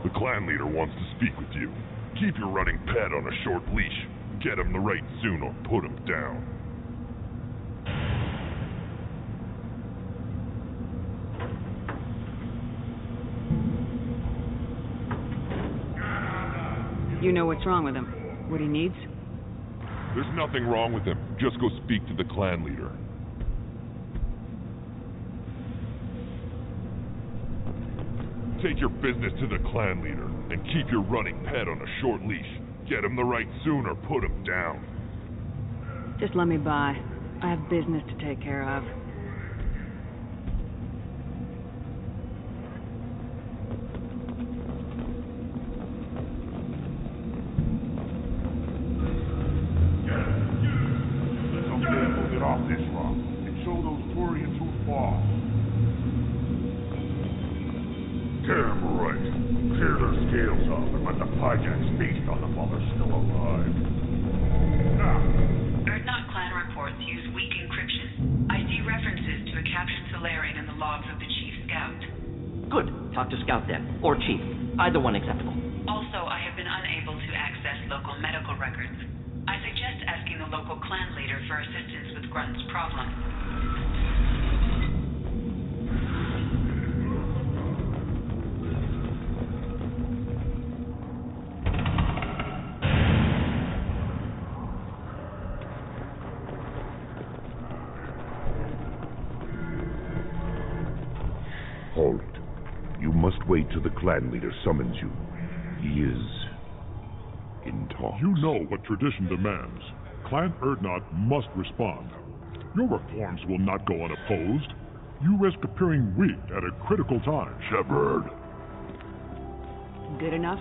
The clan leader wants to speak with you. Keep your running pet on a short leash. Get him the right soon or put him down. You know what's wrong with him? What he needs? There's nothing wrong with him. Just go speak to the clan leader. Take your business to the clan leader, and keep your running pet on a short leash. Get him the right soon or put him down. Just let me by. I have business to take care of. Get off this rock and show those Turians who fought. Damn right. Clear their scales off and let the Pyjaks feast on them while they're still alive. Urdnot clan reports use weak encryption. I see references to a captured Solarian in the logs of the Chief Scout. Good. Talk to Scout then. Or Chief. Either one acceptable. Also, I have been unable to access local medical records. I suggest asking the local clan leader for assistance with Grunt's problem. Halt. You must wait till the clan leader summons you. He is in talks. You know what tradition demands. Clan Urdnot must respond. Your reforms will not go unopposed. You risk appearing weak at a critical time. Shepard. Good enough?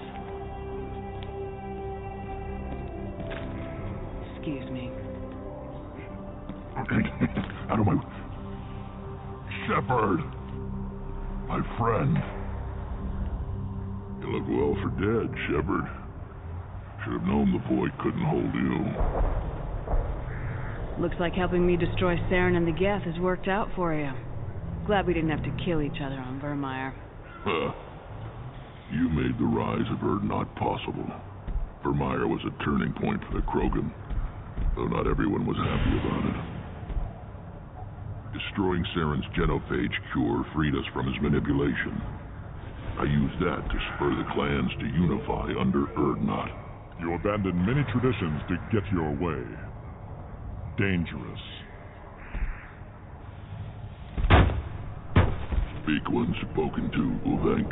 Excuse me. Out of my... Shepard! My friend. You look well for dead, Shepard. Should have known the void couldn't hold you. Looks like helping me destroy Saren and the Geth has worked out for you. Glad we didn't have to kill each other on Virmire. You made the rise of Urdnot possible. Virmire was a turning point for the Krogan, though not everyone was happy about it. Destroying Saren's genophage cure freed us from his manipulation. I used that to spur the clans to unify under Urdnot. You abandoned many traditions to get your way. Dangerous. Speak when spoken to, Uvenk.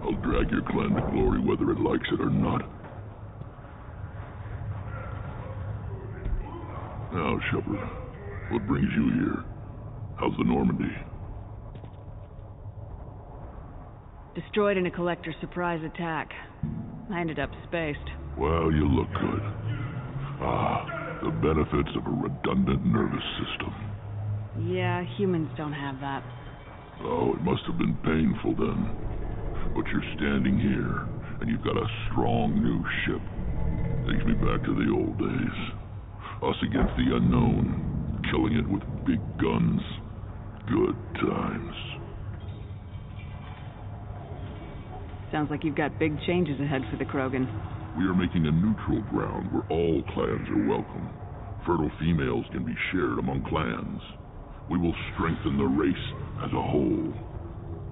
I'll drag your clan to glory whether it likes it or not. Now, Shepard, what brings you here? How's the Normandy? Destroyed in a Collector surprise attack. I ended up spaced. Well, you look good. The benefits of a redundant nervous system. Yeah, humans don't have that. Oh, it must have been painful then. But you're standing here, and you've got a strong new ship. Takes me back to the old days. Us against the unknown, killing it with big guns. Good times. Sounds like you've got big changes ahead for the Krogan. We are making a neutral ground where all clans are welcome. Fertile females can be shared among clans. We will strengthen the race as a whole.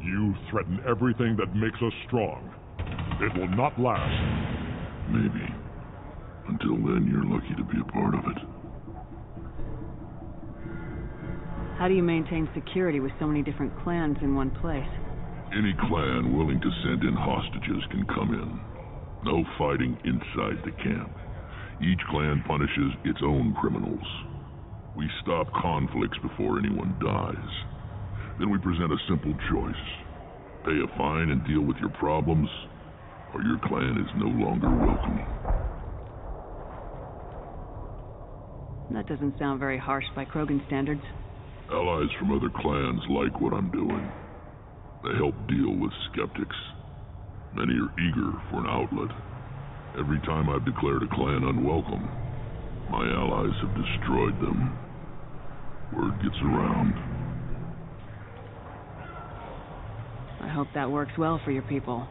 You threaten everything that makes us strong. It will not last. Maybe. Until then, you're lucky to be a part of it. How do you maintain security with so many different clans in one place? Any clan willing to send in hostages can come in. No fighting inside the camp. Each clan punishes its own criminals. We stop conflicts before anyone dies. Then we present a simple choice. Pay a fine and deal with your problems, or your clan is no longer welcome. That doesn't sound very harsh by Krogan standards. Allies from other clans like what I'm doing. They help deal with skeptics. Many are eager for an outlet. Every time I've declared a clan unwelcome, my allies have destroyed them. Word gets around. I hope that works well for your people.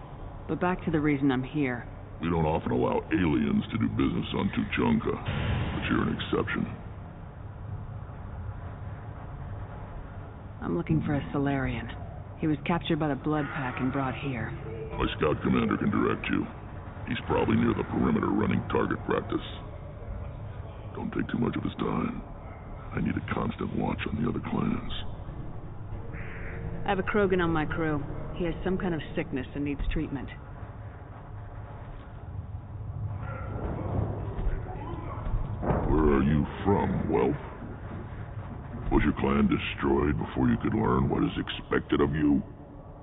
But back to the reason I'm here. We don't often allow aliens to do business on Tuchanka, but you're an exception. I'm looking for a Solarian. He was captured by the Blood Pack and brought here. My scout commander can direct you. He's probably near the perimeter running target practice. Don't take too much of his time. I need a constant watch on the other clans. I have a Krogan on my crew. He has some kind of sickness and needs treatment. Where are you from, Welf? Was your clan destroyed before you could learn what is expected of you?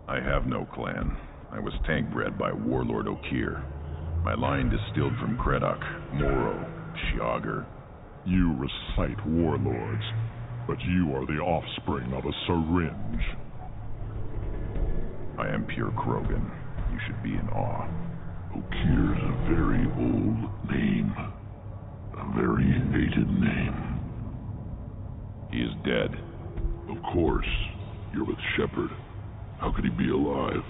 I have no clan. I was tank bred by Warlord Okeer. My line distilled from Kredok, Moro, Shiagar. You recite warlords, but you are the offspring of a syringe. I am pure Krogan. You should be in awe. Okeer's a very old name. A very hated name. He is dead. Of course. You're with Shepard. How could he be alive?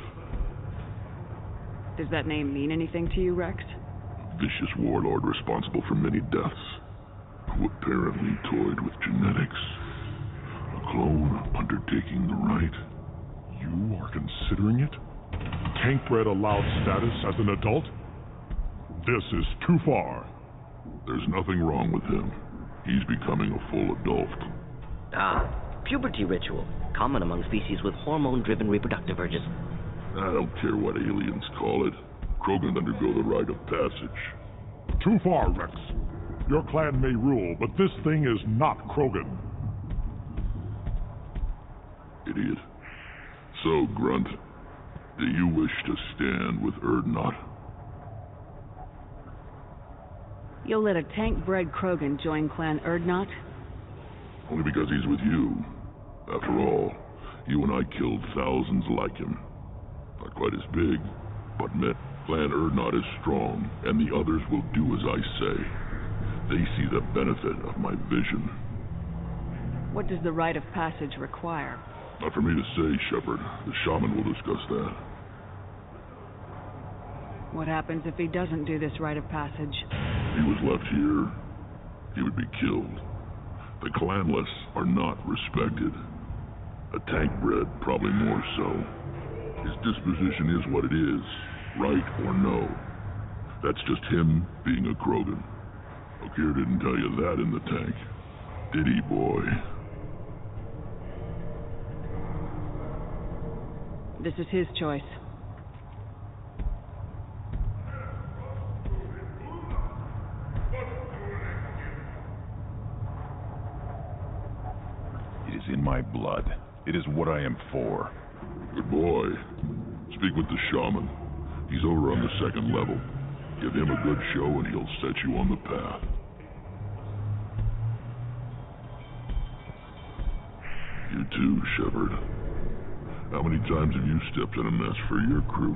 Does that name mean anything to you, Rex? A vicious warlord responsible for many deaths, who apparently toyed with genetics. A clone undertaking the right. You are considering it? Tank-bred allowed status as an adult? This is too far. There's nothing wrong with him. He's becoming a full adult. Puberty ritual. Common among species with hormone-driven reproductive urges. I don't care what aliens call it. Krogan undergo the rite of passage. Too far, Rex. Your clan may rule, but this thing is not Krogan. Idiot. So, Grunt, do you wish to stand with Urdnot? You'll let a tank-bred Krogan join Clan Urdnot? Only because he's with you. After all, you and I killed thousands like him. Not quite as big, but Clan Urdnot is strong, and the others will do as I say. They see the benefit of my vision. What does the rite of passage require? Not for me to say, Shepard. The shaman will discuss that. What happens if he doesn't do this rite of passage? He was left here. He would be killed. The clanless are not respected. A tank-bred, probably more so. His disposition is what it is, right or no. That's just him being a Krogan. Okeer didn't tell you that in the tank, did he, boy? This is his choice. It is in my blood. It is what I am for. Good boy. Speak with the shaman. He's over on the second level. Give him a good show and he'll set you on the path. You too, Shepard. How many times have you stepped in a mess for your crew,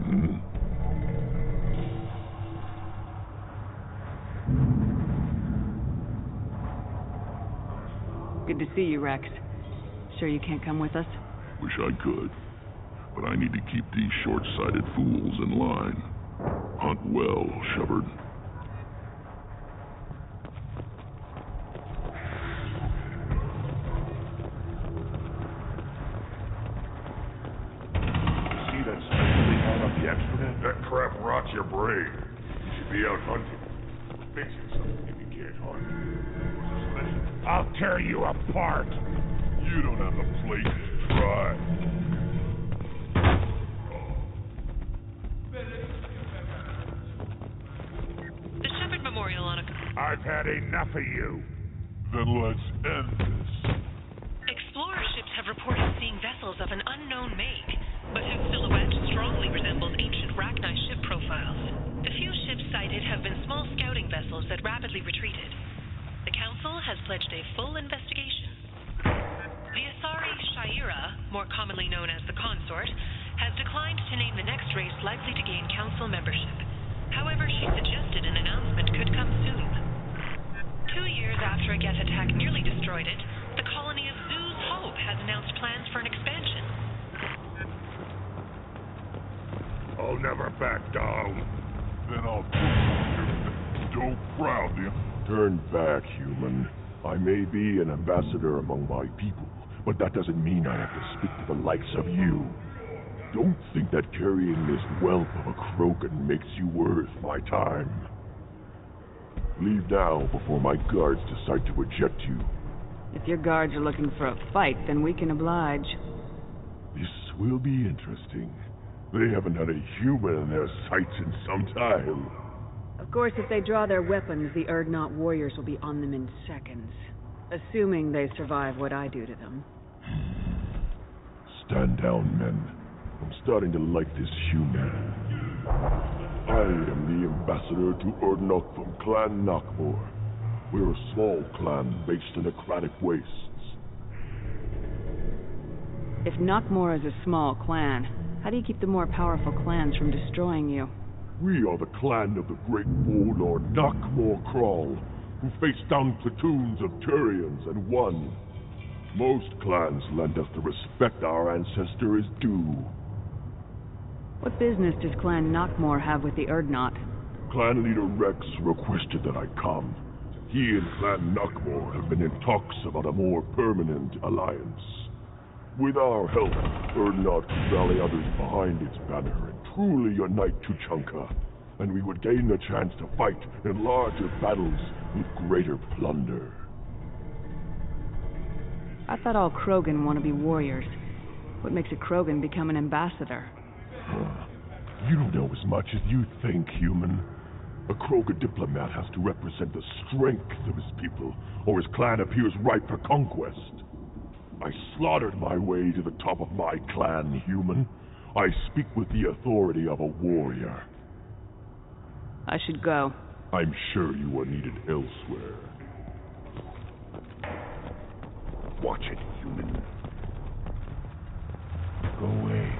Good to see you, Rex. Sure you can't come with us? Wish I could. But I need to keep these short-sighted fools in line. Hunt well, Shepard. See that special they found on the extranet? That crap rots your brain. You should be out hunting. Fixing something if you can't hunt. I'll tear you apart. You don't have the place to try. The Shepherd Memorial on a... I've had enough of you. Then let's end this. Explorer ships have reported seeing vessels of an unknown make, but whose silhouette strongly resembles ancient Rachni ship profiles. The few ships sighted have been small scouting vessels that rapidly retreated. The Council has pledged a full investigation. The Asari Shaira, more commonly known as the Consort, has declined to name the next race likely to gain Council membership. However, she suggested an announcement could come soon. 2 years after a Geth attack nearly destroyed it, the colony of Zoo's Hope has announced plans for an expansion. I'll never back down. Then I'll don't crowd him. Turn back, human. I may be an ambassador among my people, but that doesn't mean I have to speak to the likes of you. Don't think that carrying this whelp of a Krogan makes you worth my time. Leave now before my guards decide to eject you. If your guards are looking for a fight, then we can oblige. This will be interesting. They haven't had a human in their sights in some time. Of course, if they draw their weapons, the Urdnot warriors will be on them in seconds. Assuming they survive what I do to them. Stand down, men. I'm starting to like this human. I am the ambassador to Urdnot from Clan Nakmor. We're a small clan based in Aquatic Wastes. If Nakmor is a small clan, how do you keep the more powerful clans from destroying you? We are the clan of the great warlord Nakmor Crawl, who faced down platoons of Turians and won. Most clans lend us the respect our ancestor is due. What business does Clan Nakmor have with the Urdnot? Clan leader Rex requested that I come. He and Clan Nakmor have been in talks about a more permanent alliance. With our help, Urdnot could rally others behind its banner and truly unite Tuchanka, and we would gain the chance to fight in larger battles with greater plunder. I thought all Krogan want to be warriors. What makes a Krogan become an ambassador? You don't know as much as you think, human. A Krogan diplomat has to represent the strength of his people, or his clan appears ripe for conquest. I slaughtered my way to the top of my clan, human. I speak with the authority of a warrior. I should go. I'm sure you are needed elsewhere. Watch it, human. Go away.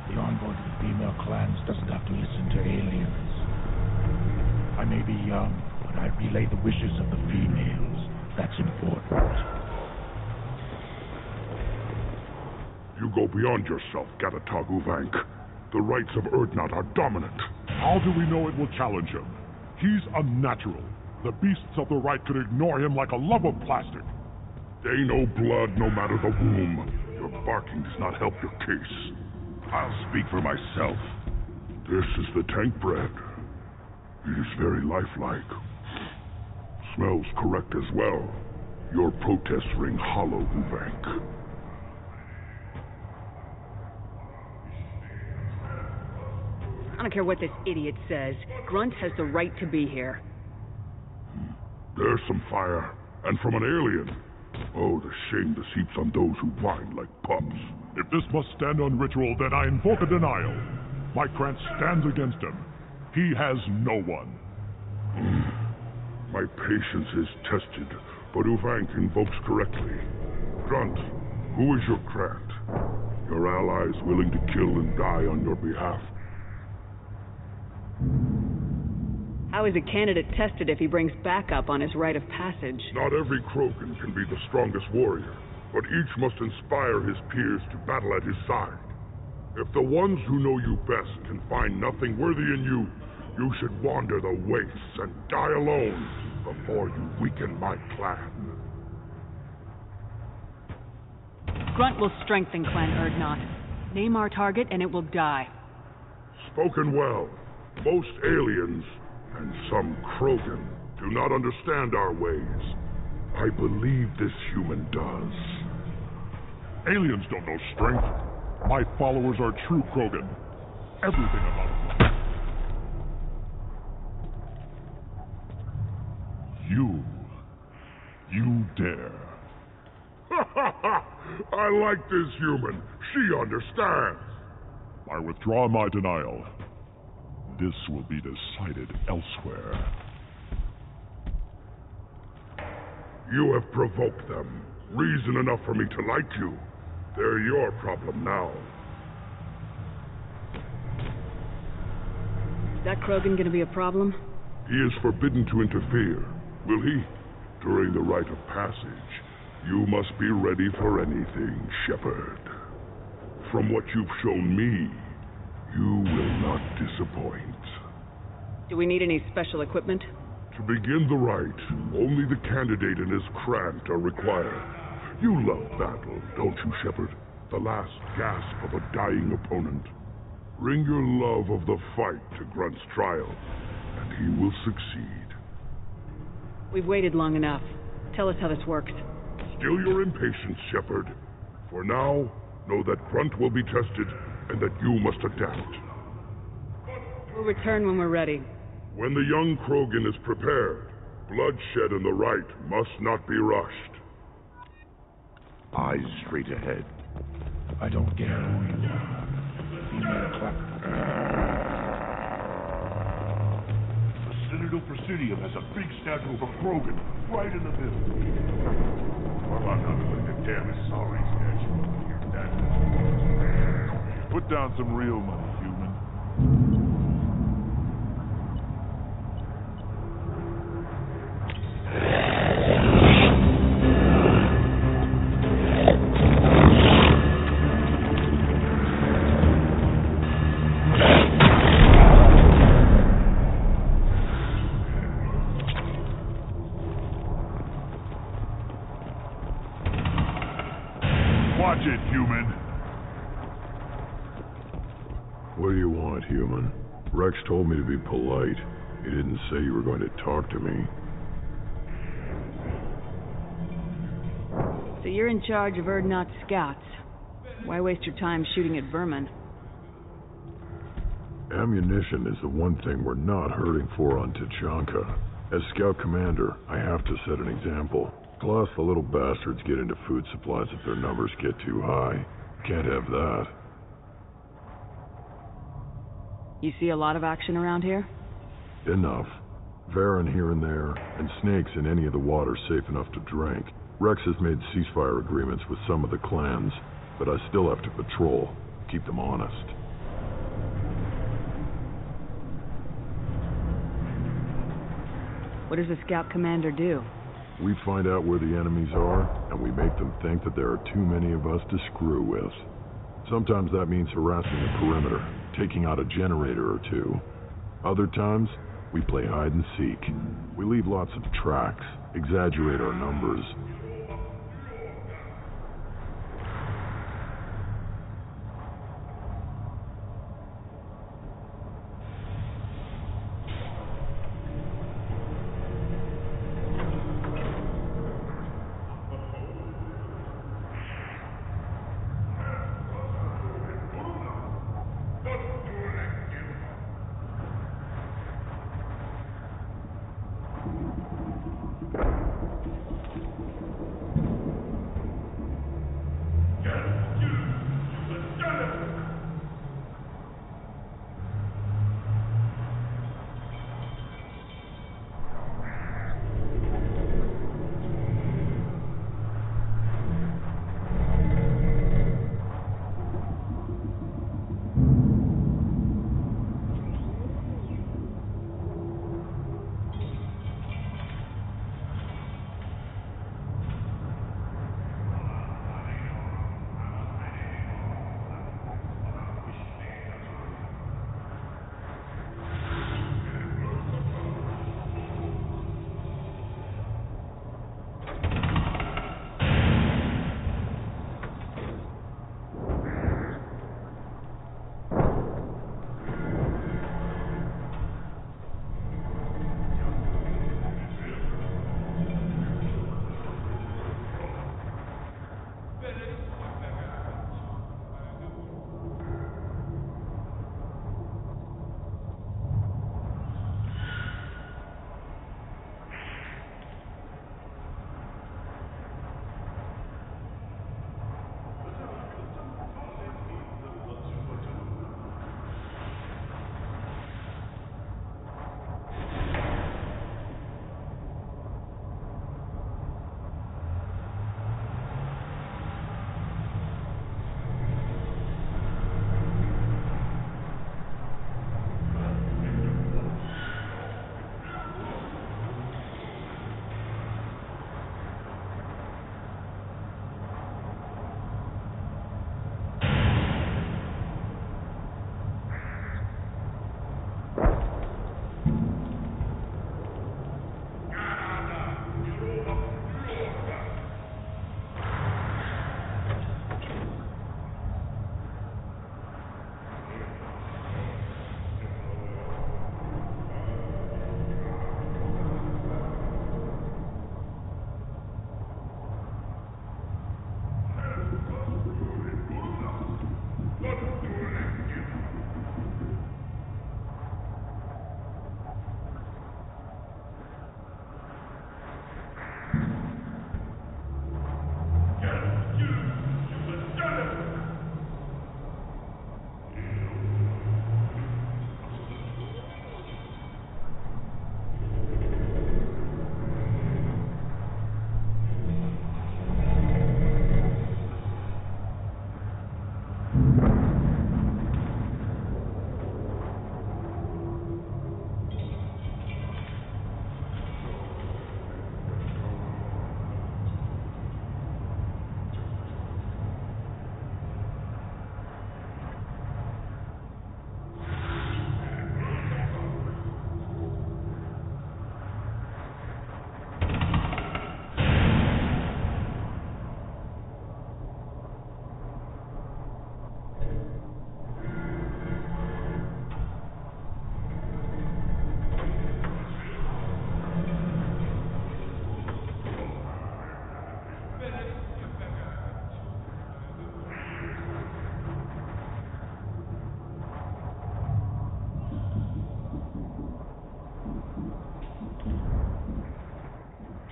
The envoy to the female clans doesn't have to listen to aliens. I may be young, but I relay the wishes of the females. That's important. You go beyond yourself, Gatatog Uvank. The rights of Urdnot are dominant. How do we know it will challenge him? He's unnatural. The beasts of the right could ignore him like a lump of plastic. They know blood no matter the womb. Your barking does not help your case. I'll speak for myself. This is the tank bread. It is very lifelike. Smells correct as well. Your protests ring hollow, Uvank. I don't care what this idiot says. Grunt has the right to be here. There's some fire, and from an alien. Oh, the shame this heaps on those who whine like pups. If this must stand on ritual, then I invoke a denial. My Krantz stands against him. He has no one. My patience is tested, but Uvank invokes correctly. Grunt, who is your Krant? Your allies willing to kill and die on your behalf? How is a candidate tested if he brings backup on his rite of passage? Not every Krogan can be the strongest warrior, but each must inspire his peers to battle at his side. If the ones who know you best can find nothing worthy in you, you should wander the wastes and die alone before you weaken my clan. Grunt will strengthen Clan Urdnot. Name our target and it will die. Spoken well. Most aliens, and some Krogan, do not understand our ways. I believe this human does. Aliens don't know strength. My followers are true Krogan. Everything about them. you dare. I like this human. She understands. I withdraw my denial. This will be decided elsewhere. You have provoked them. Reason enough for me to like you. They're your problem now. Is that Krogan gonna be a problem? He is forbidden to interfere. Will he? During the rite of passage, you must be ready for anything, Shepard. From what you've shown me, you will not disappoint. Do we need any special equipment? To begin the rite, only the candidate and his Krant are required. You love battle, don't you, Shepard? The last gasp of a dying opponent. Bring your love of the fight to Grunt's trial, and he will succeed. We've waited long enough. Tell us how this works. Still your impatience, Shepard. For now, know that Grunt will be tested, and that you must adapt. We'll return when we're ready. When the young Krogan is prepared, bloodshed in the rite must not be rushed. Eyes straight ahead. I don't care who you are. Female The Citadel Presidium has a big statue of a Krogan right in the middle. Well, I'm not going to damn sorry statue over here. Put down some real money, human. Watch it, human. What do you want, human? Rex told me to be polite. He didn't say you were going to talk to me. So you're in charge of Urdnot scouts. Why waste your time shooting at vermin? Ammunition is the one thing we're not hurting for on Tuchanka. As scout commander, I have to set an example. Plus, the little bastards get into food supplies if their numbers get too high. Can't have that. You see a lot of action around here? Enough. Varen here and there, and snakes in any of the water safe enough to drink. Rex has made ceasefire agreements with some of the clans, but I still have to patrol, keep them honest. What does the scout commander do? We find out where the enemies are, and we make them think that there are too many of us to screw with. Sometimes that means harassing the perimeter, taking out a generator or two. Other times, we play hide and seek. We leave lots of tracks, exaggerate our numbers.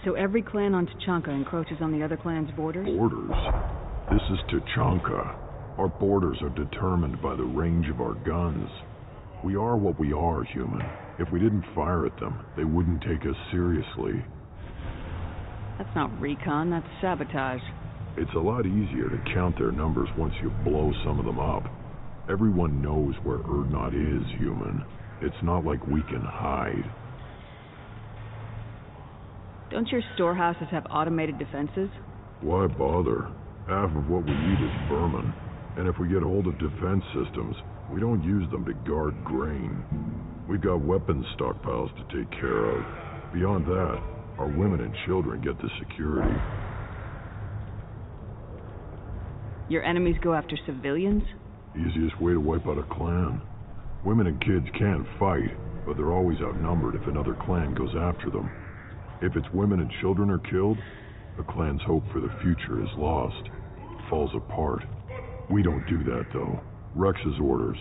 So every clan on Tuchanka encroaches on the other clan's borders? Borders? This is Tuchanka. Our borders are determined by the range of our guns. We are what we are, human. If we didn't fire at them, they wouldn't take us seriously. That's not recon, that's sabotage. It's a lot easier to count their numbers once you blow some of them up. Everyone knows where Urdnot is, human. It's not like we can hide. Don't your storehouses have automated defenses? Why bother? Half of what we eat is vermin. And if we get hold of defense systems, we don't use them to guard grain. We've got weapons stockpiles to take care of. Beyond that, our women and children get the security. Your enemies go after civilians? Easiest way to wipe out a clan. Women and kids can fight, but they're always outnumbered if another clan goes after them. If its women and children are killed, the clan's hope for the future is lost. It falls apart. We don't do that, though. Rex's orders.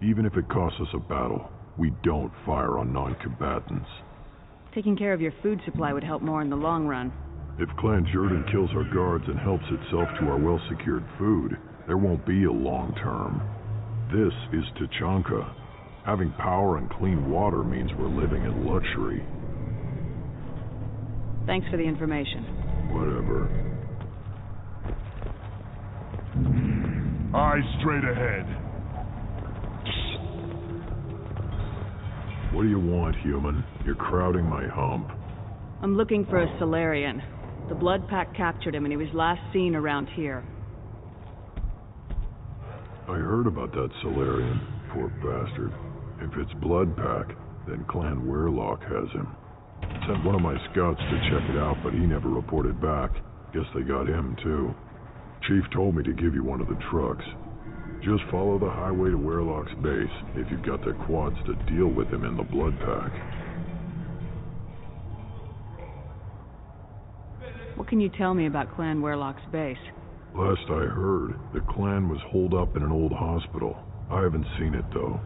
Even if it costs us a battle, we don't fire on non-combatants. Taking care of your food supply would help more in the long run. If Clan Jordan kills our guards and helps itself to our well-secured food, there won't be a long term. This is Tuchanka. Having power and clean water means we're living in luxury. Thanks for the information. Whatever. Eyes straight ahead. What do you want, human? You're crowding my hump. I'm looking for a Solarian. The Blood Pack captured him and he was last seen around here. I heard about that Solarian, poor bastard. If it's Blood Pack, then Clan Werlock has him. Sent one of my scouts to check it out, but he never reported back. Guess they got him, too. Chief told me to give you one of the trucks. Just follow the highway to Werlock's base if you've got the quads to deal with him in the Blood Pack. What can you tell me about Clan Werlock's base? Last I heard, the clan was holed up in an old hospital. I haven't seen it, though.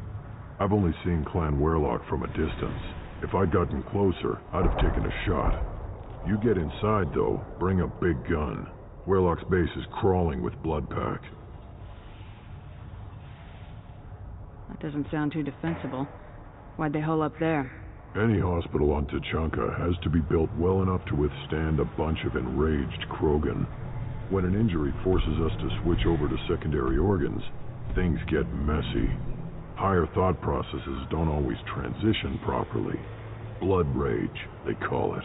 I've only seen Clan Werlock from a distance. If I'd gotten closer, I'd have taken a shot. You get inside, though, bring a big gun. Werlock's base is crawling with Blood Pack. That doesn't sound too defensible. Why'd they hole up there? Any hospital on Tuchanka has to be built well enough to withstand a bunch of enraged Krogan. When an injury forces us to switch over to secondary organs, things get messy. Higher thought processes don't always transition properly. Blood rage, they call it.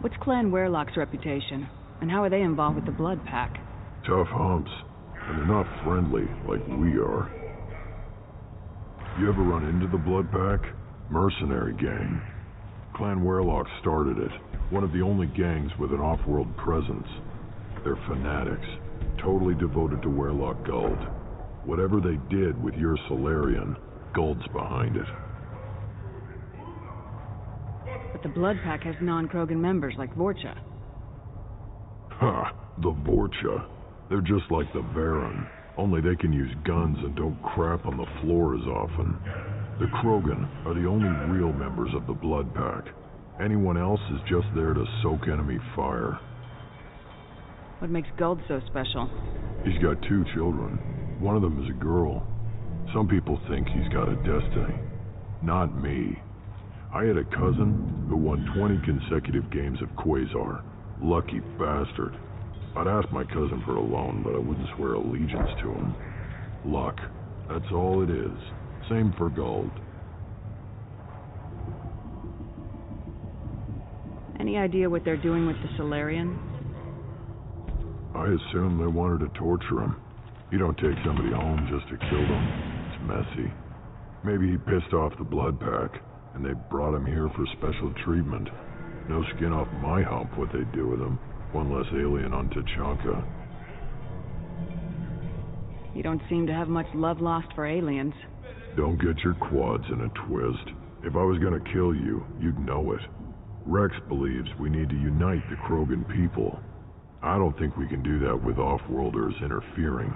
What's Clan Werlock's reputation? And how are they involved with the Blood Pack? Tough humps. And they're not friendly like we are. You ever run into the Blood Pack? Mercenary gang. Clan Werlock started it. One of the only gangs with an off-world presence. They're fanatics. Totally devoted to Werlock Guld. Whatever they did with your Solarian, Guld's behind it. But the Blood Pack has non-Krogan members like Vorcha. Ha! The Vorcha. They're just like the Baron, only they can use guns and don't crap on the floor as often. The Krogan are the only real members of the Blood Pack. Anyone else is just there to soak enemy fire. What makes Guld so special? He's got 2 children. One of them is a girl. Some people think he's got a destiny. Not me. I had a cousin who won 20 consecutive games of Quasar. Lucky bastard. I'd ask my cousin for a loan, but I wouldn't swear allegiance to him. Luck. That's all it is. Same for Guld. Any idea what they're doing with the Solarian? I assume they wanted to torture him. You don't take somebody home just to kill them. It's messy. Maybe he pissed off the Blood Pack, and they brought him here for special treatment. No skin off my hump what they do with him. One less alien on Tuchanka. You don't seem to have much love lost for aliens. Don't get your quads in a twist. If I was gonna kill you, you'd know it. Rex believes we need to unite the Krogan people. I don't think we can do that with off-worlders interfering,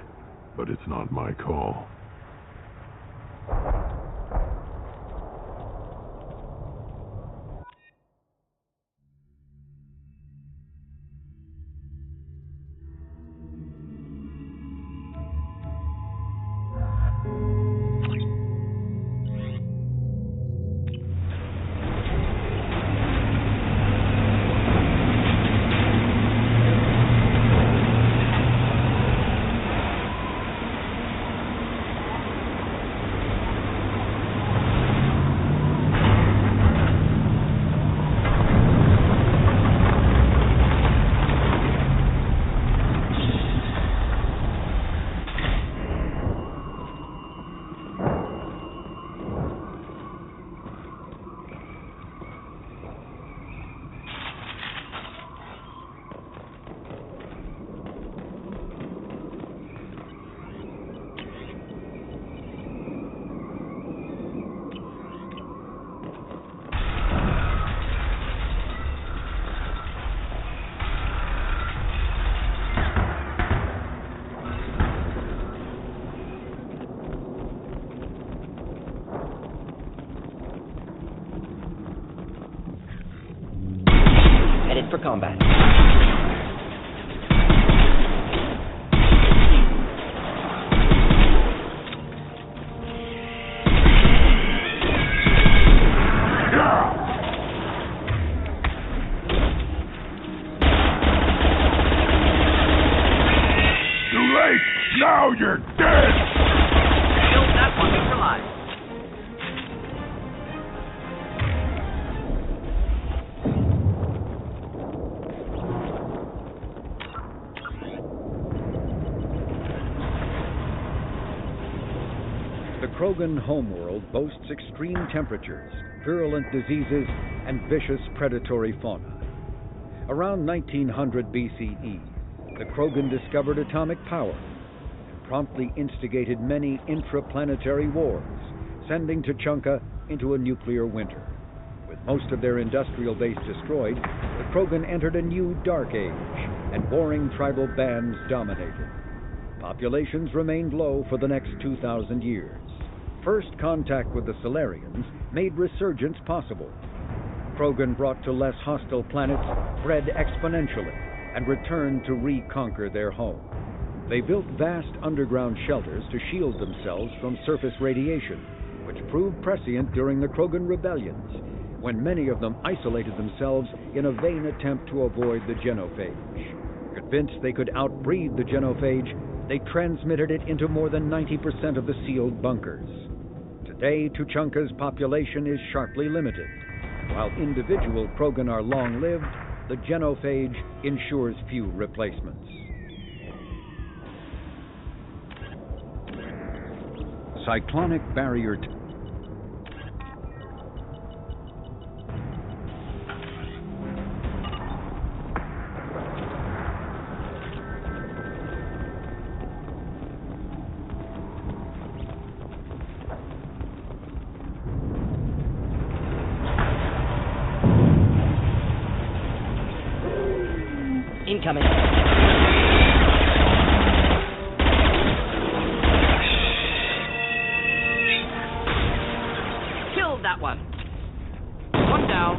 but it's not my call. Headed for combat. Now you're dead! Killed that one neutralized. The Krogan homeworld boasts extreme temperatures, virulent diseases, and vicious predatory fauna. Around 1900 BCE, the Krogan discovered atomic power, promptly instigated many intraplanetary wars, sending Tuchanka into a nuclear winter. With most of their industrial base destroyed, the Krogan entered a new dark age, and warring tribal bands dominated. Populations remained low for the next 2,000 years. First contact with the Solarians made resurgence possible. Krogan brought to less hostile planets bred exponentially and returned to reconquer their home. They built vast underground shelters to shield themselves from surface radiation, which proved prescient during the Krogan rebellions, when many of them isolated themselves in a vain attempt to avoid the genophage. Convinced they could outbreed the genophage, they transmitted it into more than 90% of the sealed bunkers. Today, Tuchanka's population is sharply limited. While individual Krogan are long-lived, the genophage ensures few replacements. Cyclonic barrier Incoming. Killed that one. One down.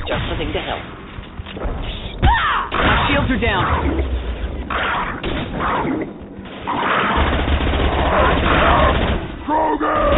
Just the thing to help. Our shields are down. Krogan!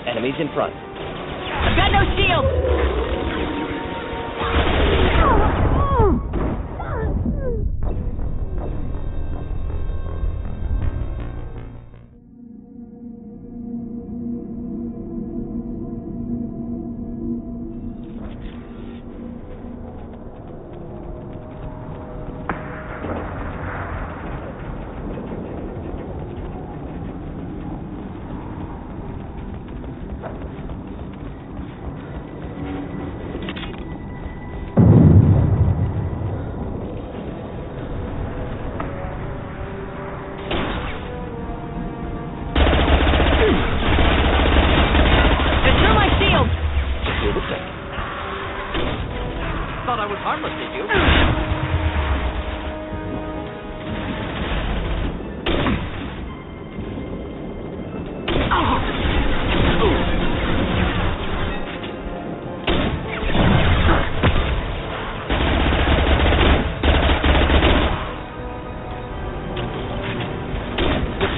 Enemies in front. I've got no shield!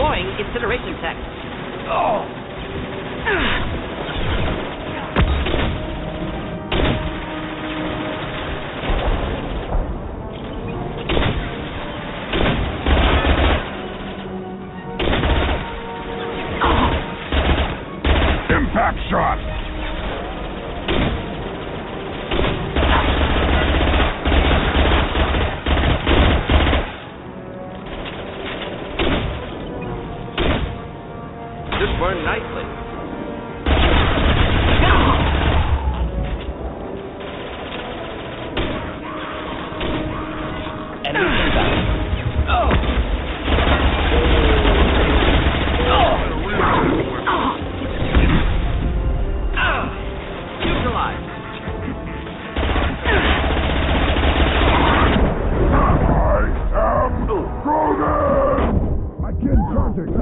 Deploying incineration tech. Impact shot! This burned nicely. Enemy inbound. Neutralized. Krogan! I can't contact.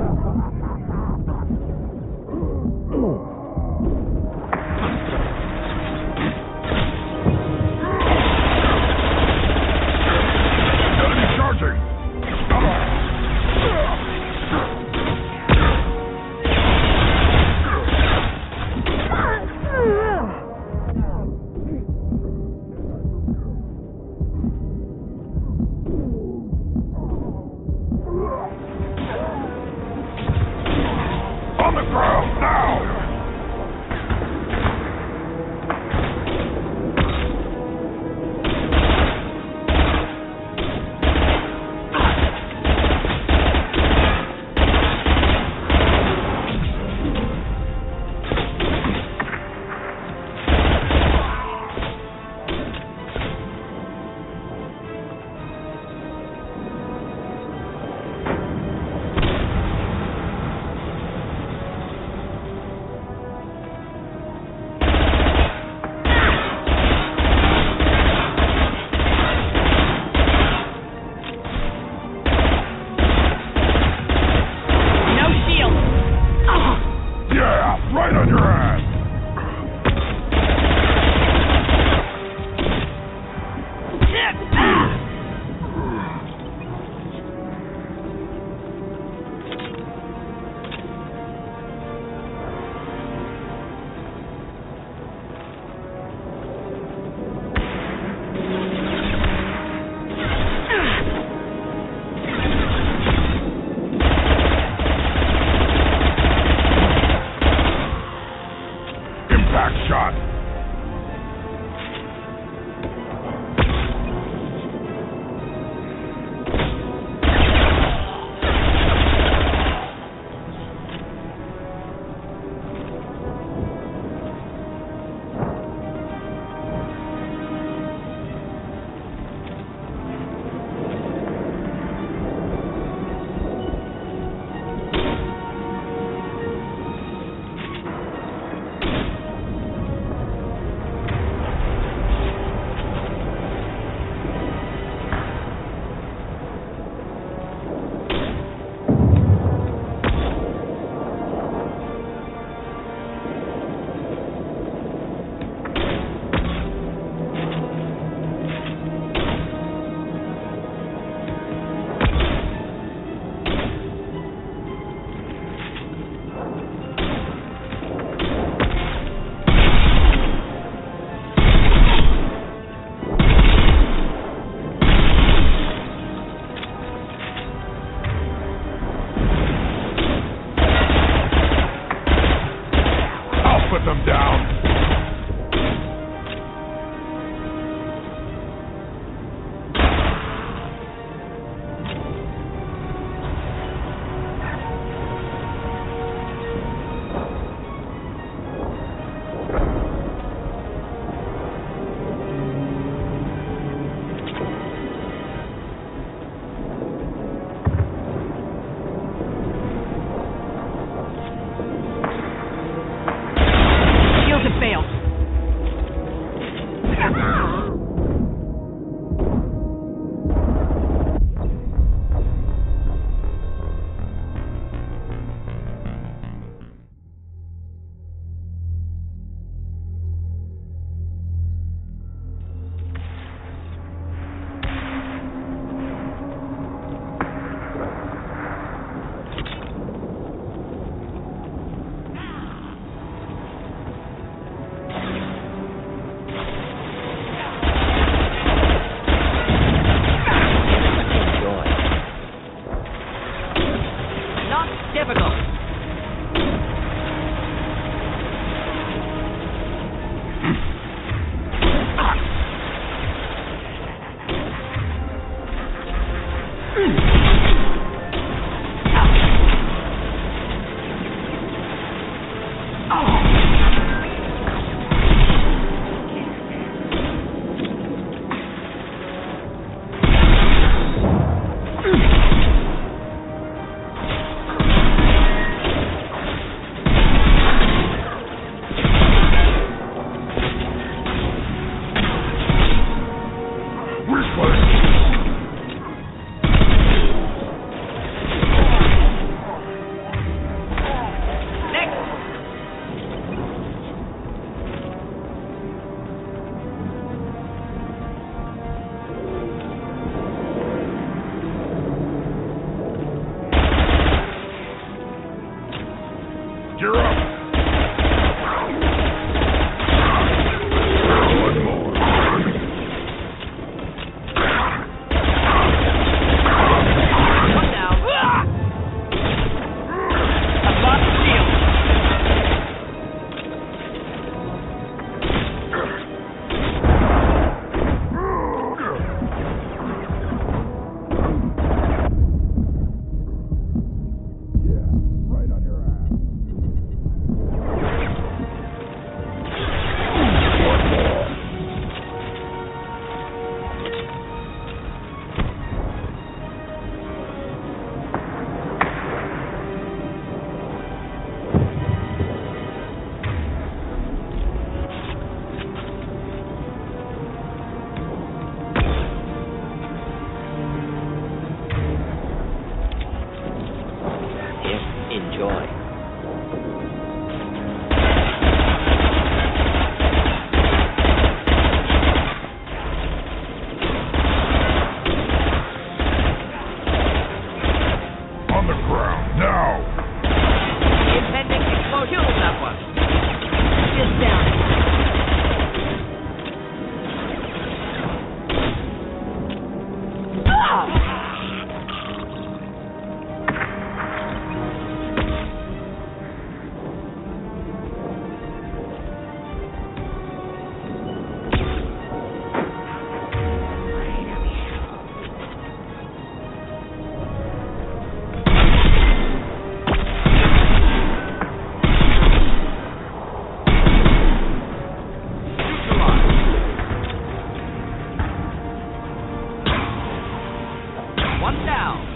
Enjoy. On the ground, now! Impending explosion of that one. Just down it. One down.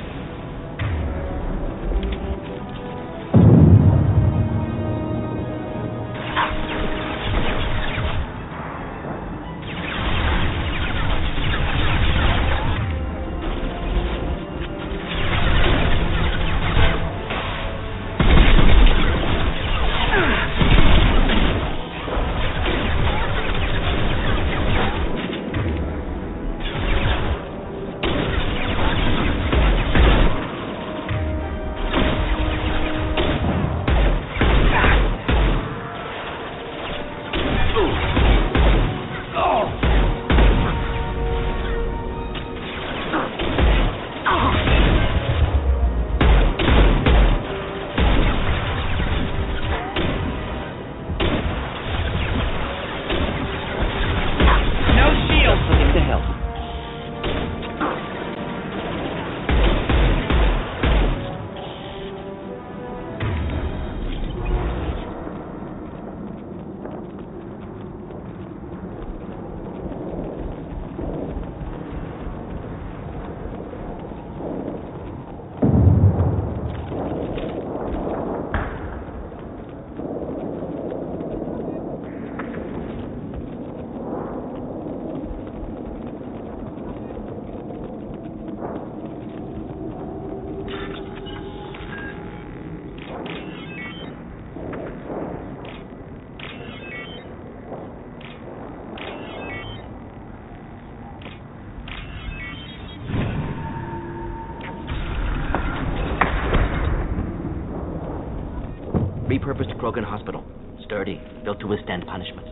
Repurposed Krogan Hospital. Sturdy, built to withstand punishment.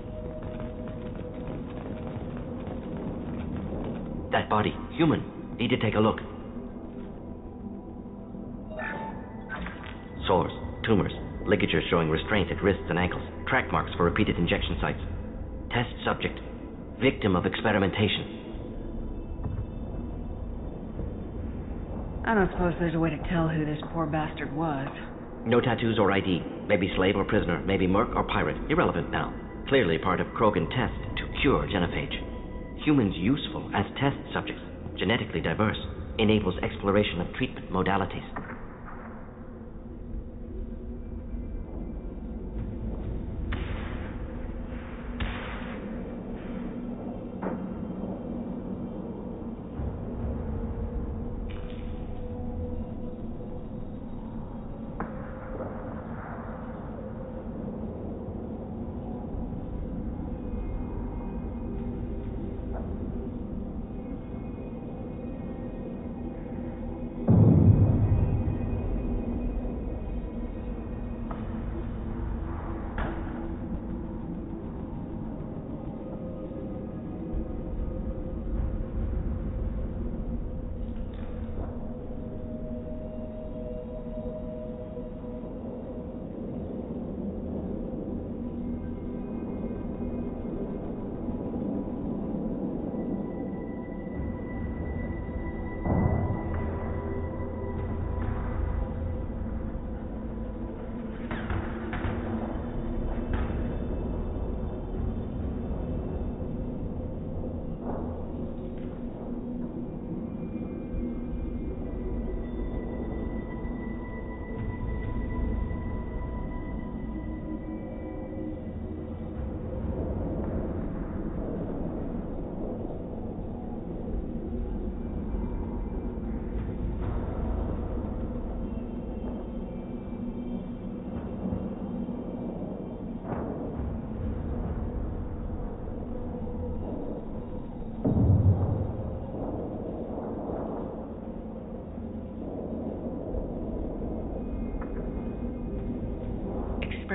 That body, human. Need to take a look. Sores, tumors, ligatures showing restraint at wrists and ankles, track marks for repeated injection sites. Test subject, victim of experimentation. I don't suppose there's a way to tell who this poor bastard was. No tattoos or ID. Maybe slave or prisoner. Maybe merc or pirate. Irrelevant now. Clearly part of Krogan test to cure genophage. Humans useful as test subjects. Genetically diverse. Enables exploration of treatment modalities.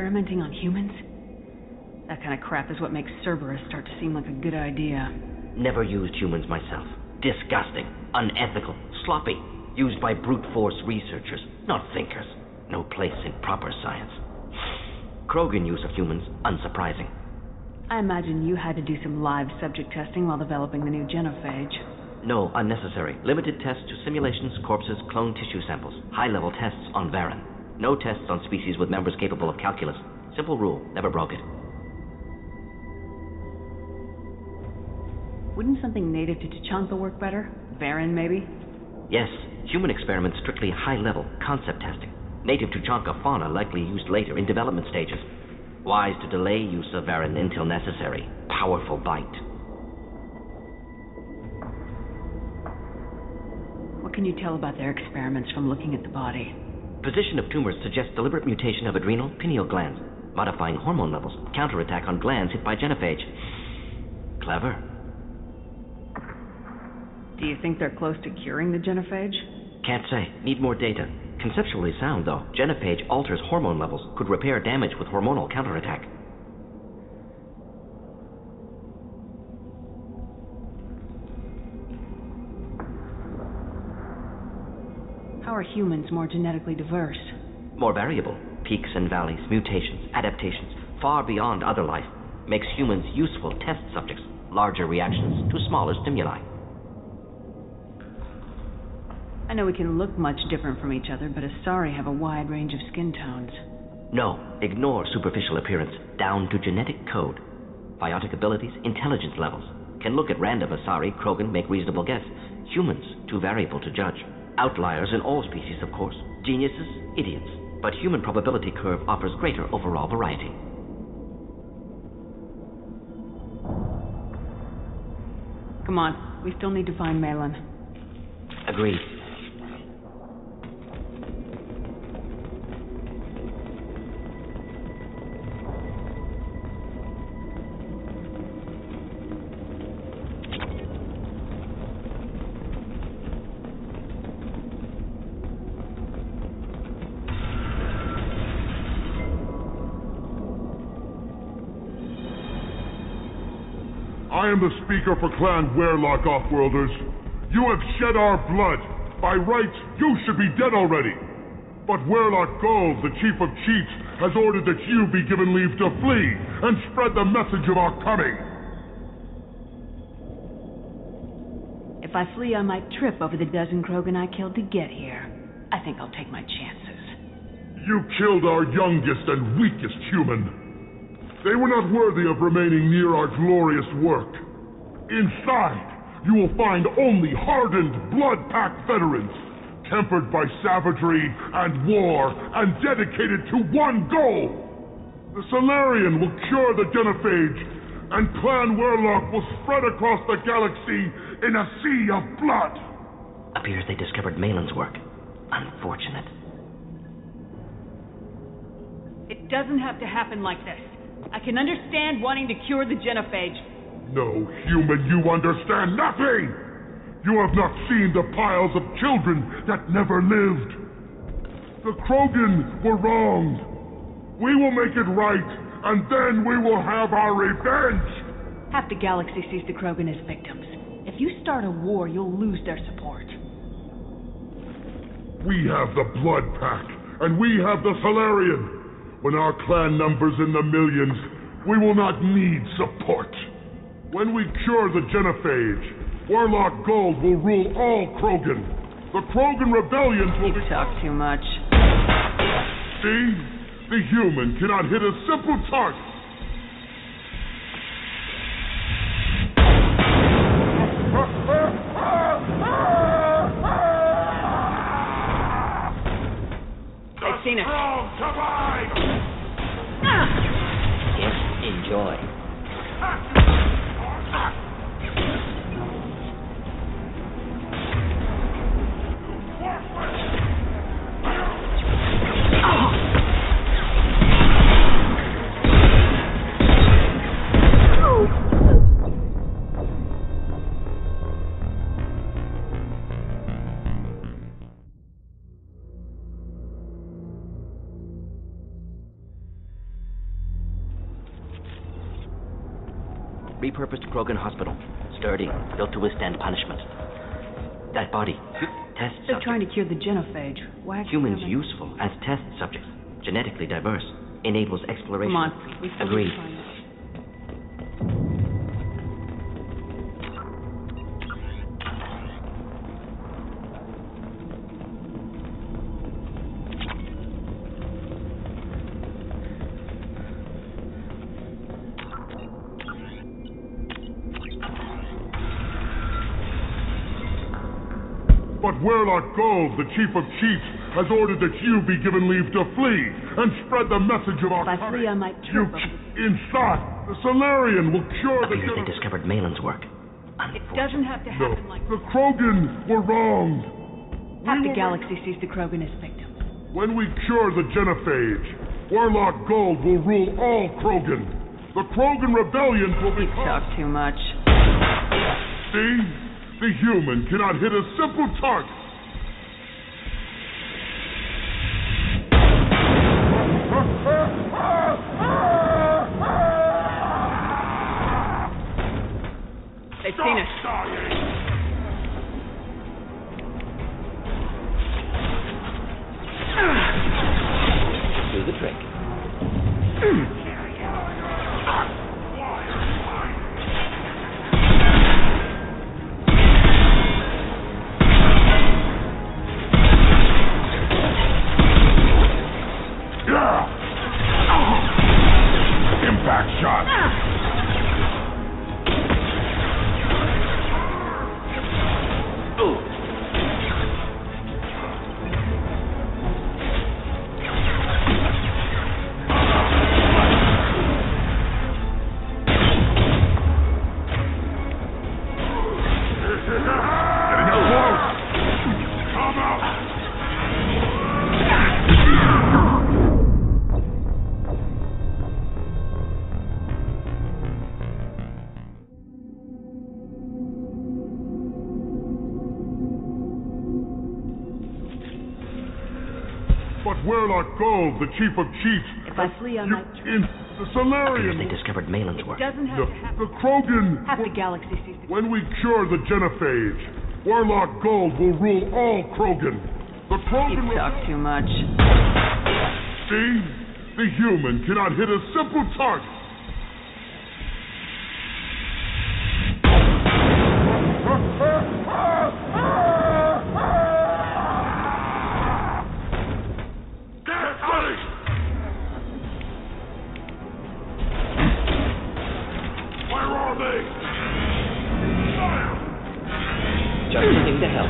experimenting on humans? That kind of crap is what makes Cerberus start to seem like a good idea. Never used humans myself. Disgusting, unethical, sloppy. Used by brute force researchers, not thinkers. No place in proper science. Krogan use of humans, unsurprising. I imagine you had to do some live subject testing while developing the new genophage. No, unnecessary. Limited tests to simulations, corpses, cloned tissue samples. High-level tests on Varen. No tests on species with members capable of calculus. Simple rule, never broke it. Wouldn't something native to Tuchanka work better? Varen, maybe? Yes, human experiments strictly high-level, concept testing. Native Tuchanka fauna likely used later in development stages. Wise to delay use of Varen until necessary. Powerful bite. What can you tell about their experiments from looking at the body? Position of tumors suggests deliberate mutation of adrenal, pineal glands, modifying hormone levels, counterattack on glands hit by genophage. Clever. Do you think they're close to curing the genophage? Can't say. Need more data. Conceptually sound, though. Genophage alters hormone levels, could repair damage with hormonal counterattack. How are humans more genetically diverse? More variable. Peaks and valleys, mutations, adaptations, far beyond other life. Makes humans useful test subjects. Larger reactions to smaller stimuli. I know we can look much different from each other, but Asari have a wide range of skin tones. No, ignore superficial appearance, down to genetic code. Biotic abilities, intelligence levels. Can look at random Asari, Krogan, make reasonable guess. Humans, too variable to judge. Outliers in all species, of course. Geniuses, idiots. But human probability curve offers greater overall variety. Come on, we still need to find Malin. Agreed. I am the speaker for Clan Werlock, Offworlders. You have shed our blood. By rights, you should be dead already. But Werlock Gold, the Chief of Chiefs, has ordered that you be given leave to flee and spread the message of our coming. If I flee, I might trip over the dozen Krogan I killed to get here. I think I'll take my chances. You killed our youngest and weakest human. They were not worthy of remaining near our glorious work. Inside, you will find only hardened, blood-packed veterans, tempered by savagery and war, and dedicated to one goal. The Solarian will cure the genophage, and Clan Werlock will spread across the galaxy in a sea of blood. Appears they discovered Malin's work. Unfortunate. It doesn't have to happen like this. I can understand wanting to cure the genophage. No, human, you understand nothing! You have not seen the piles of children that never lived. The Krogan were wronged. We will make it right, and then we will have our revenge! Half the galaxy sees the Krogan as victims. If you start a war, you'll lose their support. We have the Blood Pact, and we have the Solarian. When our clan numbers in the millions, we will not need support. When we cure the genophage, Werlock Gold will rule all Krogan. The Krogan rebellions will be... You talk too much. See? The human cannot hit a simple target. I've seen it. Yes, enjoy. repurposed Krogan hospital. Sturdy, built to withstand punishment. That body, test They're subject. trying to cure the genophage. Why Humans experiment? useful as test subjects. Genetically diverse. Enables exploration. Come on, we still Agreed. need to find out. But Werlock Gold, the Chief of Chiefs, has ordered that you be given leave to flee and spread the message of our If I flee, I might trip them. Inside, the Solarian will cure the Appears they discovered Malin's work. It doesn't have to happen like The Krogan were wronged. half the galaxy sees the Krogan as victims. When we cure the genophage, Werlock Gold will rule all Krogan. The Krogan rebellions will be... Talk too much. See? The human cannot hit a simple target. They've seen us. Do the trick. Impact shot. But Werlock Gold, the Chief of Chiefs... If I flee, I might... The Solarian... Appears they discovered Malin's work. Doesn't have to happen. The Krogan... Half the galaxy sees the... When we cure the genophage, Werlock Gold will rule all Krogan. The Krogan... You talk too much. See? The human cannot hit a simple target. Just looking to help.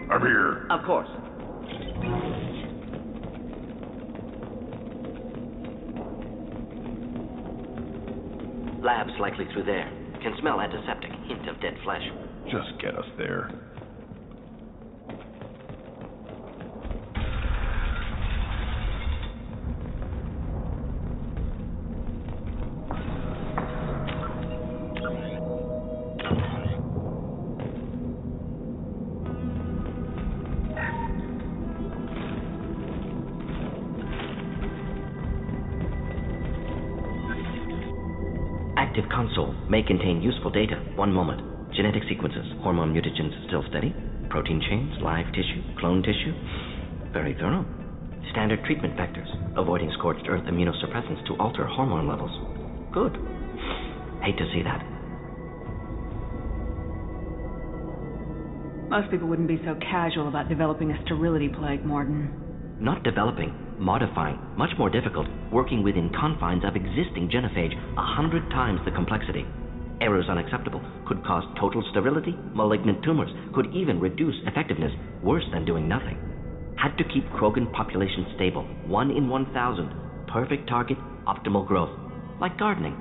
I'm here. Of course. Lab's likely through there. Can smell antiseptic. Hint of dead flesh. Just get us there. Active console may contain useful data. One moment. Genetic sequences, hormone mutagens still steady. Protein chains, live tissue, clone tissue. Very thorough. Standard treatment vectors, avoiding scorched earth immunosuppressants to alter hormone levels. Good. Hate to see that. Most people wouldn't be so casual about developing a sterility plague, Mordin. Not developing, modifying, much more difficult, working within confines of existing genophage, 100 times the complexity. Errors unacceptable, could cause total sterility, malignant tumors, could even reduce effectiveness, worse than doing nothing. Had to keep Krogan population stable, 1 in 1,000, perfect target, optimal growth, like gardening.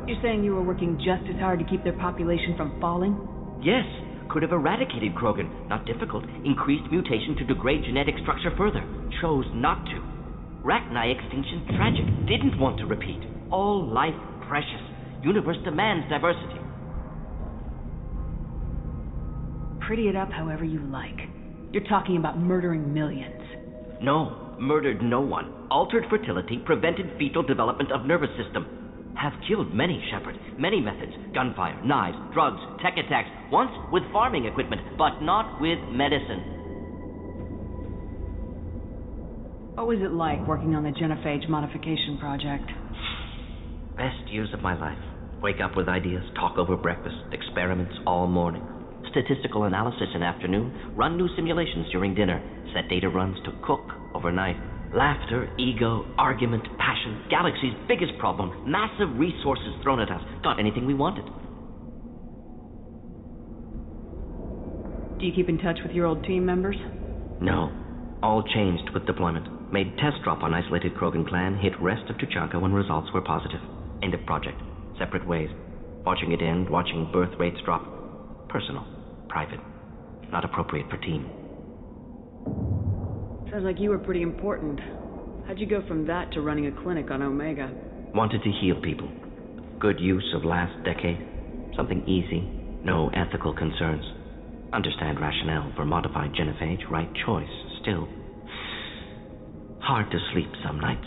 You're saying you were working just as hard to keep their population from falling? Yes, could have eradicated Krogan, not difficult, increased mutation to degrade genetic structure further, chose not to. Rachni extinction tragic, didn't want to repeat. All life precious, universe demands diversity. Pretty it up however you like. You're talking about murdering millions. No, murdered no one. Altered fertility, prevented fetal development of nervous system. Have killed many, Shepard. Many methods. Gunfire, knives, drugs, tech attacks. Once with farming equipment, but not with medicine. What was it like working on the genophage modification project? Best years of my life. Wake up with ideas, talk over breakfast, experiments all morning. Statistical analysis in afternoon, run new simulations during dinner, set data runs to cook overnight. Laughter, ego, argument, passion, galaxy's biggest problem, massive resources thrown at us. Got anything we wanted. Do you keep in touch with your old team members? No. All changed with deployment. Made test drop on isolated Krogan clan, hit rest of Tuchanka when results were positive. End of project. Separate ways. Watching it end, watching birth rates drop. Personal. Private. Not appropriate for team. Sounds like you were pretty important. How'd you go from that to running a clinic on Omega? Wanted to heal people. Good use of last decade. Something easy. No ethical concerns. Understand rationale for modified genophage. Right choice. Still. Hard to sleep some nights.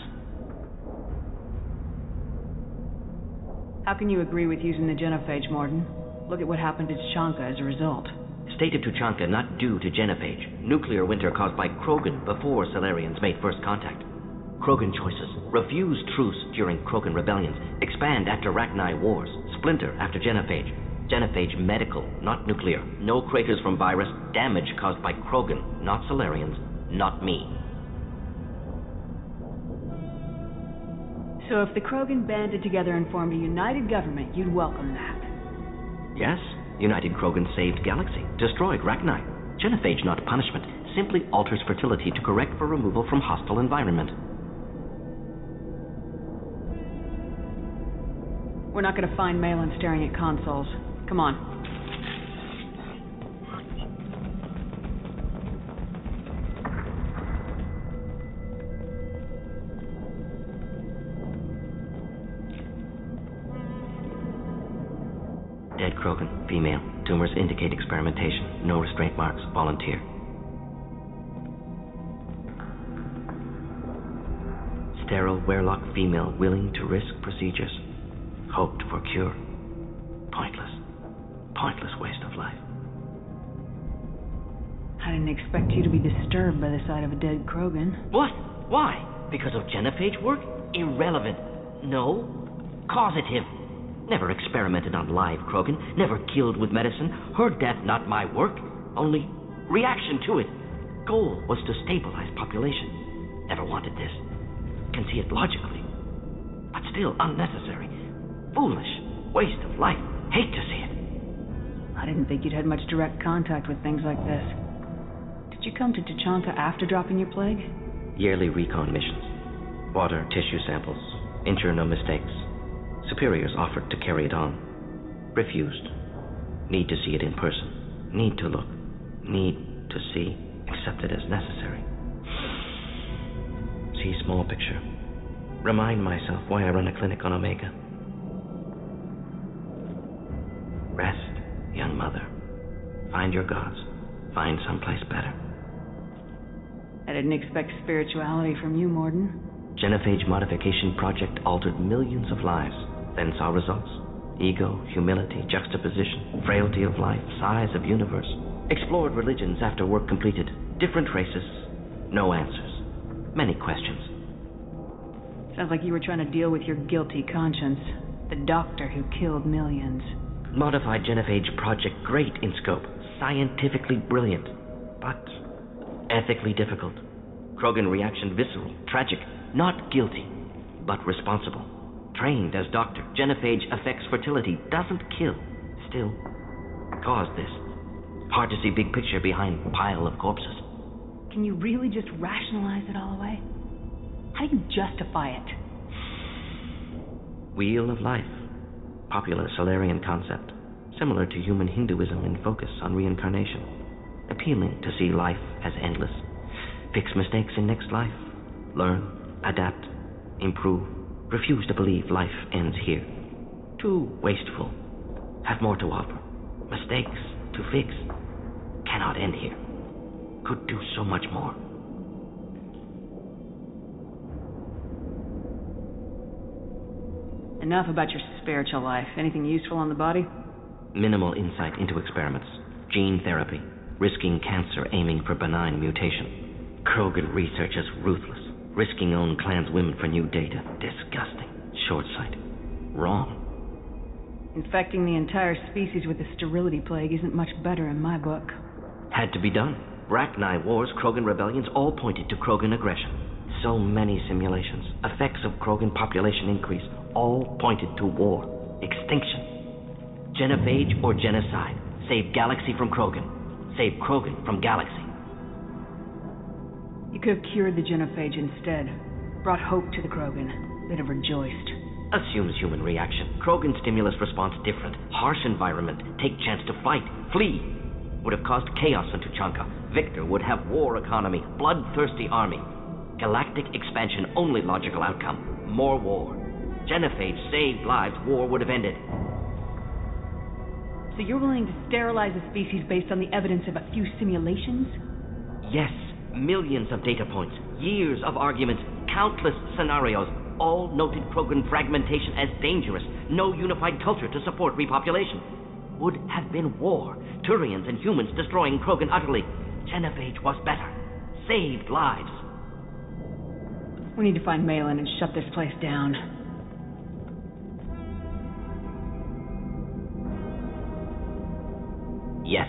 How can you agree with using the genophage, Mordin? Look at what happened to Tuchanka as a result. State of Tuchanka not due to genophage. Nuclear winter caused by Krogan before Salarians made first contact. Krogan choices. Refuse truce during Krogan rebellions. Expand after Rachni wars. Splinter after genophage. Genophage medical, not nuclear. No craters from virus. Damage caused by Krogan, not Salarians, not me. So if the Krogan banded together and formed a united government, you'd welcome that? Yes. United Krogan saved Galaxy, destroyed Rachni. Genophage, not punishment, simply alters fertility to correct for removal from hostile environment. We're not going to find Malin staring at consoles. Come on. Dead Krogan, female. Tumors indicate experimentation. No restraint marks. Volunteer. Sterile Werlock female willing to risk procedures. Hoped for cure. Pointless. Pointless waste of life. I didn't expect you to be disturbed by the sight of a dead Krogan. What? Why? Because of genophage work? Irrelevant. No. Causative. Never experimented on live Krogan, never killed with medicine. Her death, not my work, only reaction to it. Goal was to stabilize population. Never wanted this. Can see it logically. But still unnecessary. Foolish. Waste of life. Hate to see it. I didn't think you'd had much direct contact with things like this. Did you come to Tuchanka after dropping your plague? Yearly recon missions. Water, tissue samples. Ensure no mistakes. Superiors offered to carry it on. Refused. Need to see it in person. Need to look. Need to see. Accept it as necessary. See small picture. Remind myself why I run a clinic on Omega. Rest, young mother. Find your gods. Find someplace better. I didn't expect spirituality from you, Mordin. Genophage modification project altered millions of lives. Then saw results. Ego, humility, juxtaposition, frailty of life, size of universe. Explored religions after work completed. Different races. No answers. Many questions. Sounds like you were trying to deal with your guilty conscience. The doctor who killed millions. Modified genophage project great in scope, scientifically brilliant, but ethically difficult. Krogan reaction visceral, tragic, not guilty, but responsible. Trained as doctor, genophage affects fertility, doesn't kill, still caused this. Hard to see big picture behind pile of corpses. Can you really just rationalize it all away? How do you justify it? Wheel of life. Popular Solarian concept. Similar to human Hinduism in focus on reincarnation. Appealing to see life as endless. Fix mistakes in next life. Learn, adapt, improve. Refuse to believe life ends here. Too wasteful. Have more to offer. Mistakes to fix. Cannot end here. Could do so much more. Enough about your spiritual life. Anything useful on the body? Minimal insight into experiments. Gene therapy. Risking cancer, aiming for benign mutation. Krogan research is ruthless. Risking own clan's women for new data. Disgusting. Short-sighted. Wrong. Infecting the entire species with the sterility plague isn't much better in my book. Had to be done. Rachni wars, Krogan rebellions, all pointed to Krogan aggression. So many simulations. Effects of Krogan population increase, all pointed to war. Extinction. Genophage or genocide. Save galaxy from Krogan. Save Krogan from galaxy. You could have cured the genophage instead. Brought hope to the Krogan. They'd have rejoiced. Assumes human reaction. Krogan stimulus response different. Harsh environment. Take chance to fight. Flee. Would have caused chaos in Tuchanka. Victor would have war economy. Bloodthirsty army. Galactic expansion only logical outcome. More war. Genophage saved lives. War would have ended. So you're willing to sterilize a species based on the evidence of a few simulations? Yes. Millions of data points. Years of arguments. Countless scenarios. All noted Krogan fragmentation as dangerous. No unified culture to support repopulation. Would have been war. Turians and humans destroying Krogan utterly. Genophage was better. Saved lives. We need to find Malin and shut this place down. Yes.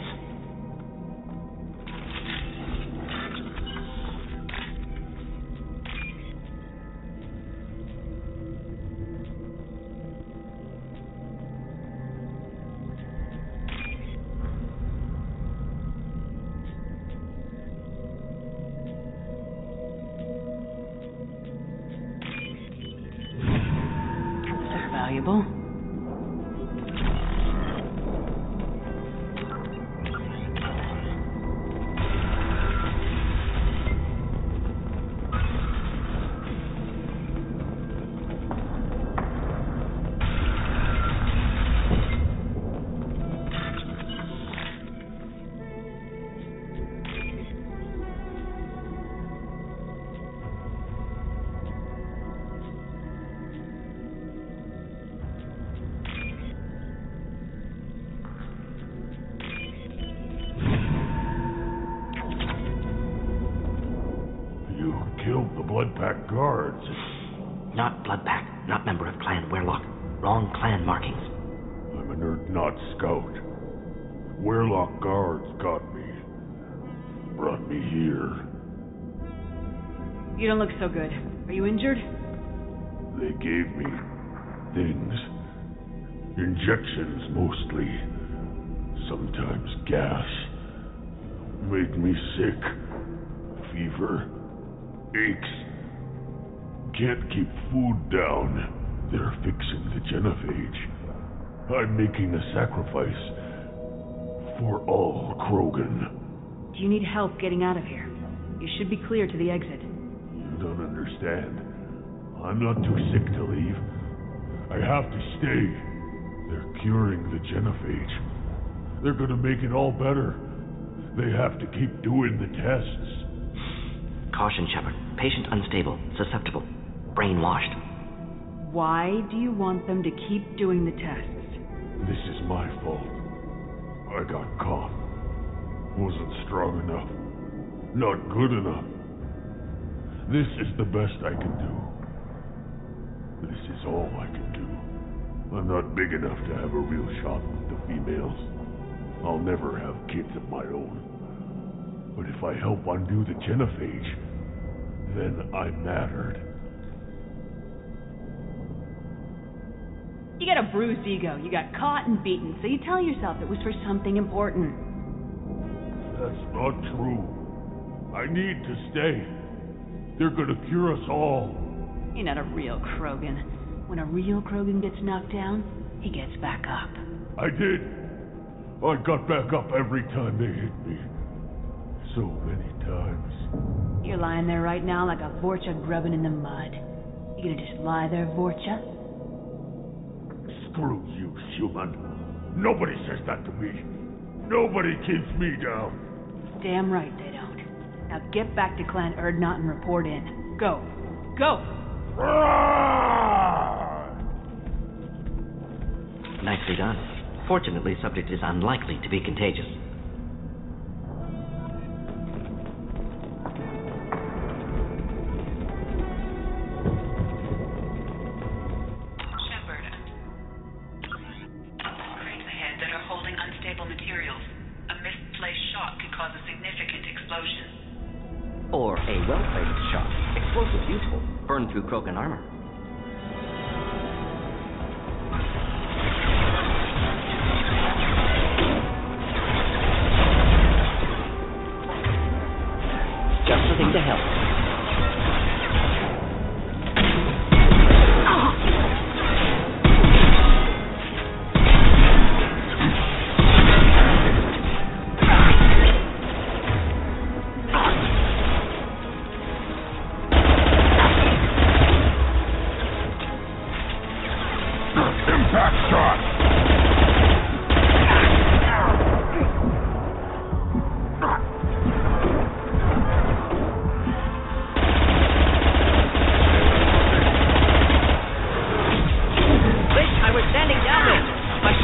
Valuable. Bloodpack guards. Not Bloodpack, not member of Clan Werlock. Wrong clan markings. I'm an Urdnot scout. Werlock guards got me. Brought me here. You don't look so good. Are you injured? They gave me things. Injections mostly. Sometimes gas. Made me sick. Fever. Aches. Can't keep food down. They're fixing the genophage. I'm making a sacrifice for all Krogan. Do you need help getting out of here? You should be clear to the exit. You don't understand. I'm not too sick to leave. I have to stay. They're curing the genophage. They're gonna make it all better. They have to keep doing the tests. Caution, Shepard. Patient unstable, susceptible, brainwashed. Why do you want them to keep doing the tests? This is my fault. I got caught. Wasn't strong enough. Not good enough. This is the best I can do. This is all I can do. I'm not big enough to have a real shot with the females. I'll never have kids of my own. But if I help undo the genophage, then I mattered. You got a bruised ego. You got caught and beaten, so you tell yourself it was for something important. That's not true. I need to stay. They're gonna cure us all. You're not a real Krogan. When a real Krogan gets knocked down, he gets back up. I did. I got back up every time they hit me. So many times. You're lying there right now like a Vorcha grubbing in the mud. You gonna just lie there, Vorcha? Screw you, human. Nobody says that to me. Nobody keeps me down. Damn right they don't. Now get back to Clan Urdnot and report in. Go. Go! Nicely done. Fortunately, subject is unlikely to be contagious. Shepard. Crates ahead that are holding unstable materials. A misplaced shot could cause a significant explosion. Or a well-placed shot. Explosive useful. Burn through Krogan armor. Just the thing to help. Impact shot!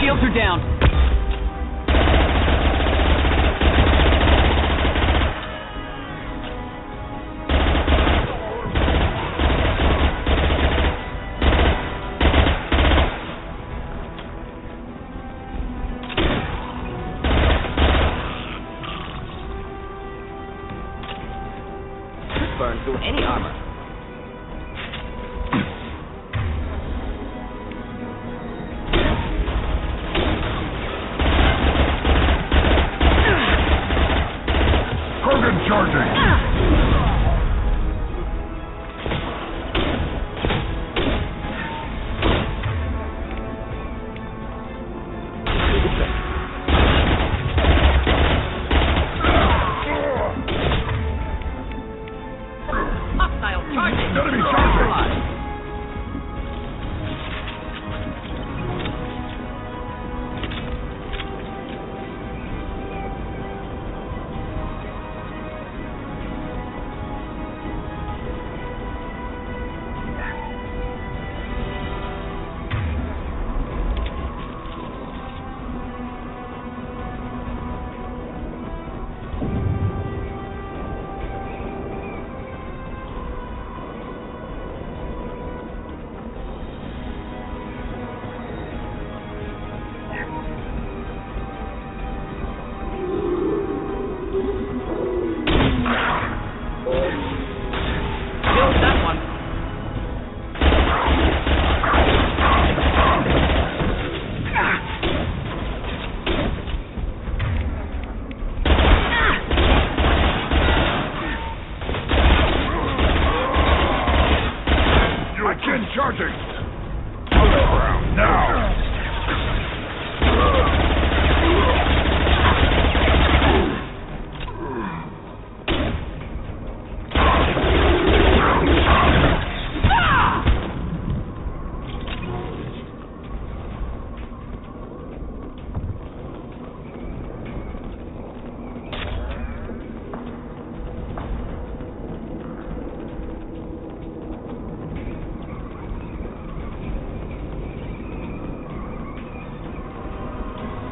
Shields are down. Could burn through any armor. Charging! Hostile charging! Enemy charging! Charging! To the ground, now!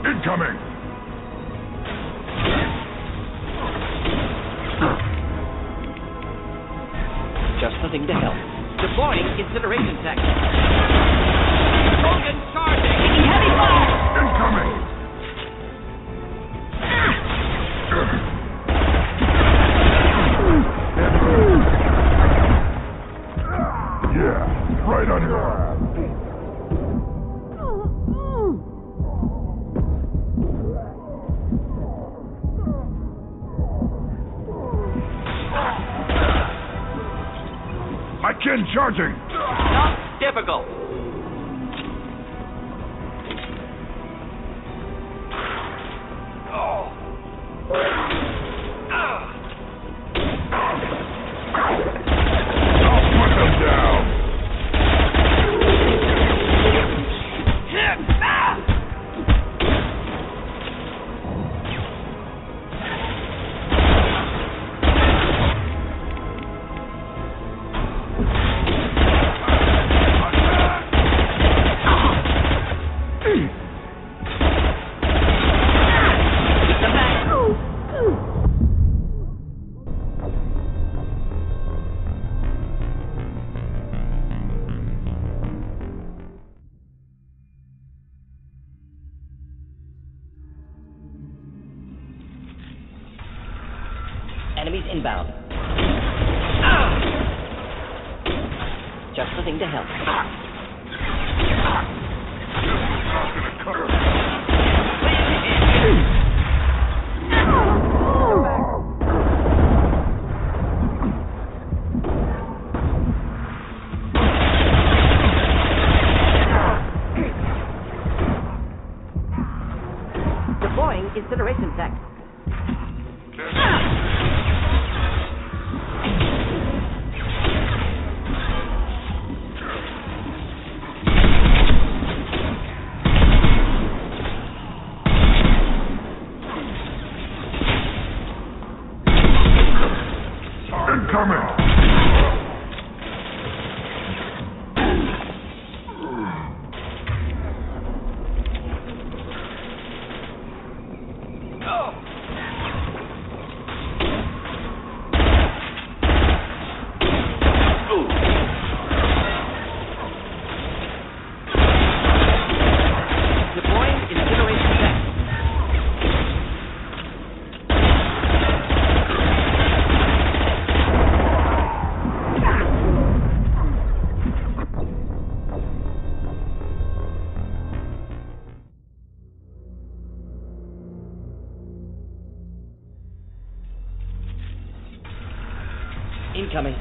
Incoming! Just the thing to help. Deploying incineration tech. Krogan charge! Again, charging! Not difficult. Put them down! Enemies inbound. Just the thing to help. Deploying incineration tech. Incoming.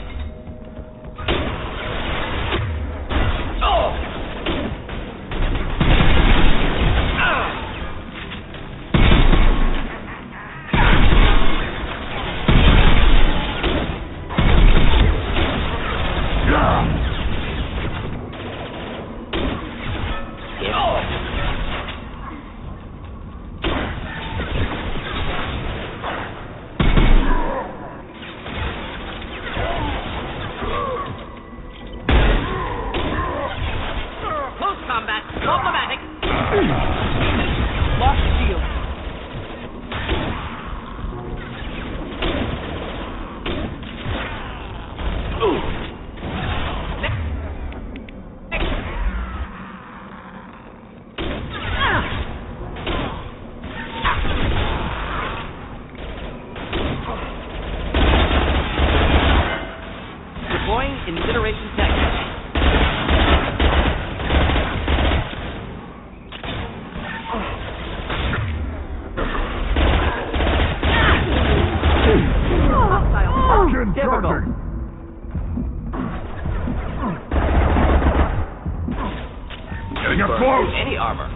Incineration tech. Difficult. Getting up close. Any armor.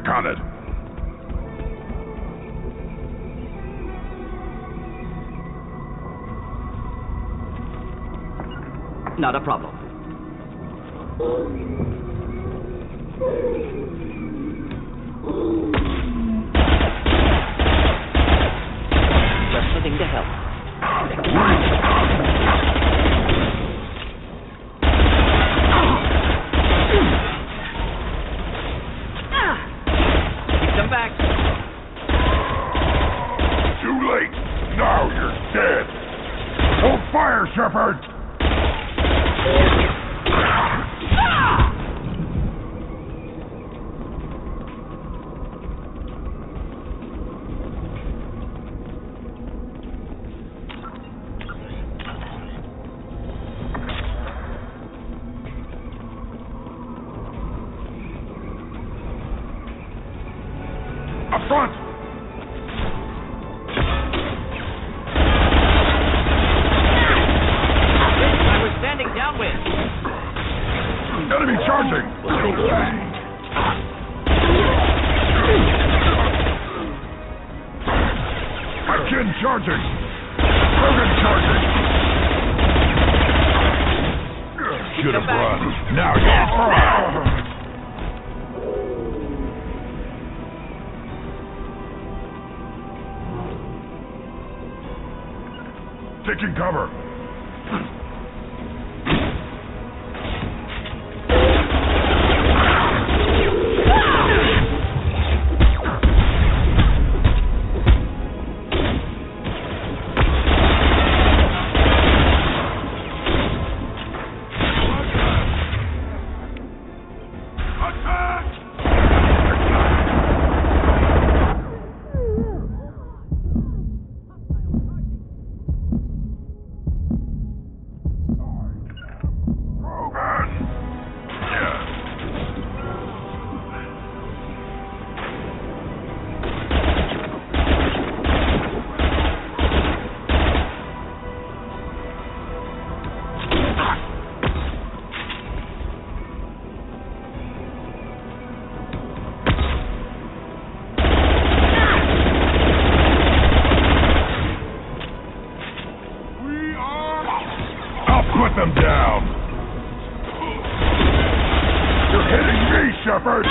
Got it. Not a problem. Just the thing to help. Come back. Too late. Now you're dead. Hold fire, Shepard. Krogan charging! Krogan charging! Should have run. Now you're fried! Taking cover! Put them down! You're hitting me, Shepard!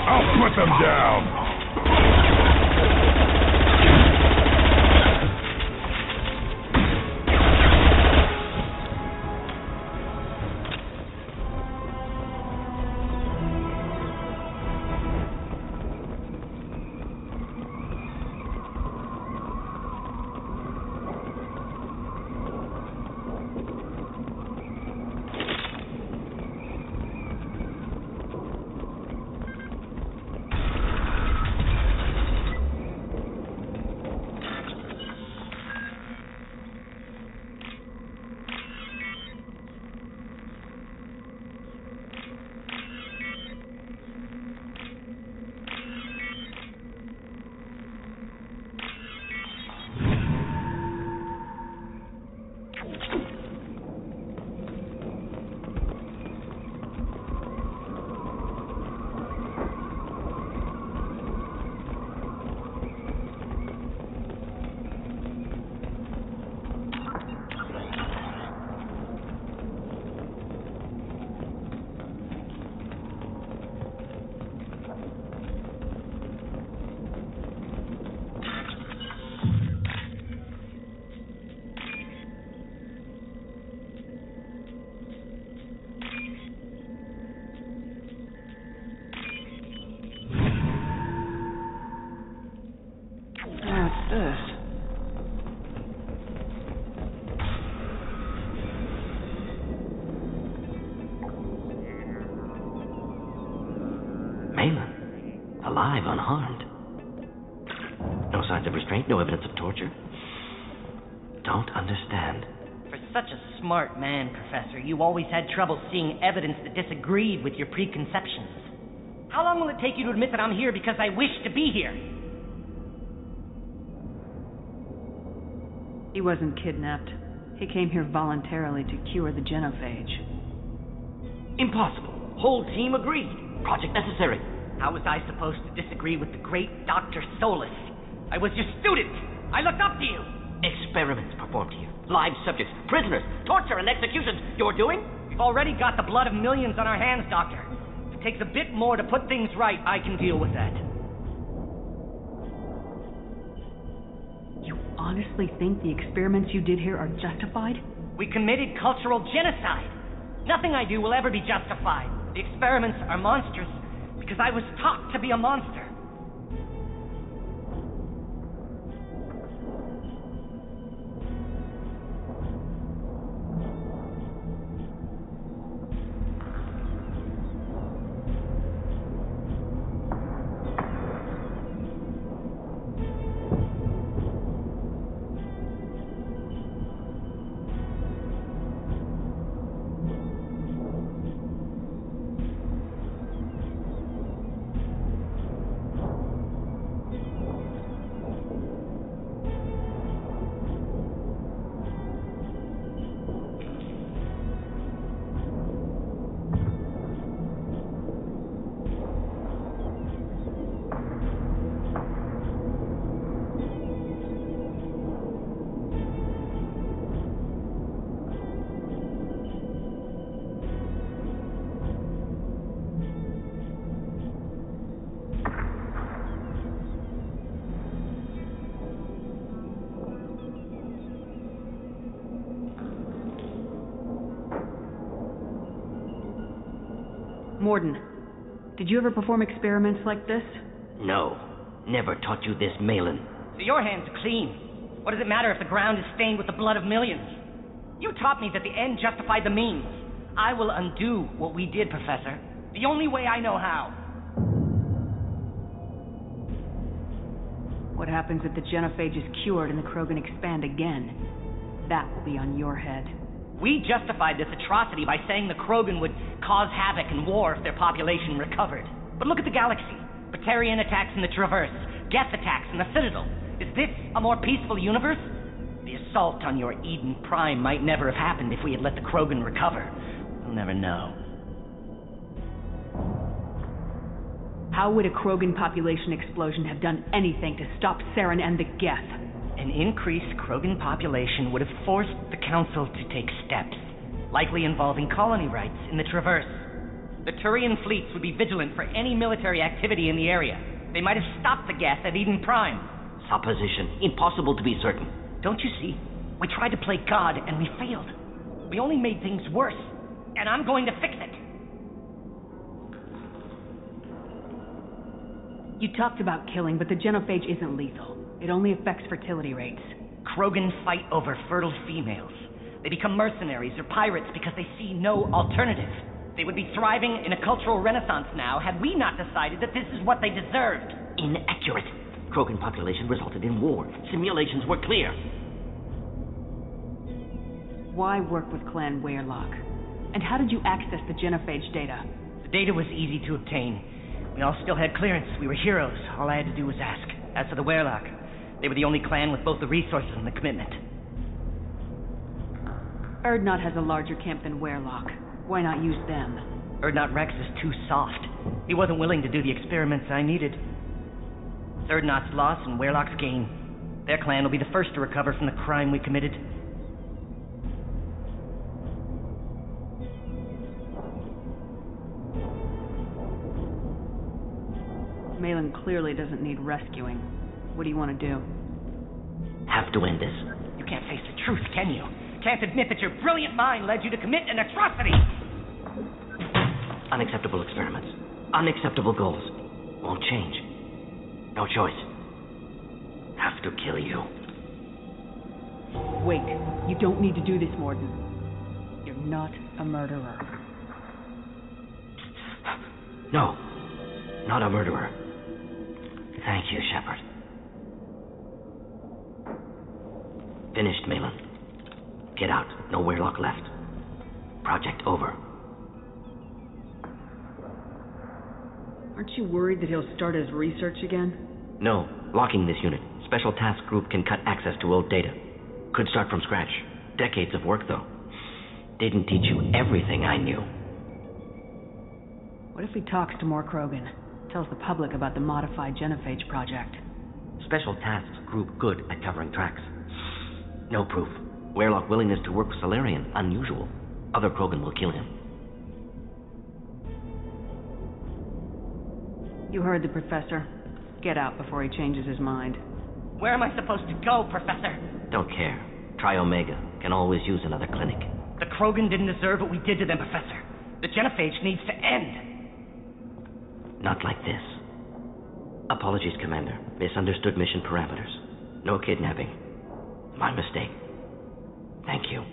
I'll put them down! Alive, unharmed. No signs of restraint, no evidence of torture. Don't understand. For such a smart man, Professor, you always had trouble seeing evidence that disagreed with your preconceptions. How long will it take you to admit that I'm here because I wish to be here? He wasn't kidnapped. He came here voluntarily to cure the genophage. Impossible. Whole team agreed. Project necessary. How was I supposed to disagree with the great Dr. Solus? I was your student! I looked up to you! Experiments performed here. Live subjects, prisoners, torture and executions. You're doing? We've already got the blood of millions on our hands, Doctor. If it takes a bit more to put things right, I can deal with that. You honestly think the experiments you did here are justified? We committed cultural genocide. Nothing I do will ever be justified. The experiments are monstrous because I was taught to be a monster. Morden, did you ever perform experiments like this? No. Never taught you this, Malin. So your hands are clean. What does it matter if the ground is stained with the blood of millions? You taught me that the end justified the means. I will undo what we did, Professor. The only way I know how. What happens if the genophage is cured and the Krogan expand again? That will be on your head. We justified this atrocity by saying the Krogan would cause havoc and war if their population recovered. But look at the galaxy. Batarian attacks in the Traverse, Geth attacks in the Citadel. Is this a more peaceful universe? The assault on your Eden Prime might never have happened if we had let the Krogan recover. We'll never know. How would a Krogan population explosion have done anything to stop Saren and the Geth? An increased Krogan population would have forced the Council to take steps, likely involving colony rights in the Traverse. The Turian fleets would be vigilant for any military activity in the area. They might have stopped the Geth at Eden Prime. Supposition. Impossible to be certain. Don't you see? We tried to play God and we failed. We only made things worse. And I'm going to fix it. You talked about killing, but the genophage isn't lethal. It only affects fertility rates. Krogan fight over fertile females. They become mercenaries or pirates because they see no alternative. They would be thriving in a cultural renaissance now had we not decided that this is what they deserved. Inaccurate. Krogan population resulted in war. Simulations were clear. Why work with Clan Weyrloc? And how did you access the genophage data? The data was easy to obtain. We all still had clearance. We were heroes. All I had to do was ask. As for the Weyrloc, they were the only clan with both the resources and the commitment. Urdnot has a larger camp than Weyrloc. Why not use them? Urdnot Rex is too soft. He wasn't willing to do the experiments I needed. It's Urdnot's loss and Weyrloc's gain. Their clan will be the first to recover from the crime we committed. Malin clearly doesn't need rescuing. What do you want to do? Have to end this. You can't face the truth, can you? Can't admit that your brilliant mind led you to commit an atrocity! Unacceptable experiments. Unacceptable goals. Won't change. No choice. Have to kill you. Wait. You don't need to do this, Morden. You're not a murderer. No. Not a murderer. Thank you, Shepard. Finished, Malin. Get out. No Weyrloc left. Project over. Aren't you worried that he'll start his research again? No. Locking this unit. Special Task Group can cut access to old data. Could start from scratch. Decades of work, though. Didn't teach you everything I knew. What if he talks to more Krogan? Tells the public about the modified genophage project? Special Tasks Group good at covering tracks. No proof. Weyrloc willingness to work with Salarian, unusual. Other Krogan will kill him. You heard the Professor. Get out before he changes his mind. Where am I supposed to go, Professor? Don't care. Try Omega. Can always use another clinic. The Krogan didn't deserve what we did to them, Professor. The genophage needs to end. Not like this. Apologies, Commander. Misunderstood mission parameters. No kidnapping. My mistake. Thank you.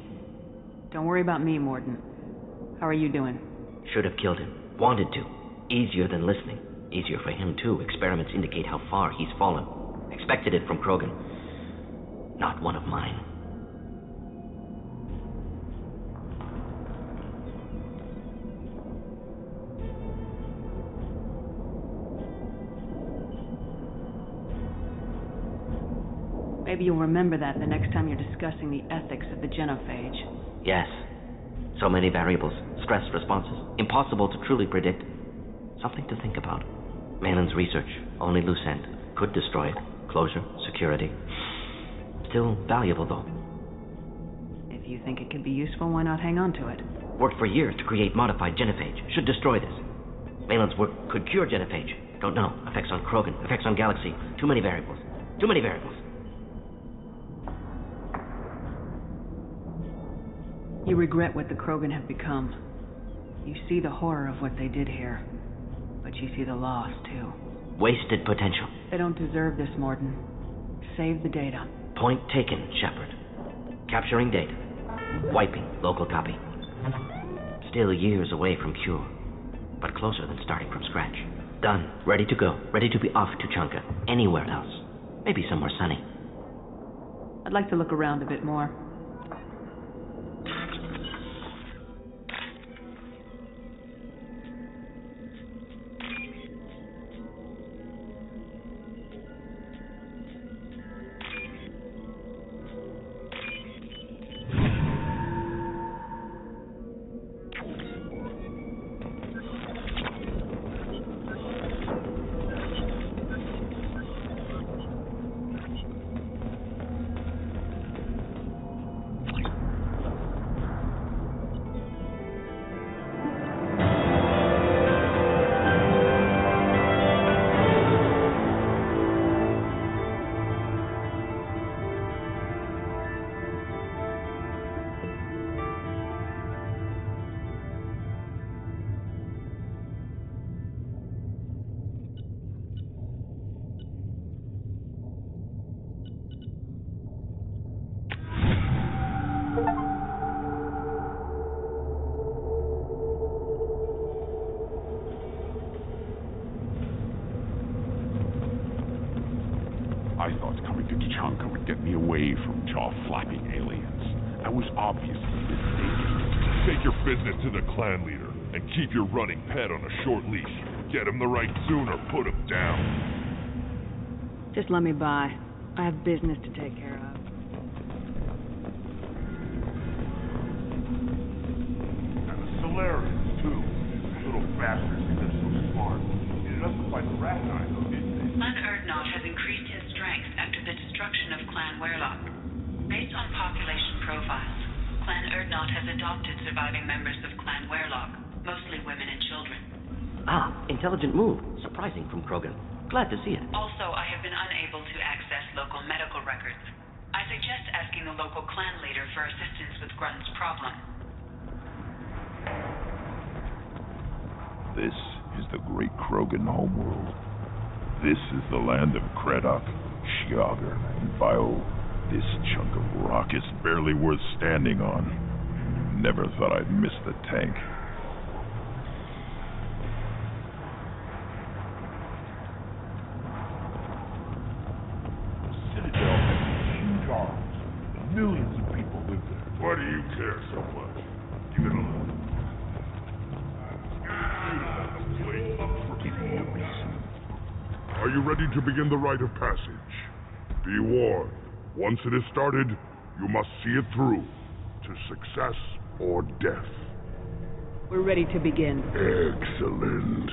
Don't worry about me, Morden. How are you doing? Should have killed him. Wanted to. Easier than listening. Easier for him, too. Experiments indicate how far he's fallen. Expected it from Krogan. Not one of mine. Maybe you'll remember that the next time you're discussing the ethics of the genophage. Yes. So many variables. Stress responses. Impossible to truly predict. Something to think about. Malin's research. Only loose end. Could destroy it. Closure. Security. Still valuable, though. If you think it could be useful, why not hang on to it? Worked for years to create modified genophage. Should destroy this. Malin's work could cure genophage. Don't know. Effects on Krogan. Effects on Galaxy. Too many variables. Too many variables. You regret what the Krogan have become. You see the horror of what they did here, but you see the loss, too. Wasted potential. They don't deserve this, Mordin. Save the data. Point taken, Shepard. Capturing data. Wiping local copy. Still years away from cure, but closer than starting from scratch. Done. Ready to go. Ready to be off to Tuchanka. Anywhere else. Maybe somewhere sunny. I'd like to look around a bit more. I thought coming to Tuchanka would get me away from jaw-flapping aliens. I was obviously mistaken. Take your business to the clan leader, and keep your running pet on a short leash. Get him the right soon or put him down. Just let me by. I have business to take care of. And the Solarians, too. Little bastards think they're so smart. Needed us to fight the rat guy, though, didn't they? Clan Urdnot has increased his strength after the destruction of Clan Werlock. Based on population profiles, Clan Urdnot has adopted surviving members of Clan Werlock, mostly women and children. Ah, intelligent move. Surprising from Krogan. Glad to see it. Also, I have been unable to access local medical records. I suggest asking the local clan leader for assistance with Grunt's problem. This is the great Krogan homeworld. This is the land of Kredok, Shiagar, and Bio. This chunk of rock is barely worth standing on. Never thought I'd miss the tank. Citadel has huge arms. Millions of people live there. Why do you care so much? Give it a look. Are you ready to begin the rite of passage? Be warned, once it is started, you must see it through to success or death. We're ready to begin. Excellent.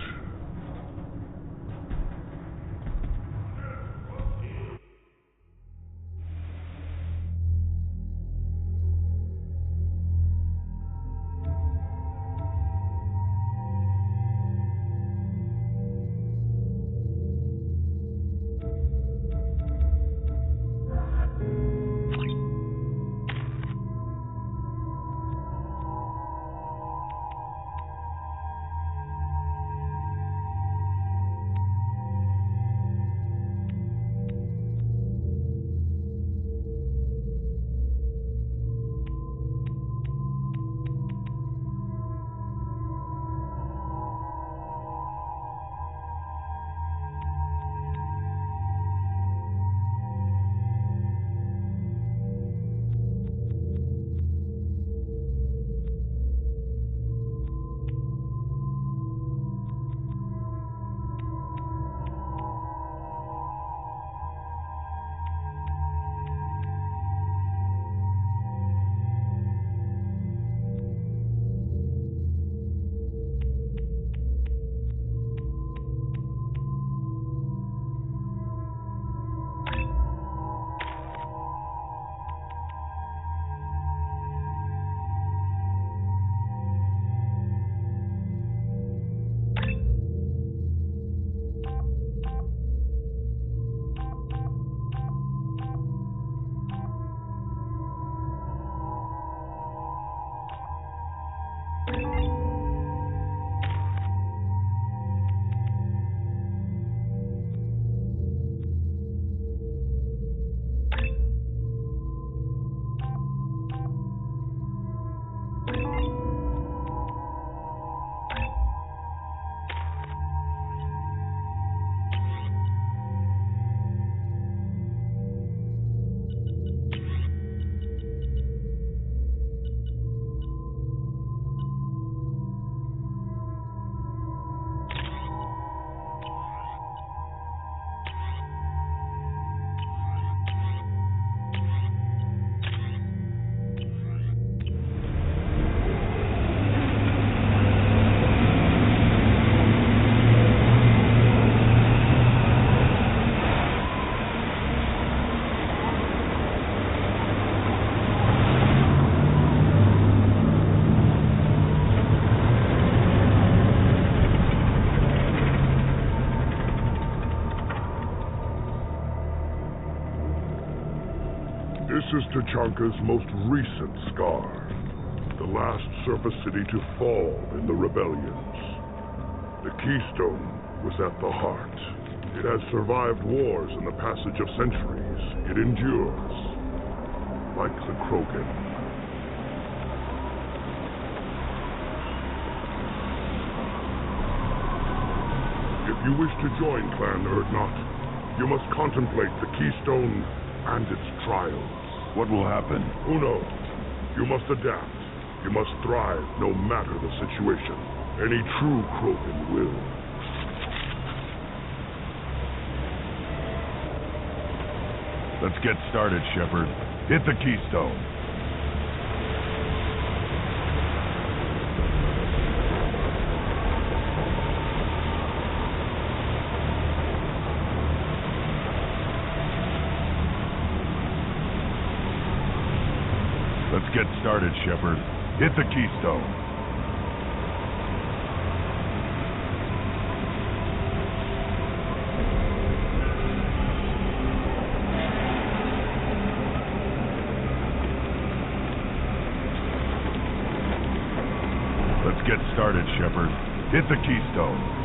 This is Tachanka's most recent scar. The last surface city to fall in the rebellions. The Keystone was at the heart. It has survived wars and the passage of centuries. It endures. Like the Krogan. If you wish to join Clan Urdnot, you must contemplate the Keystone and its trials. What will happen? Who knows? You must adapt. You must thrive no matter the situation. Any true Krogan will. Let's get started, Shepard. Hit the Keystone. Let's get started, Shepard. Hit the Keystone. Let's get started, Shepard. Hit the Keystone.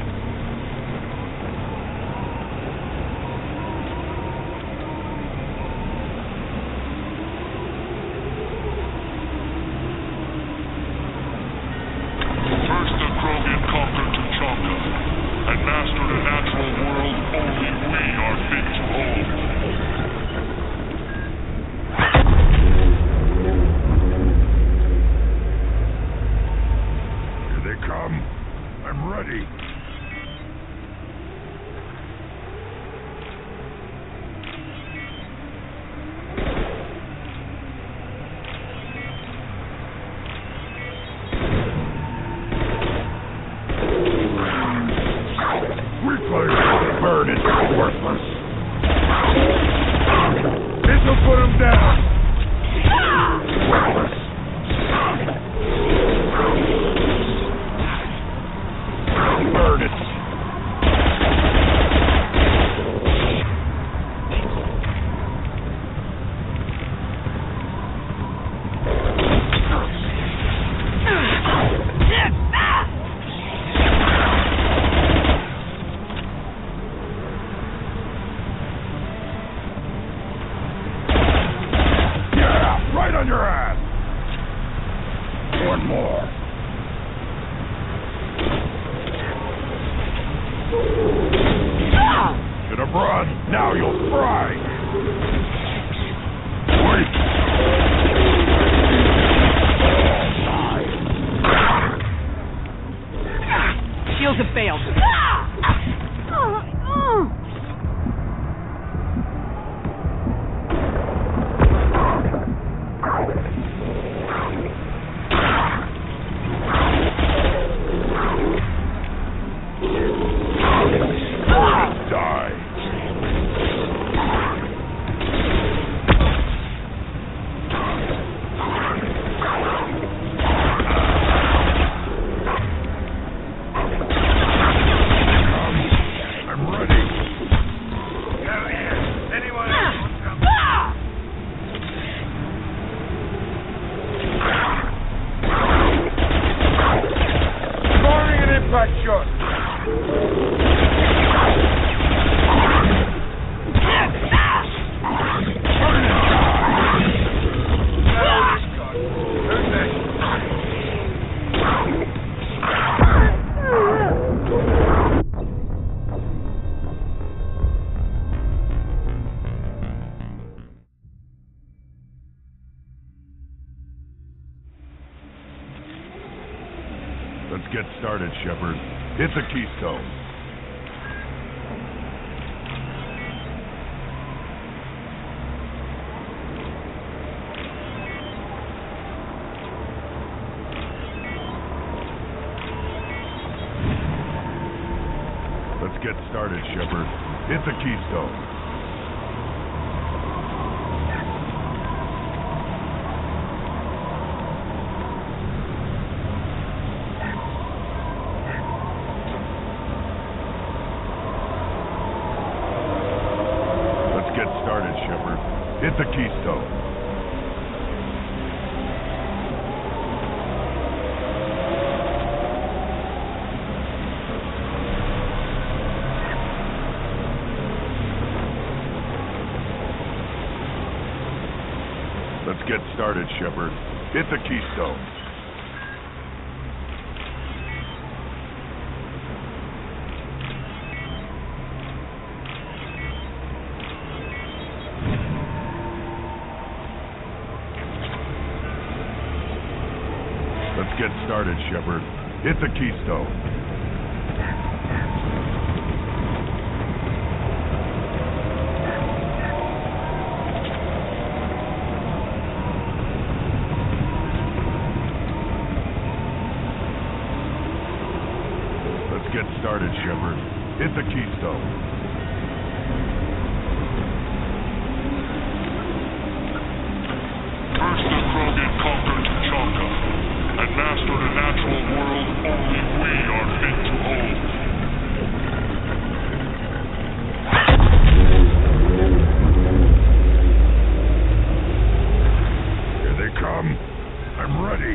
Burn it, worthless. This'll put him down. Worthless. Burn it. On your ass! One more. Should have run. Now you'll fry. Wait. Shields have failed. Let's get started, Shepard. Hit the Keystone. Let's get started, Shepard. Hit the Keystone. Hit the Keystone. Let's get started, Shepard. Hit the keystone. Let's get started, Shepard. Hit the keystone. Get started, Shepard. Hit the keystone. First the Krogan conquered Tuchanka, and mastered a natural world only we are fit to hold. Here they come. I'm ready.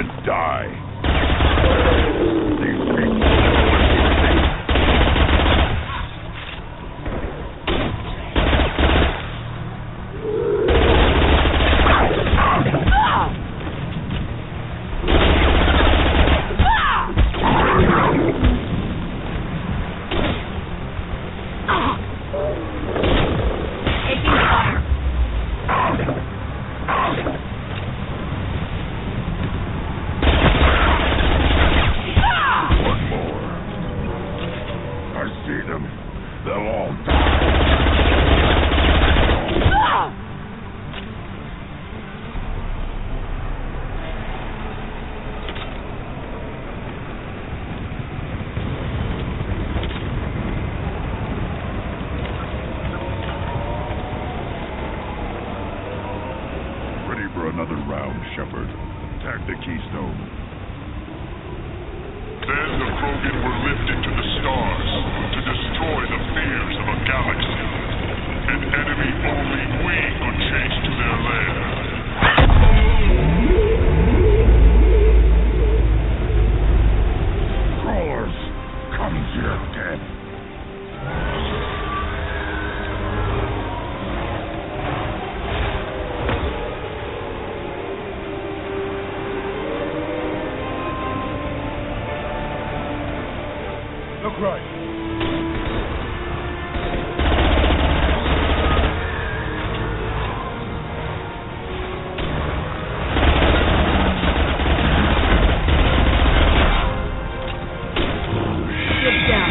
and die. These people another round, Shepard. Attack the Keystone. Then the Krogan were lifted to the stars to destroy the fears of a galaxy. An enemy only we could chase to their lair. Crawlers, come to your death. Look right. Get down.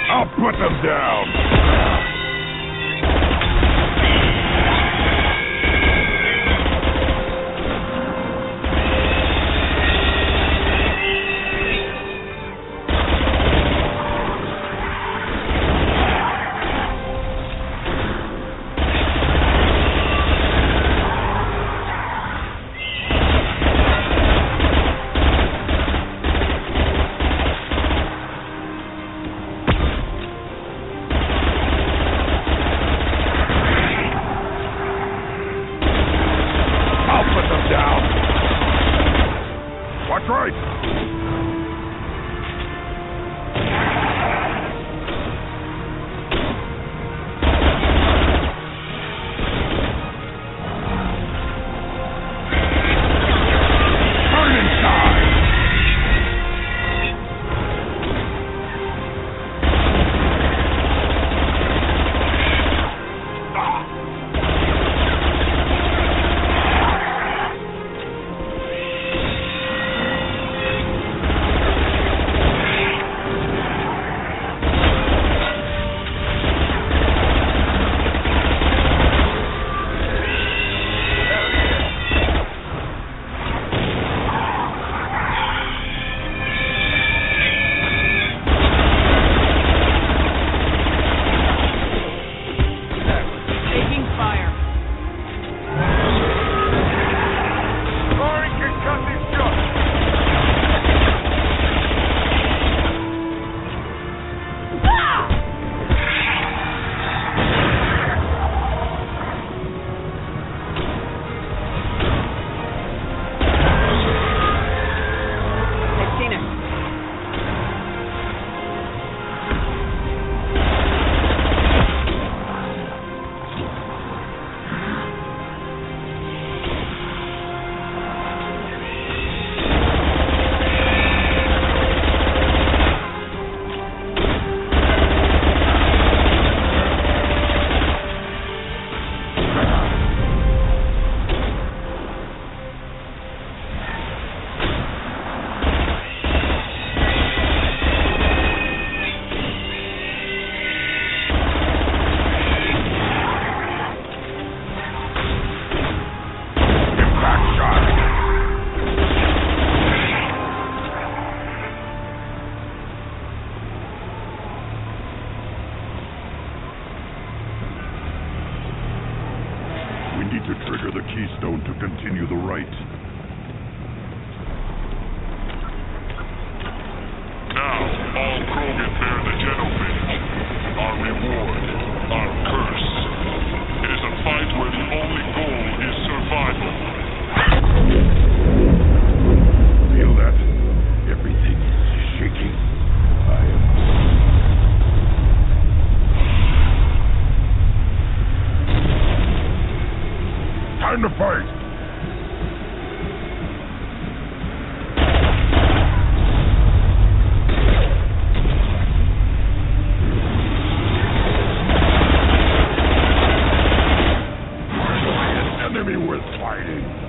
I'll put them down. Watch right! Turn inside! To trigger the Keystone to continue the rite. Now, all Krogan bear the Genophage. Our reward, our curse. It is a final Time to fight! Enemy worth fighting!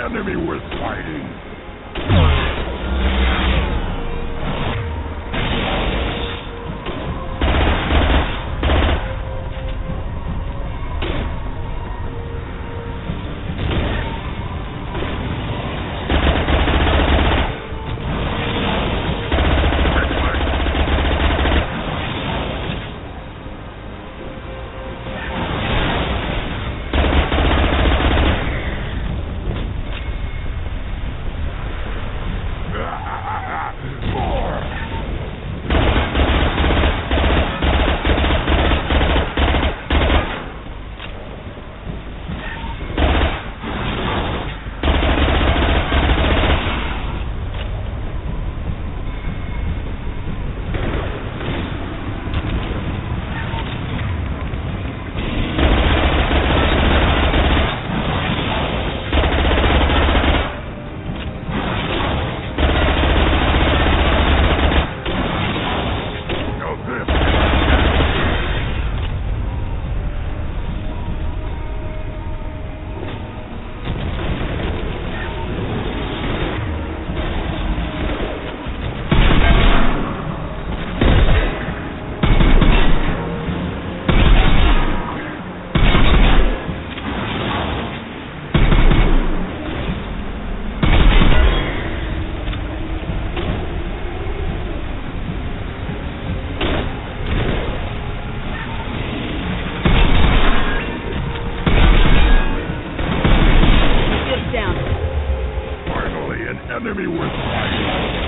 enemy worth fighting. Enemy worth fighting.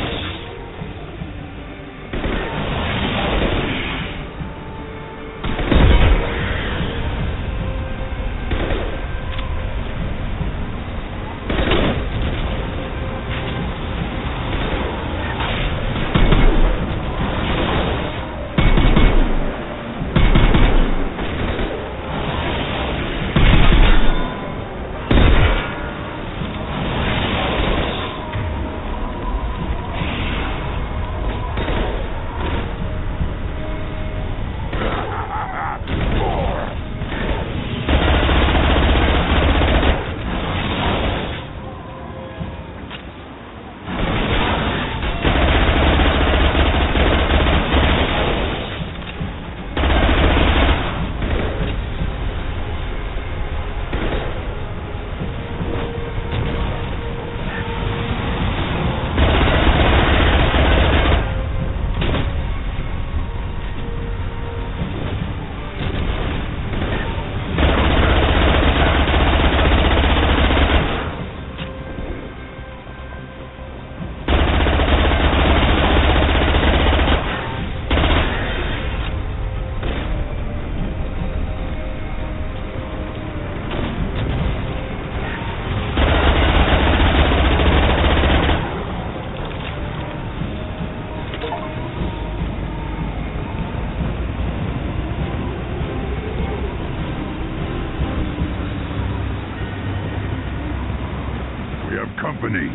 Company.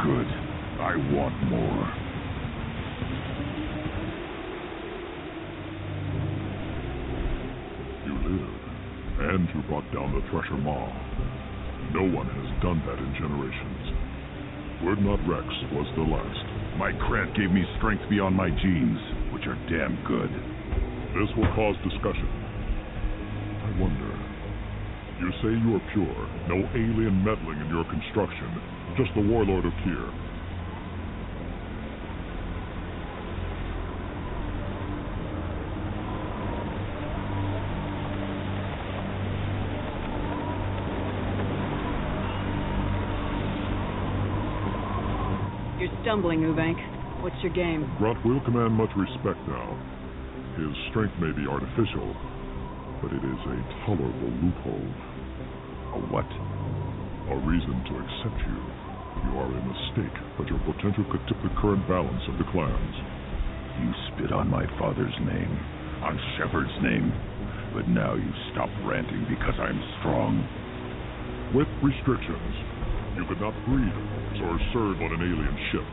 Good. I want more. You live, and you brought down the Thresher Maw. No one has done that in generations. Urdnot Rex was the last. My Krat gave me strength beyond my genes, which are damn good. This will cause discussion. I wonder. You say you are pure, no alien meddling in your construction, just the warlord of Tyr. You're stumbling, Ubank. What's your game? Grunt will command much respect now. His strength may be artificial, but it is a tolerable loophole. A what? A reason to accept you. You are a mistake, but your potential could tip the current balance of the clans. You spit on my father's name, on Shepard's name, but now you stop ranting because I'm strong. With restrictions, you could not breed or serve on an alien ship,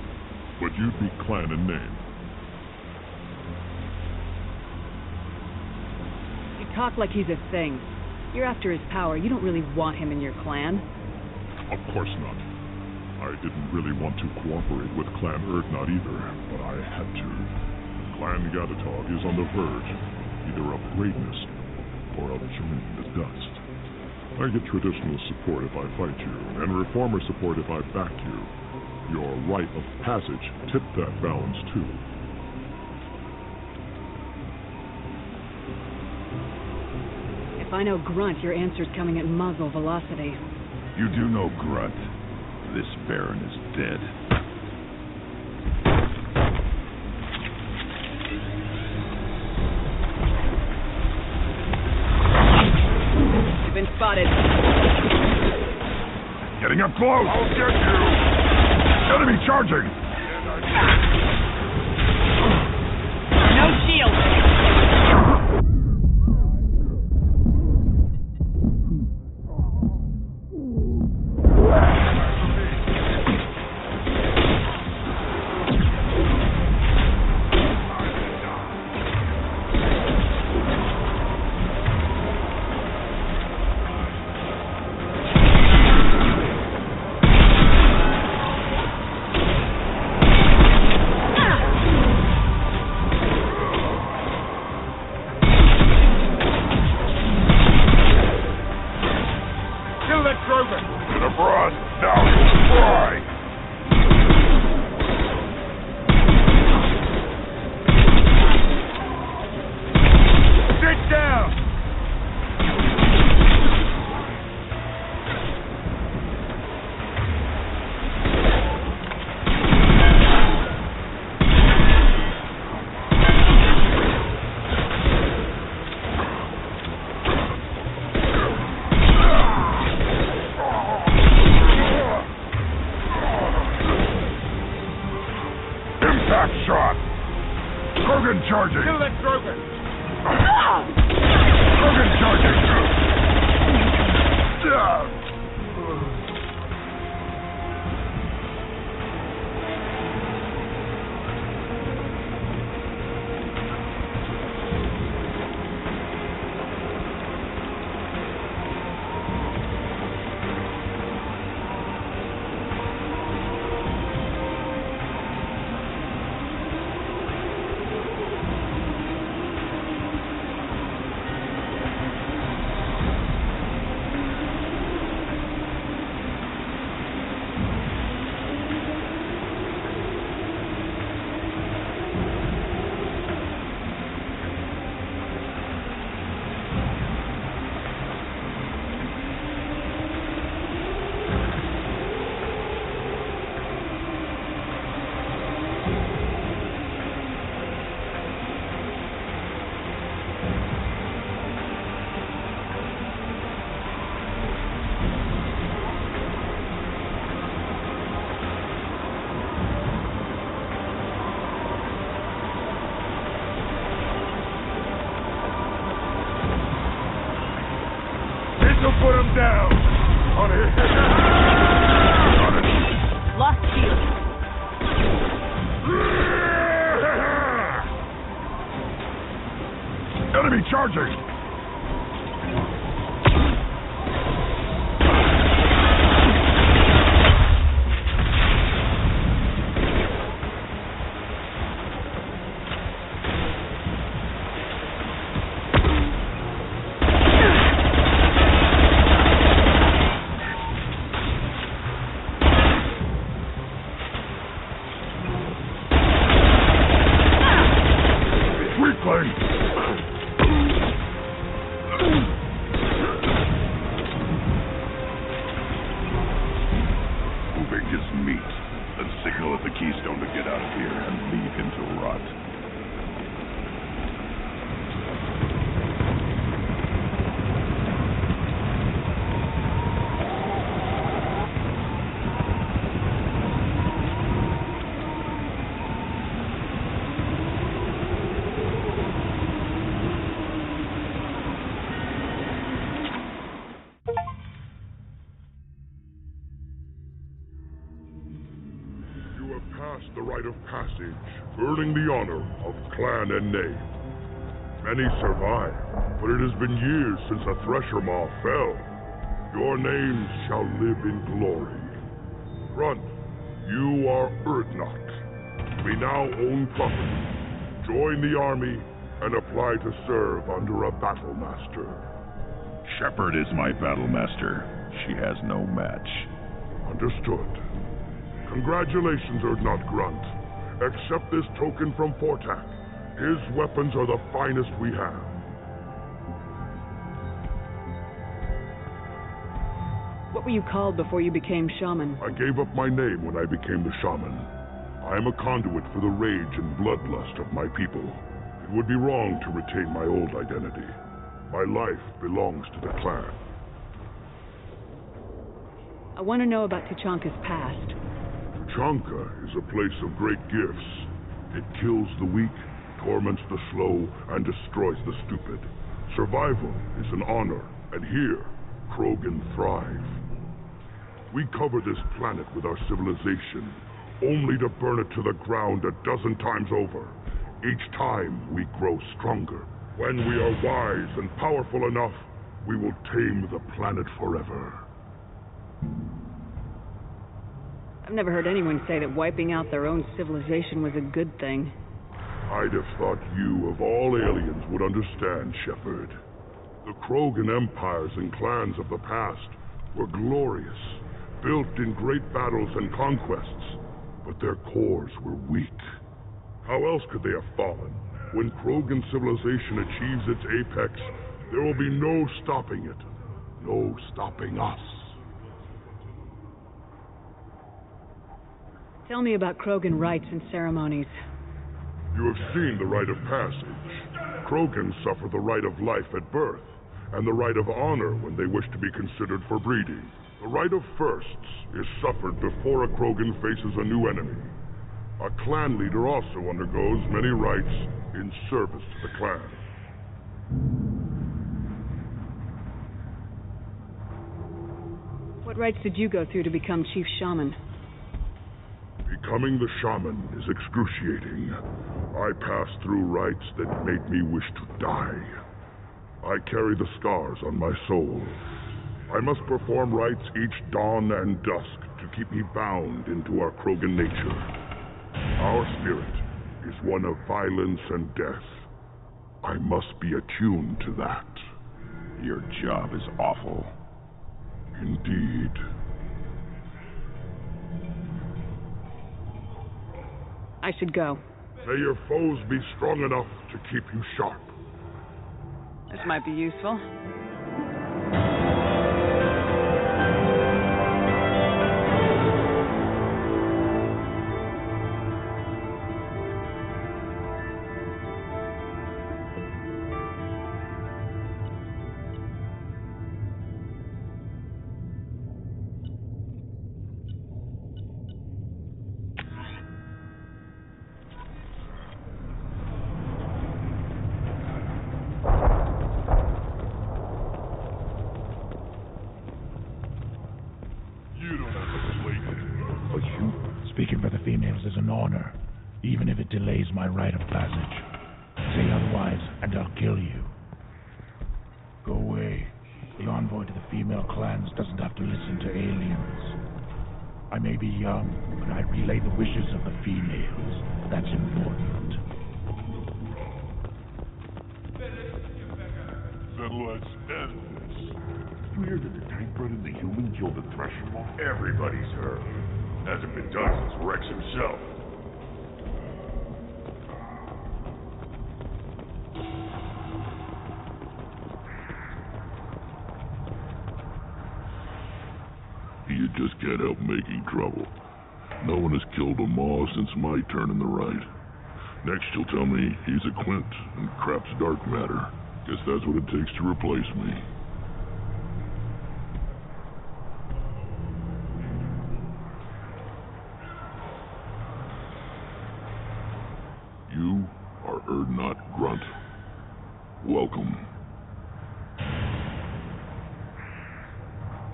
but you'd be clan in name. You talk like he's a thing. You're after his power. You don't really want him in your clan. Of course not. I didn't really want to cooperate with Clan Urdnot either, but I had to. Clan Gatatog is on the verge, either of greatness or of joining the dust. I get traditional support if I fight you, and reformer support if I back you. Your rite of passage tipped that balance too. If I know Grunt, your answer's coming at muzzle velocity. You do know Grunt. This Baron is dead. You've been spotted. Getting up close! I'll get you! Enemy charging! No shield! Shot! Krogan charging! Kill that Krogan! Krogan charging! Put him down! On it! Lost shield. Enemy charging! Moving his meat, then signal at the Keystone to get out of here and leave him to rot. The rite of passage, earning the honor of clan and name. Many survive, but it has been years since a Thresher Maw fell. Your names shall live in glory. Grunt, you are Urdnot. We now own property. Join the army and apply to serve under a battle master. Shepard is my battle master. She has no match. Understood. Congratulations, Urdnot Grunt. Accept this token from Fortak. His weapons are the finest we have. What were you called before you became shaman? I gave up my name when I became the shaman. I am a conduit for the rage and bloodlust of my people. It would be wrong to retain my old identity. My life belongs to the clan. I want to know about Tuchanka's past. Tuchanka is a place of great gifts. It kills the weak, torments the slow, and destroys the stupid. Survival is an honor, and here, Krogan thrive. We cover this planet with our civilization, only to burn it to the ground 12 times over. Each time, we grow stronger. When we are wise and powerful enough, we will tame the planet forever. I've never heard anyone say that wiping out their own civilization was a good thing. I'd have thought you, of all aliens, would understand, Shepard. The Krogan empires and clans of the past were glorious, built in great battles and conquests, but their cores were weak. How else could they have fallen? When Krogan civilization achieves its apex, there will be no stopping it, no stopping us. Tell me about Krogan rites and ceremonies. You have seen the rite of passage. Krogans suffer the rite of life at birth, and the rite of honor when they wish to be considered for breeding. The rite of firsts is suffered before a Krogan faces a new enemy. A clan leader also undergoes many rites in service to the clan. What rites did you go through to become Chief Shaman? Becoming the shaman is excruciating. I passed through rites that made me wish to die. I carry the scars on my soul. I must perform rites each dawn and dusk to keep me bound into our Krogan nature. Our spirit is one of violence and death. I must be attuned to that. Your job is awful. Indeed. I should go. May your foes be strong enough to keep you sharp. This might be useful. Speaking for the females is an honor, even if it delays my rite of passage. Say otherwise, and I'll kill you. Go away. The envoy to the female clans doesn't have to listen to aliens. I may be young, but I relay the wishes of the females. That's important. Then let's end this. You hear that the tank bred and the human killed the Thresher? Everybody's heard. Hasn't been done since Rex himself. You just can't help making trouble. No one has killed a Maw since my turn in the right. Next you'll tell me he's a Quint and crap's dark matter. Guess that's what it takes to replace me. You are Urdnot Grunt. Welcome.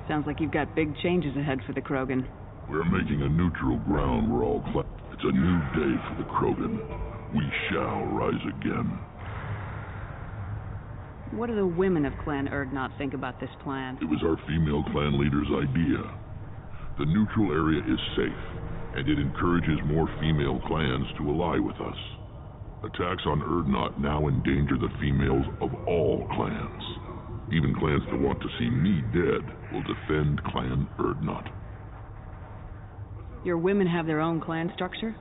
Sounds like you've got big changes ahead for the Krogan. We're making a neutral ground where all It's a new day for the Krogan. We shall rise again. What do the women of Clan Urdnot think about this plan? It was our female clan leader's idea. The neutral area is safe, and it encourages more female clans to ally with us. Attacks on Urdnot now endanger the females of all clans. Even clans that want to see me dead will defend Clan Urdnot. Your women have their own clan structure?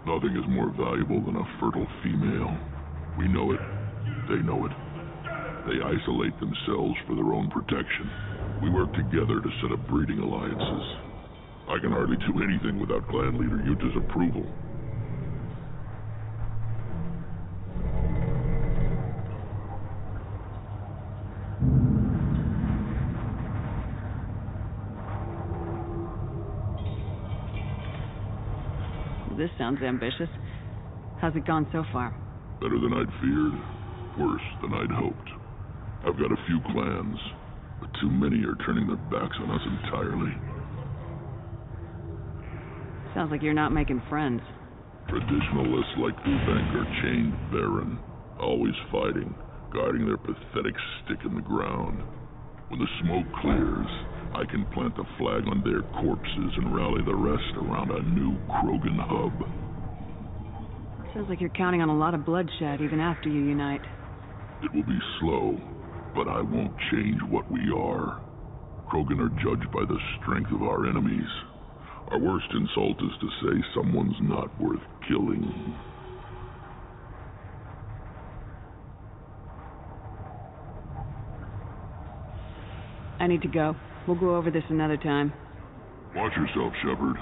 Nothing is more valuable than a fertile female. We know it. They know it. They isolate themselves for their own protection. We work together to set up breeding alliances. I can hardly do anything without clan leader Yuta's approval. This sounds ambitious. How's it gone so far? Better than I'd feared. Worse than I'd hoped. I've got a few clans, but too many are turning their backs on us entirely. Sounds like you're not making friends. Traditionalists like Ubank are chained barren, always fighting, guarding their pathetic stick in the ground. When the smoke clears, I can plant the flag on their corpses and rally the rest around a new Krogan hub. Sounds like you're counting on a lot of bloodshed even after you unite. It will be slow, but I won't change what we are. Krogan are judged by the strength of our enemies. Our worst insult is to say someone's not worth killing. I need to go. We'll go over this another time. Watch yourself, Shepard.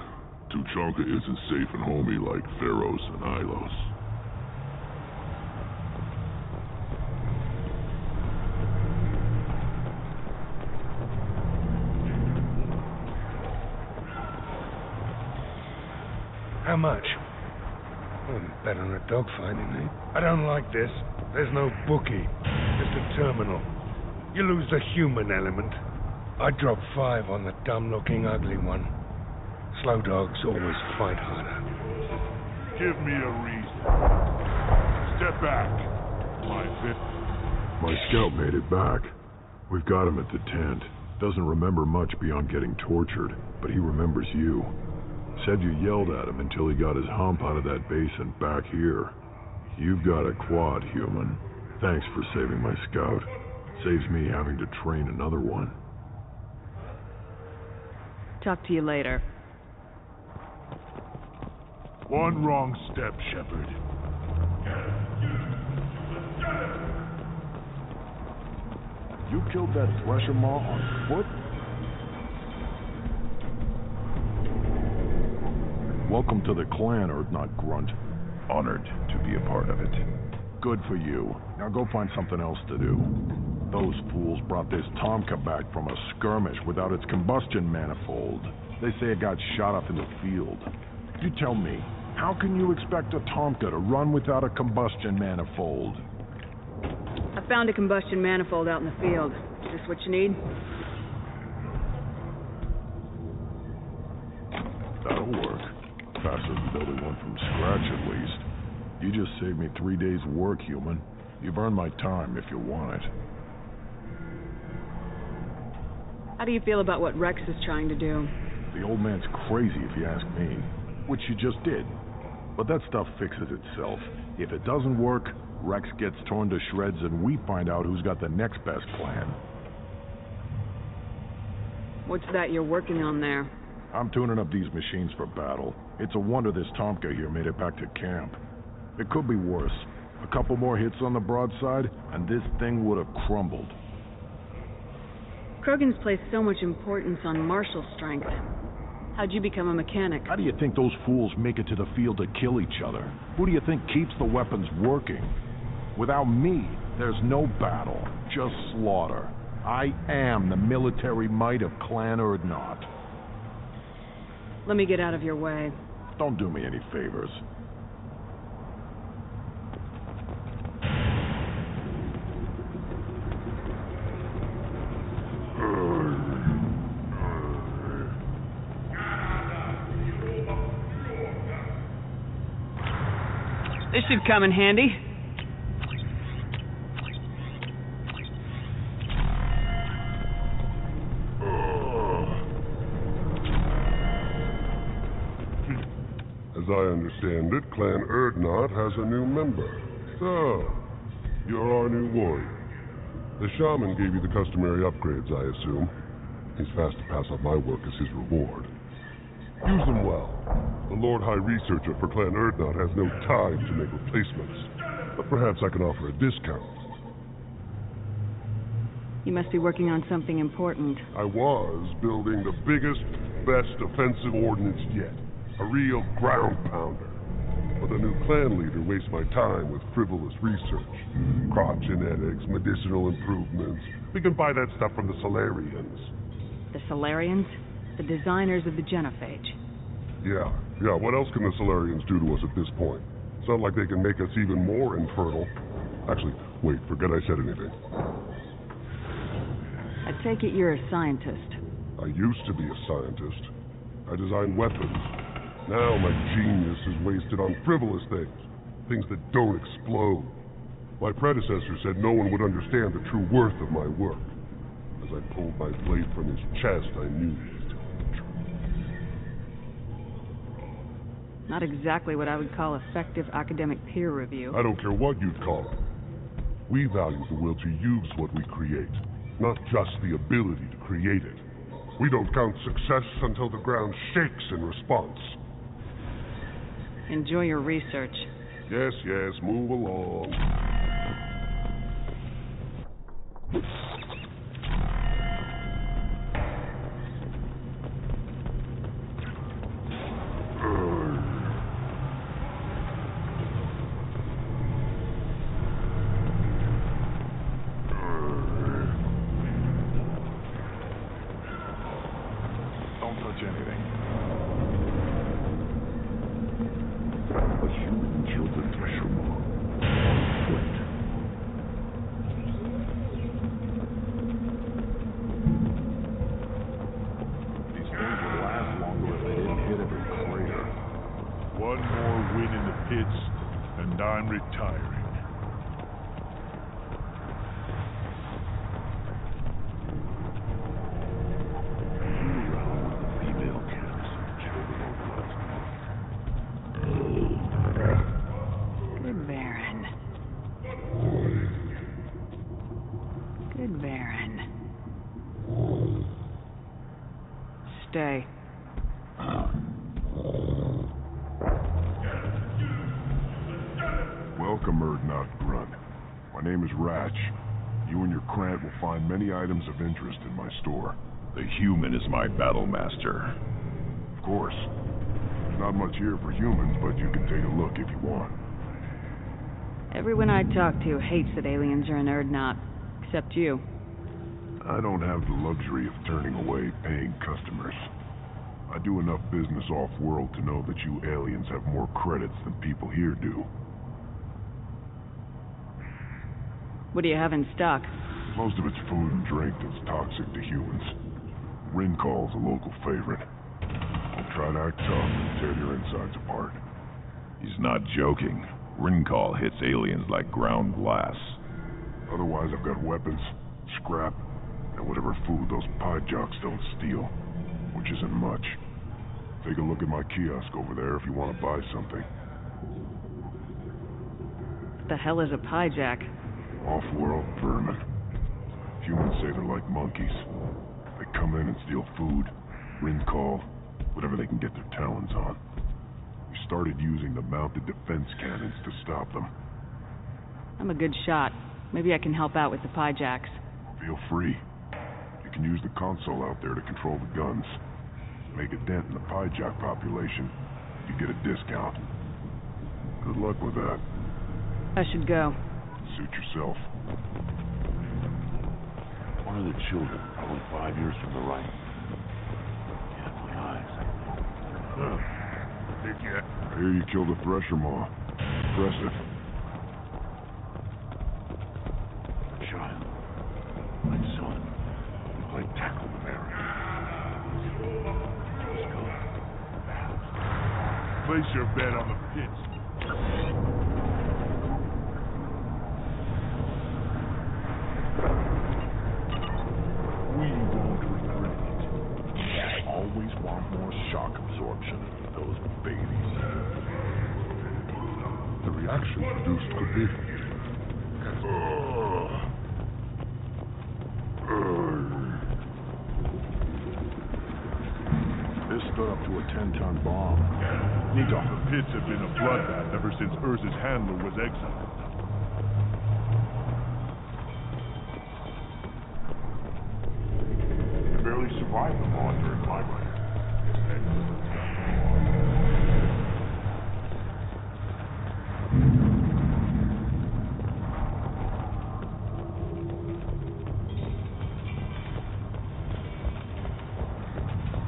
Tuchanka isn't safe and homey like Pharos and Ilos. How much? Better than a dogfighting, eh? I don't like this. There's no bookie, just a terminal. You lose the human element. I drop 5 on the dumb-looking, ugly one. Slow dogs always fight harder. Give me a reason. Step back. My scout made it back. We've got him at the tent. Doesn't remember much beyond getting tortured, but he remembers you. Said you yelled at him until he got his hump out of that basin back here. You've got a quad, human. Thanks for saving my scout. Saves me having to train another one. Talk to you later. One wrong step, Shepard. You killed that Thresher Maw on foot? Welcome to the clan, Urdnot Grunt. Honored to be a part of it. Good for you. Now go find something else to do. Those fools brought this Tomka back from a skirmish without its combustion manifold. They say it got shot up in the field. You tell me, how can you expect a Tomka to run without a combustion manifold? I found a combustion manifold out in the field. Is this what you need? That'll work. Faster than building one from scratch, at least. You just saved me 3 days' work, human. You've earned my time if you want it. How do you feel about what Rex is trying to do? The old man's crazy, if you ask me. Which you just did. But that stuff fixes itself. If it doesn't work, Rex gets torn to shreds and we find out who's got the next best plan. What's that you're working on there? I'm tuning up these machines for battle. It's a wonder this Tomka here made it back to camp. It could be worse. A couple more hits on the broadside, and this thing would have crumbled. Krogan's placed so much importance on martial strength. How'd you become a mechanic? How do you think those fools make it to the field to kill each other? Who do you think keeps the weapons working? Without me, there's no battle, just slaughter. I am the military might of Clan Urdnot. Let me get out of your way. Don't do me any favors. This should come in handy. I understand it, Clan Urdnot has a new member. So, you're our new warrior. The shaman gave you the customary upgrades, I assume. He's fast to pass on my work as his reward. Use them well. The Lord High Researcher for Clan Urdnot has no time to make replacements. But perhaps I can offer a discount. You must be working on something important. I was building the biggest, best offensive ordnance yet. A real ground pounder. But the new clan leader wastes my time with frivolous research. Crop genetics, medicinal improvements. We can buy that stuff from the Solarians. The Solarians? The designers of the Genophage. Yeah. What else can the Solarians do to us at this point? It's not like they can make us even more infertile. Actually, wait, forget I said anything. I take it you're a scientist. I used to be a scientist. I designed weapons. Now my genius is wasted on frivolous things that don't explode. My predecessor said no one would understand the true worth of my work. As I pulled my blade from his chest, I knew it. Not exactly what I would call effective academic peer review. I don't care what you'd call it. We value the will to use what we create, not just the ability to create it. We don't count success until the ground shakes in response. Enjoy your research. Yes, move along. Don't touch anything. Killed the Thresher Maw. Foot. These things would last longer if they didn't hit every crater. One more win in the pits, and I'm retiring. Stay. Welcome, Urdnot Grunt. My name is Ratch. You and your Krant will find many items of interest in my store. The human is my battle master. Of course. There's not much here for humans, but you can take a look if you want. Everyone I talk to hates that aliens are in Urdnot, except you. I don't have the luxury of turning away paying customers. I do enough business off-world to know that you aliens have more credits than people here do. What do you have in stock? Most of it's food and drink that's toxic to humans. Rinkal's a local favorite. I'll try to act tough and tear your insides apart. He's not joking. Rinkal hits aliens like ground glass. Otherwise, I've got weapons, scrap, and whatever food those Pyjaks don't steal, which isn't much. Take a look at my kiosk over there if you want to buy something. What the hell is a Pyjak? Off-world vermin. Humans say they're like monkeys. They come in and steal food, Rinkal, whatever they can get their talons on. We started using the mounted defense cannons to stop them. I'm a good shot. Maybe I can help out with the Pyjaks. Feel free. You can use the console out there to control the guns. Make a dent in the Pyjak population. You get a discount. Good luck with that. I should go. Suit yourself. One of the children, probably 5 years from the right. Yeah, my eyes. I hear you killed a Thresher Maw. Impressive. Child. My son. We played Tackleberry. Place your bet on the pits. We won't regret it. I always want more shock absorption for those babies. reaction produced could be. This got up to a 10-ton bomb. The pits have been a bloodbath ever since Urza's handler was exiled. I barely survived the law during my reign.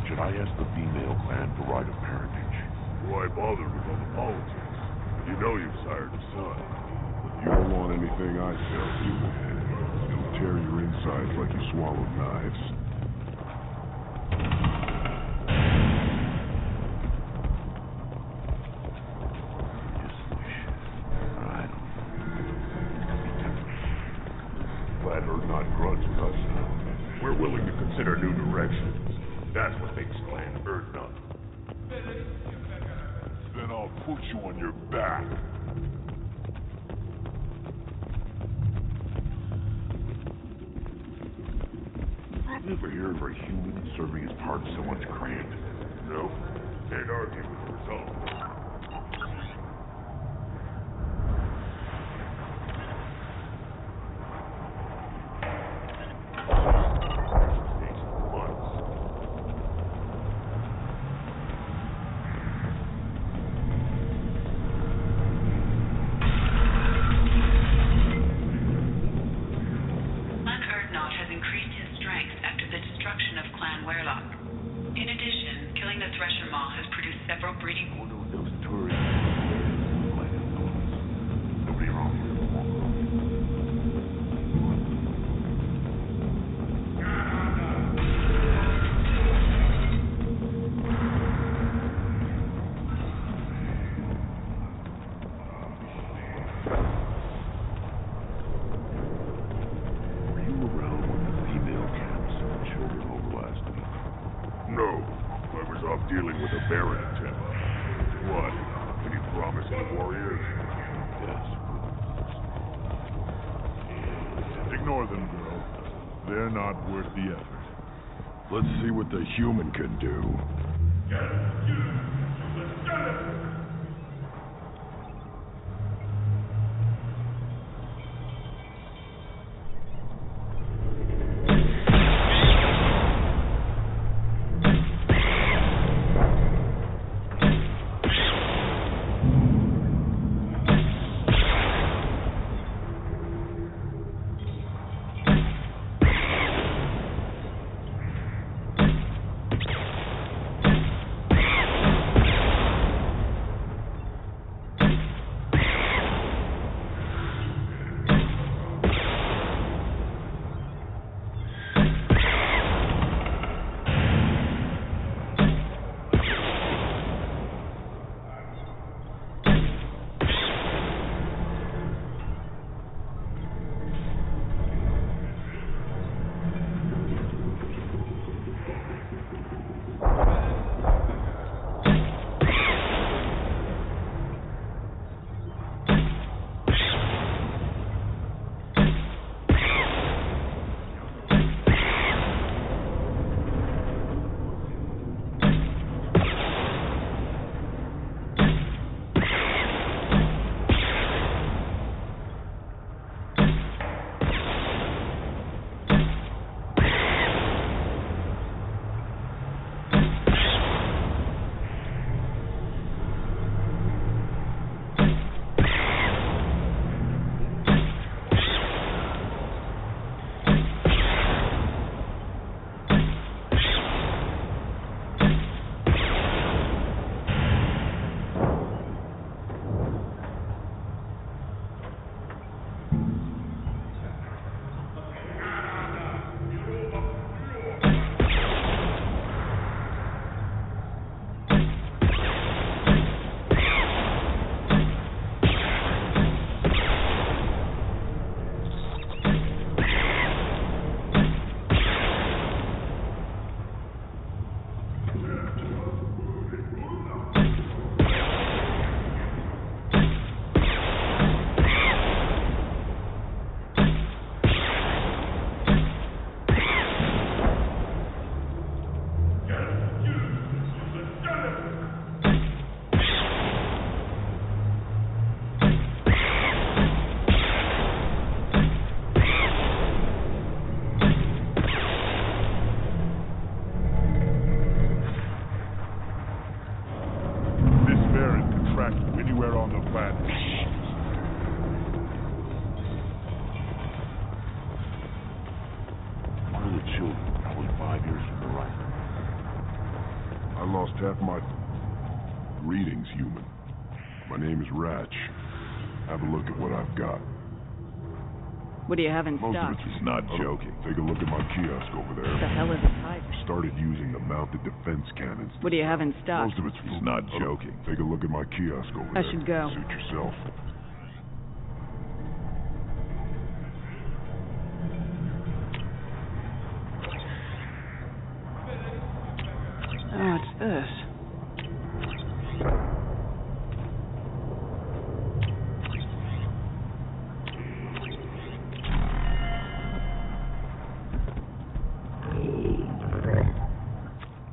Should I ask the female clan for right of parentage? Why bother with all the politics? You know you've sired a son. You don't want anything I tell you. You'll tear your insides like you swallowed knives. Glad we're not grudge with us now. We're willing to consider new directions. That's what makes Clan Urdnot. Then I'll put you on your back. Never hear of a human serving as part of someone's clan. No, can't argue with the result. Dealing with a Baron attempt. What? Any promise in the warriors? Yes. Ignore them, girl. They're not worth the effort. Let's see what the human can do. Let's get it! Here's to the right. I lost half my... Greetings, human. My name is Ratch. Have a look at what I've got. What do you have in Most stock? of it's not joking. Take a look at my kiosk over there. What the hell is a Tiger? Started using the mounted defense cannons. What do you have in stock? Most of it's not joking. Take a look at my kiosk over there. I should go. Suit yourself. Oh, it's this.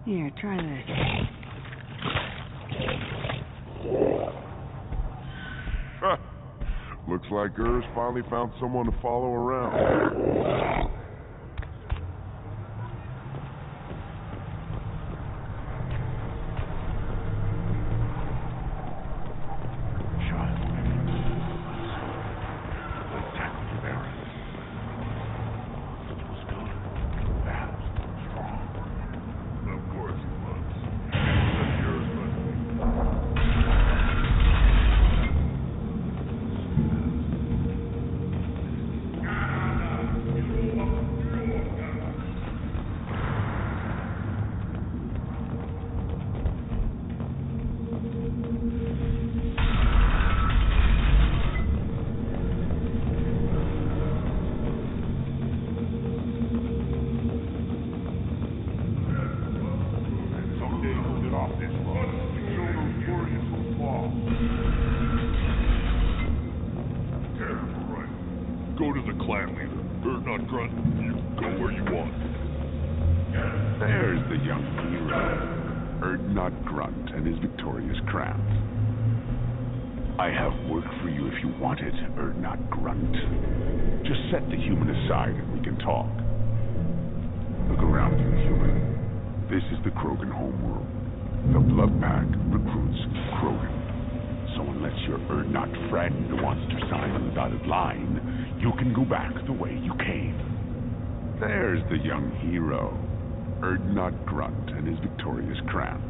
Here, try this. Looks like Urs finally found someone to follow around. Go to the clan leader, Urdnot Grunt. You go where you want. There's the young hero, Urdnot Grunt and his victorious crown. I have work for you if you want it, Urdnot Grunt. Just set the human aside and we can talk. Look around you, human. This is the Krogan homeworld. The Blood Pact recruits Krogan. So unless your Urdnot friend wants to sign on the dotted line, you can go back the way you came. There's the young hero, Urdnot Grunt and his victorious crown.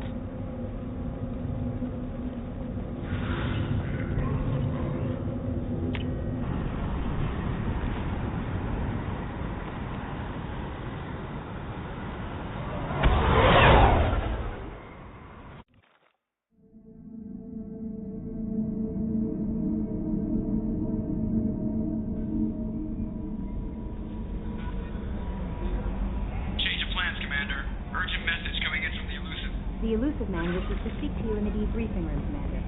The Elusive Man wishes to speak to you in the debriefing room, Commander.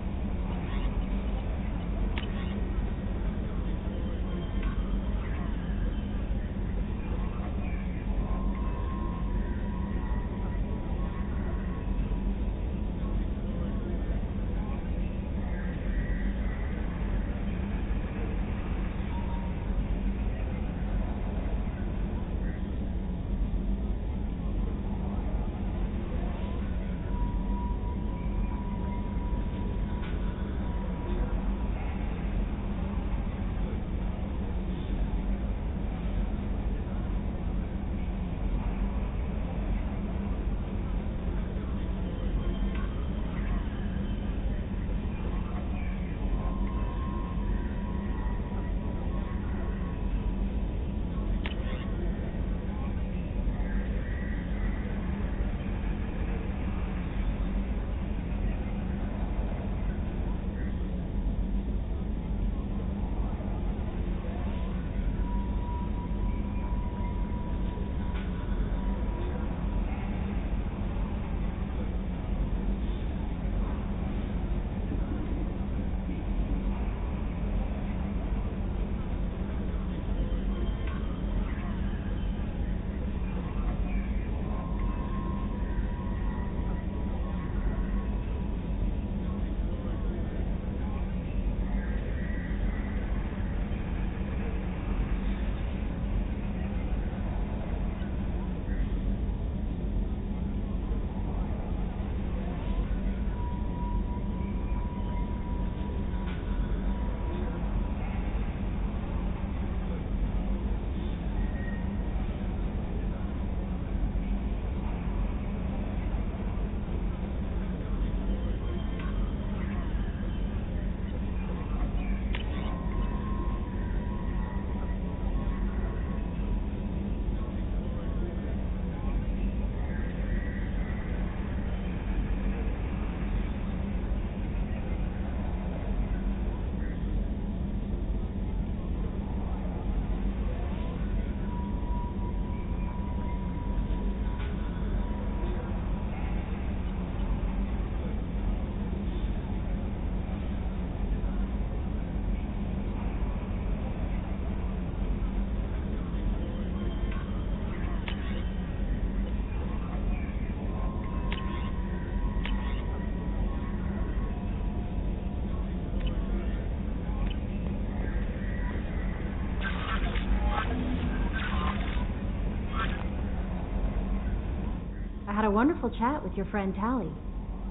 I had a wonderful chat with your friend Tally.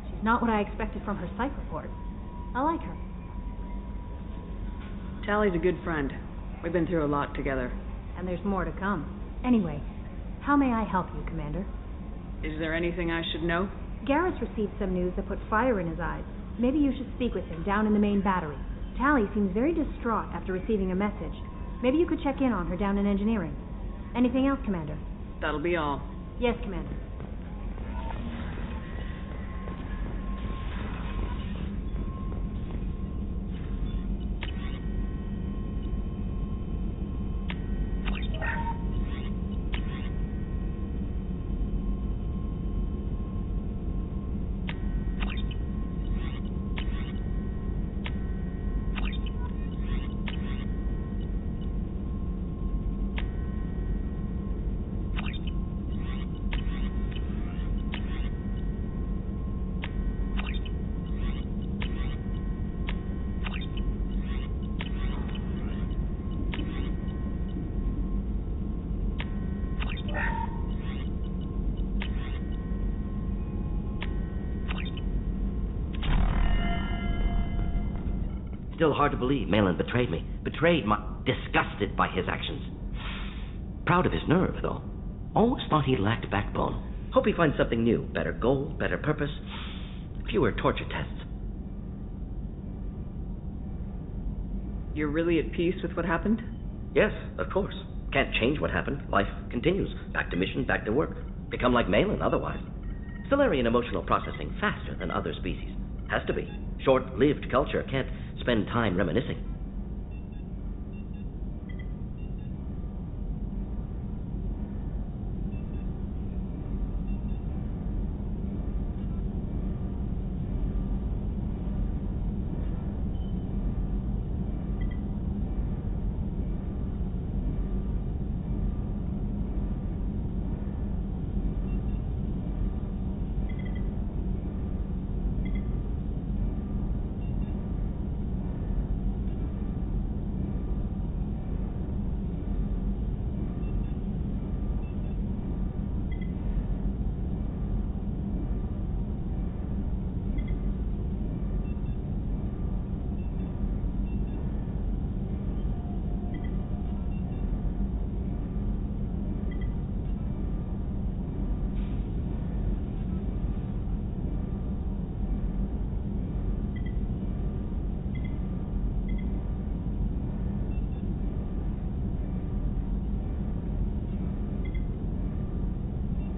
She's not what I expected from her psych report. I like her. Tally's a good friend. We've been through a lot together. And there's more to come. Anyway, how may I help you, Commander? Is there anything I should know? Garrus received some news that put fire in his eyes. Maybe you should speak with him down in the main battery. Tally seems very distraught after receiving a message. Maybe you could check in on her down in engineering. Anything else, Commander? That'll be all. Yes, Commander. Still hard to believe Malin betrayed me. Disgusted by his actions. Proud of his nerve, though. Always thought he lacked backbone. Hope he finds something new. Better goal, better purpose. Fewer torture tests. You're really at peace with what happened? Yes, of course. Can't change what happened. Life continues. Back to mission, back to work. Become like Malin otherwise. Solarian emotional processing faster than other species. Has to be. Short-lived culture can't spend time reminiscing.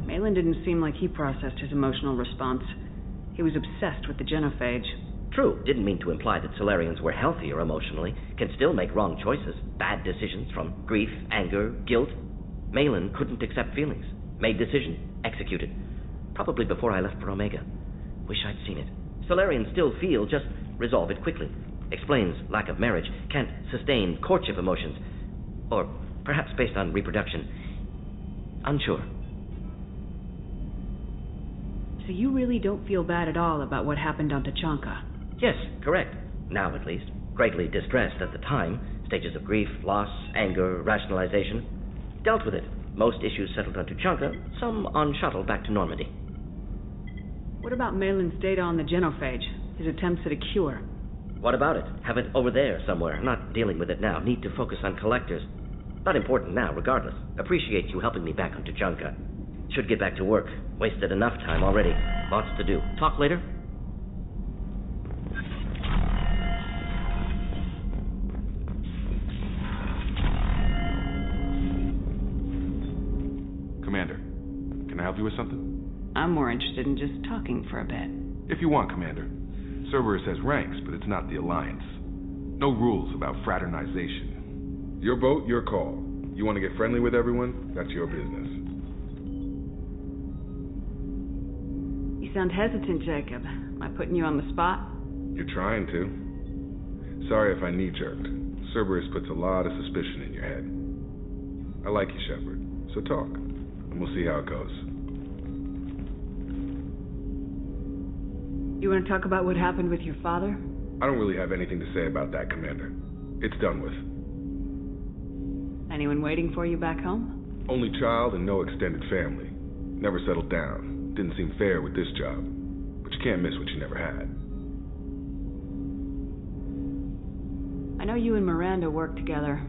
Malin didn't seem like he processed his emotional response. He was obsessed with the genophage. True, didn't mean to imply that Solarians were healthier emotionally, can still make wrong choices, bad decisions from grief, anger, guilt. Malin couldn't accept feelings, made decision, executed. Probably before I left for Omega. Wish I'd seen it. Solarians still feel, just resolve it quickly. Explains lack of marriage, can't sustain courtship emotions. Or perhaps based on reproduction. Unsure. So you really don't feel bad at all about what happened on Tuchanka? Yes, correct. Now at least. Greatly distressed at the time. Stages of grief, loss, anger, rationalization. Dealt with it. Most issues settled on Tuchanka, some on shuttle back to Normandy. What about Malin's data on the genophage? His attempts at a cure? What about it? Have it over there somewhere. Not dealing with it now. Need to focus on collectors. Not important now, regardless. Appreciate you helping me back on Tuchanka. Should get back to work. Wasted enough time already. Lots to do. Talk later? Commander, can I help you with something? I'm more interested in just talking for a bit. If you want, Commander. Cerberus has ranks, but it's not the Alliance. No rules about fraternization. Your boat, your call. You want to get friendly with everyone? That's your business. You sound hesitant, Jacob. Am I putting you on the spot? You're trying to. Sorry if I knee-jerked. Cerberus puts a lot of suspicion in your head. I like you, Shepard. So talk, and we'll see how it goes. You want to talk about what happened with your father? I don't really have anything to say about that, Commander. It's done with. Anyone waiting for you back home? Only child and no extended family. Never settled down. Didn't seem fair with this job. But you can't miss what you never had. I know you and Miranda worked together.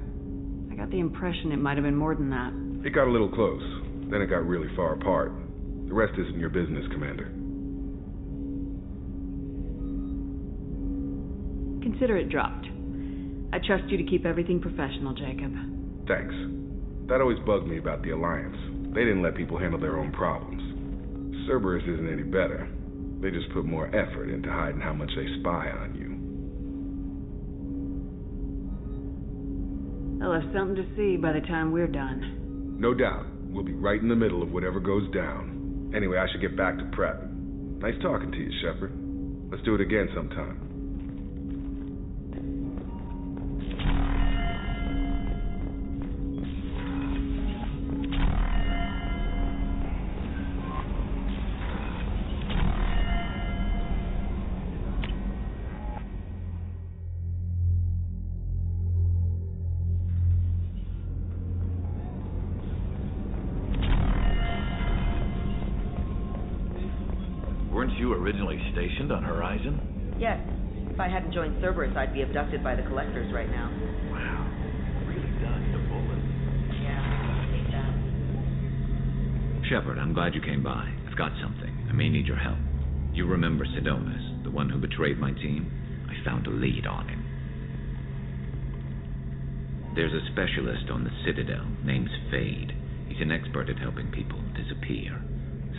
I got the impression it might have been more than that. It got a little close. Then it got really far apart. The rest isn't your business, Commander. Consider it dropped. I trust you to keep everything professional, Jacob. Thanks. That always bugged me about the Alliance. They didn't let people handle their own problems. Cerberus isn't any better. They just put more effort into hiding how much they spy on you. They'll have something to see by the time we're done. No doubt. We'll be right in the middle of whatever goes down. Anyway, I should get back to prep. Nice talking to you, Shepard. Let's do it again sometime. Weren't you originally stationed on Horizon? Yes. If I hadn't joined Cerberus, I'd be abducted by the Collectors right now. Wow. Really dodged a bullet. Yeah, I hate that. Shepard, I'm glad you came by. I've got something. I may need your help. You remember Sidonis, the one who betrayed my team? I found a lead on him. There's a specialist on the Citadel, named Fade. He's an expert at helping people disappear.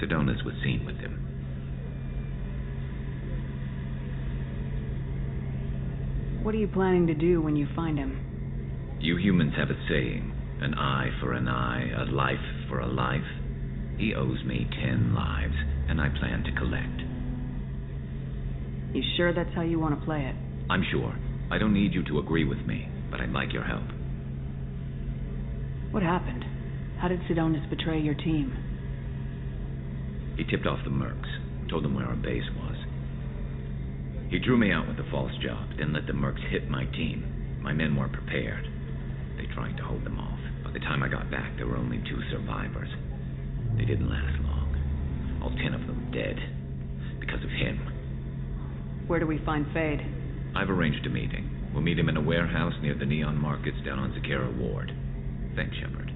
Sidonis was seen with him. What are you planning to do when you find him? You humans have a saying, an eye for an eye, a life for a life. He owes me 10 lives, and I plan to collect. You sure that's how you want to play it? I'm sure. I don't need you to agree with me, but I'd like your help. What happened? How did Sidonis betray your team? He tipped off the Mercs, told them where our base was. He drew me out with a false job, then let the Mercs hit my team. My men weren't prepared. They tried to hold them off. By the time I got back, there were only 2 survivors. They didn't last long. All 10 of them dead. Because of him. Where do we find Fade? I've arranged a meeting. We'll meet him in a warehouse near the Neon Markets down on Zakera Ward. Thanks, Shepard.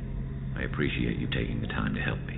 I appreciate you taking the time to help me.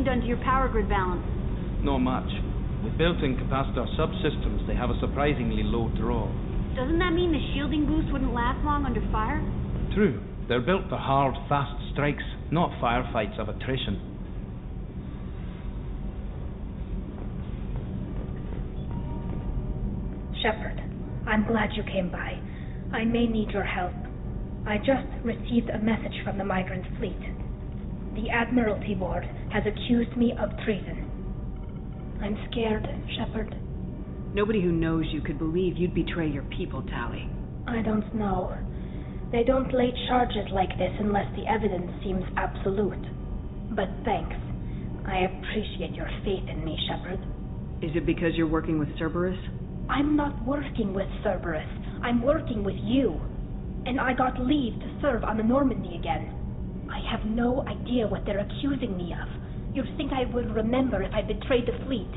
Done to your power grid balance? Not much. With built-in capacitor subsystems, they have a surprisingly low draw. Doesn't that mean the shielding boost wouldn't last long under fire? True. They're built for hard, fast strikes, not firefights of attrition. Shepard, I'm glad you came by. I may need your help. I just received a message from the Migrant Fleet. The Admiralty Board has accused me of treason. I'm scared, Shepard. Nobody who knows you could believe you'd betray your people, Tali. I don't know. They don't lay charges like this unless the evidence seems absolute. But thanks. I appreciate your faith in me, Shepard. Is it because you're working with Cerberus? I'm not working with Cerberus. I'm working with you. And I got leave to serve on the Normandy again. I have no idea what they're accusing me of. You'd think I would remember if I betrayed the fleet.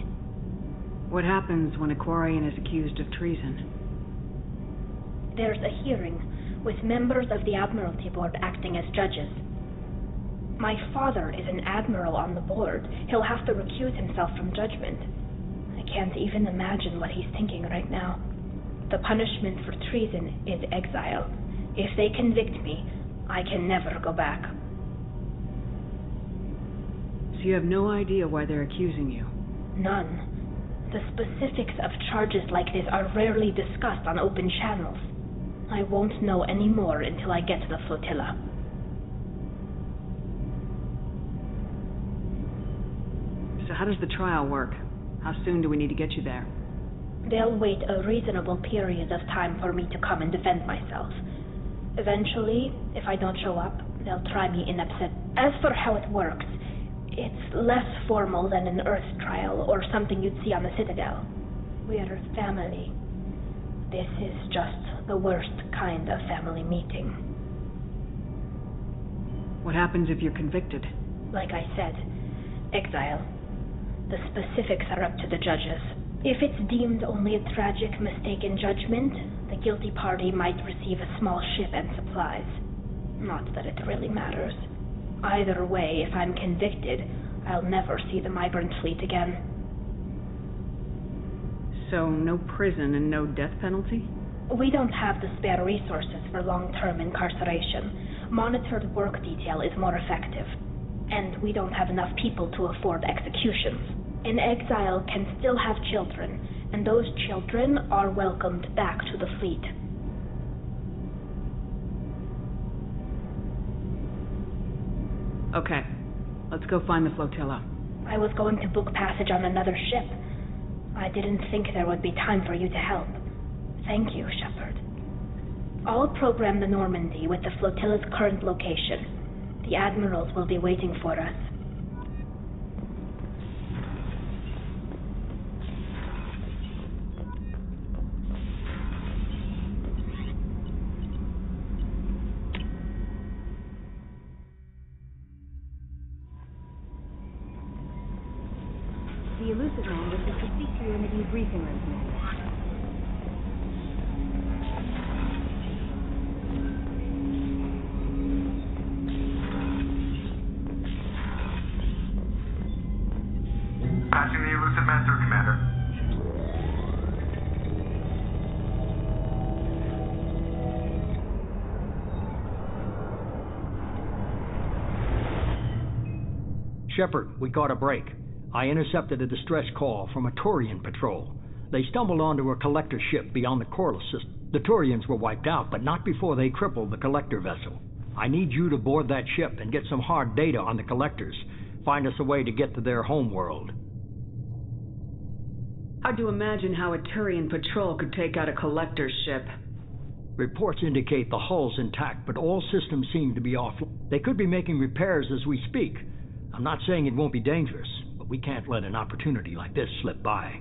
What happens when a Quarian is accused of treason? There's a hearing with members of the Admiralty Board acting as judges. My father is an admiral on the board. He'll have to recuse himself from judgment. I can't even imagine what he's thinking right now. The punishment for treason is exile. If they convict me, I can never go back. So you have no idea why they're accusing you? None. The specifics of charges like this are rarely discussed on open channels. I won't know any more until I get to the flotilla. So how does the trial work? How soon do we need to get you there? They'll wait a reasonable period of time for me to come and defend myself. Eventually, if I don't show up, they'll try me in absentia. As for how it works, it's less formal than an Earth trial or something you'd see on the Citadel. We're family. This is just the worst kind of family meeting. What happens if you're convicted? Like I said, exile. The specifics are up to the judges. If it's deemed only a tragic mistake in judgment, the guilty party might receive a small ship and supplies. Not that it really matters. Either way, if I'm convicted, I'll never see the migrant fleet again. So, no prison and no death penalty? We don't have the spare resources for long-term incarceration. Monitored work detail is more effective. And we don't have enough people to afford executions. An exile can still have children, and those children are welcomed back to the fleet. Okay, let's go find the flotilla. I was going to book passage on another ship. I didn't think there would be time for you to help. Thank you, Shepard. I'll program the Normandy with the flotilla's current location. The admirals will be waiting for us. The Elusive Man wishes to speak to you in the debriefing room, Commander. Patching the Elusive Man through, Commander. Shepard, we got a break. I intercepted a distress call from a Turian patrol. They stumbled onto a collector ship beyond the Corliss system. The Turians were wiped out, but not before they crippled the collector vessel. I need you to board that ship and get some hard data on the collectors. Find us a way to get to their homeworld. Hard to imagine how a Turian patrol could take out a collector's ship. Reports indicate the hull's intact, but all systems seem to be off. They could be making repairs as we speak. I'm not saying it won't be dangerous, but we can't let an opportunity like this slip by.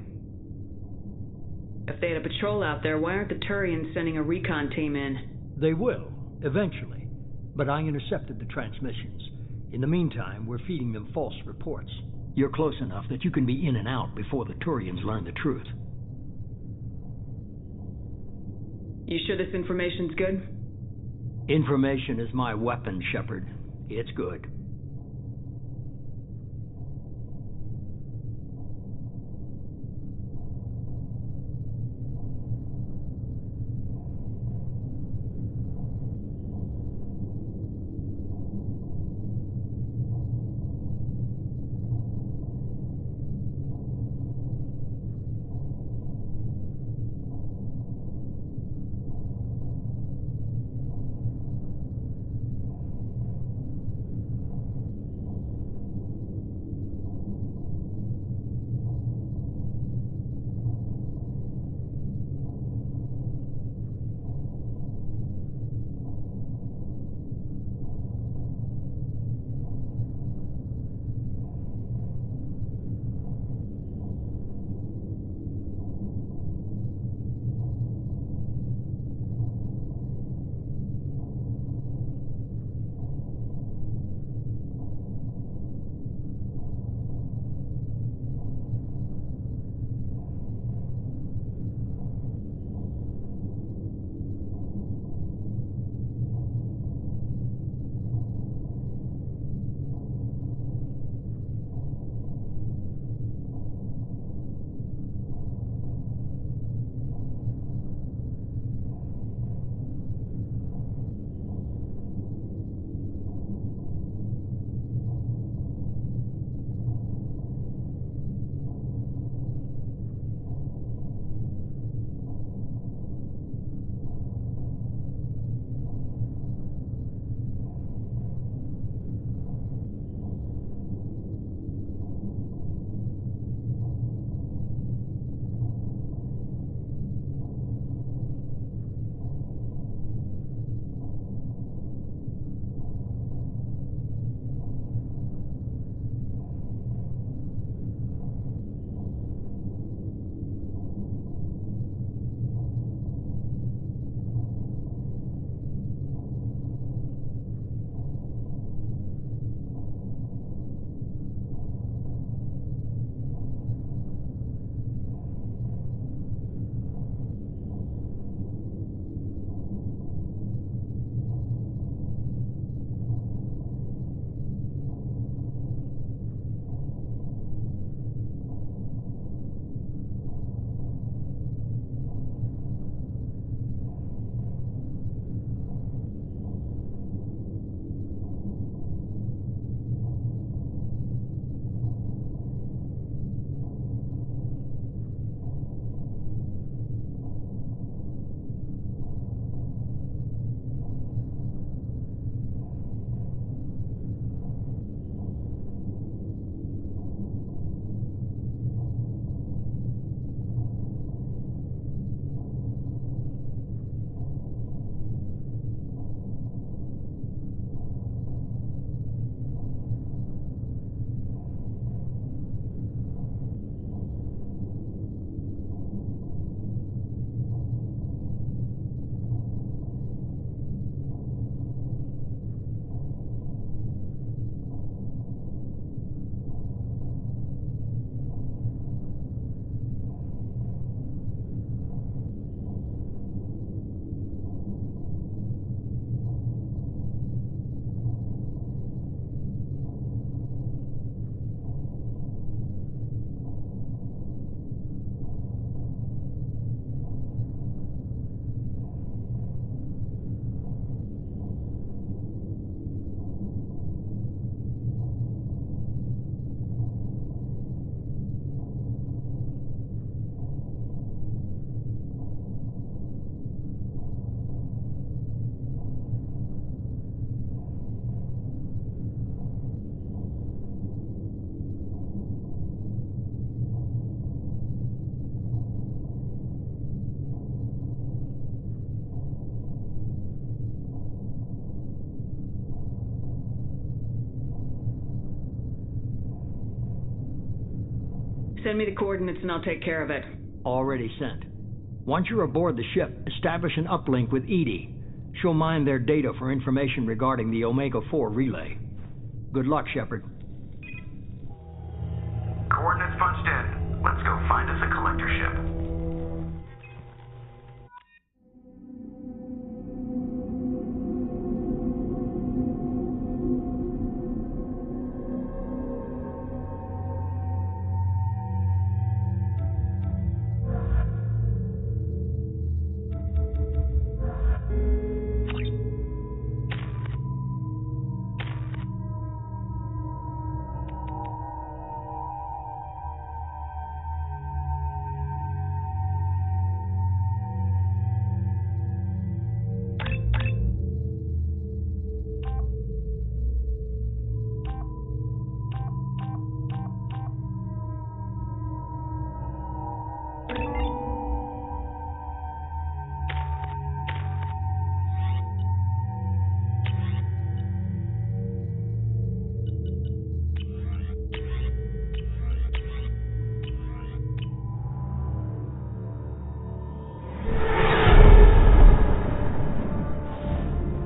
If they had a patrol out there, why aren't the Turians sending a recon team in? They will, eventually. But I intercepted the transmissions. In the meantime, we're feeding them false reports. You're close enough that you can be in and out before the Turians learn the truth. You sure this information's good? Information is my weapon, Shepard. It's good. Send me the coordinates and I'll take care of it. Already sent. Once you're aboard the ship, establish an uplink with Edie. She'll mine their data for information regarding the Omega-4 relay. Good luck, Shepard. Coordinates punched in. Let's go find us a collector ship.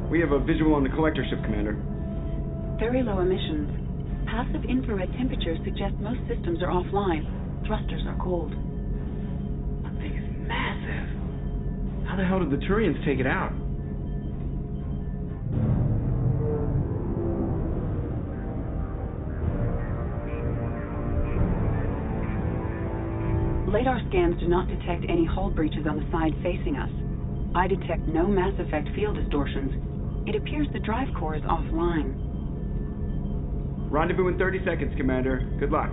We have a visual on the collector ship, Commander. Very low emissions. Passive infrared temperatures suggest most systems are offline. Thrusters are cold. That thing is massive. How the hell did the Turians take it out? Radar scans do not detect any hull breaches on the side facing us. I detect no mass effect field distortions. It appears the drive core is offline. Rendezvous in 30 seconds, Commander. Good luck.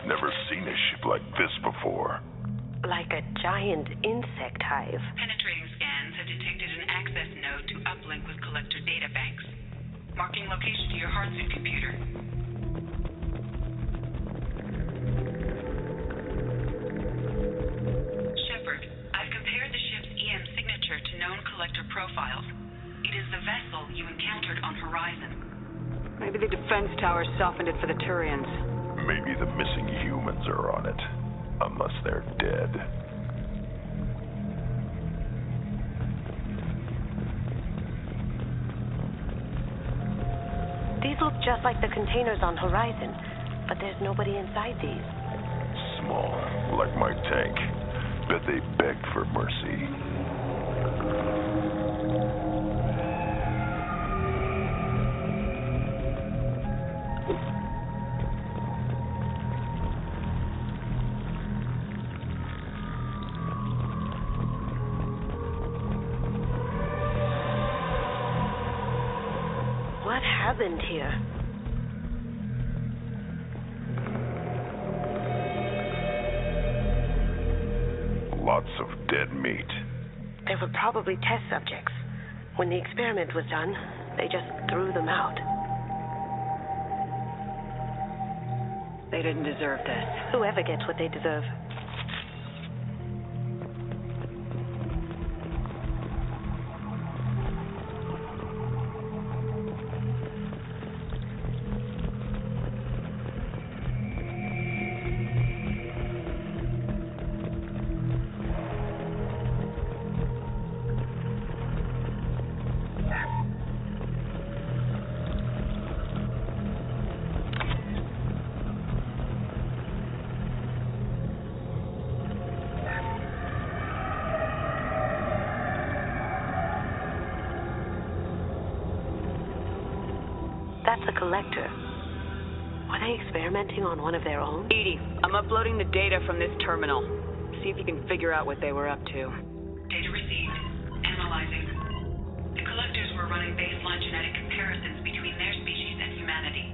Never seen a ship like this before. Like a giant insect hive. Penetrating scans have detected an access node to uplink with collector data banks. Marking location to your Heartsuit computer. Shepard, I've compared the ship's EM signature to known collector profiles. It is the vessel you encountered on Horizon. Maybe the defense towers softened it for the Turians. Maybe the missing humans are on it. Unless they're dead. These look just like the containers on Horizon, but there's nobody inside these. Small, like my tank. Bet they begged for mercy. What happened here? Lots of dead meat. They were probably test subjects. When the experiment was done, they just threw them out. They didn't deserve this. Whoever gets what they deserve. collector. Were they experimenting on one of their own? Edie, I'm uploading the data from this terminal. See if you can figure out what they were up to. Data received. Analyzing. The collectors were running baseline genetic comparisons between their species and humanity.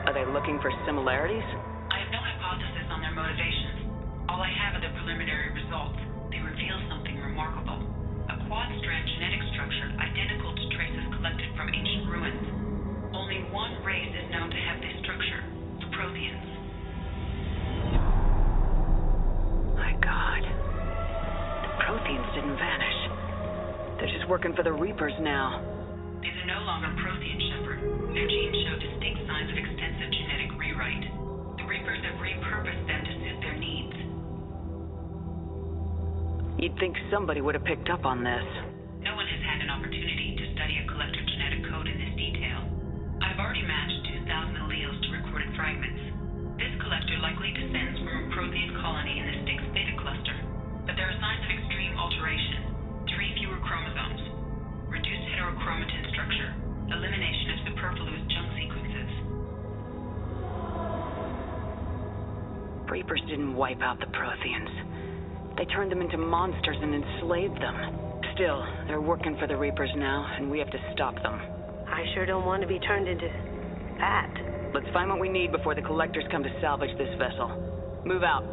Are they looking for similarities? I have no hypothesis on their motivations. All I have are the preliminary results. They reveal something remarkable. A quad-strand genetic structure identical to traces collected from ancient ruins. Only one race is known to have this structure, the Protheans. My God. The Protheans didn't vanish. They're just working for the Reapers now. These are no longer Prothean, Shepard. Their genes show distinct signs of extensive genetic rewrite. The Reapers have repurposed them to suit their needs. You'd think somebody would have picked up on this. No one has had an opportunity to study a collector genetic code in this detail. I've already matched 2,000 alleles to recorded fragments. This collector likely descends from a Prothean colony in the Styx Theta cluster, but there are signs of extreme alteration. 3 fewer chromosomes, reduced heterochromatin structure, elimination of superfluous junk sequences. Reapers didn't wipe out the Protheans. They turned them into monsters and enslaved them. Still, they're working for the Reapers now, and we have to stop them. I sure don't want to be turned into that. Let's find what we need before the collectors come to salvage this vessel. Move out.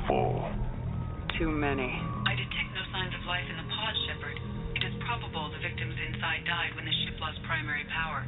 full. Too many. I detect no signs of life in the pod, Shepard. It is probable the victims inside died when the ship lost primary power.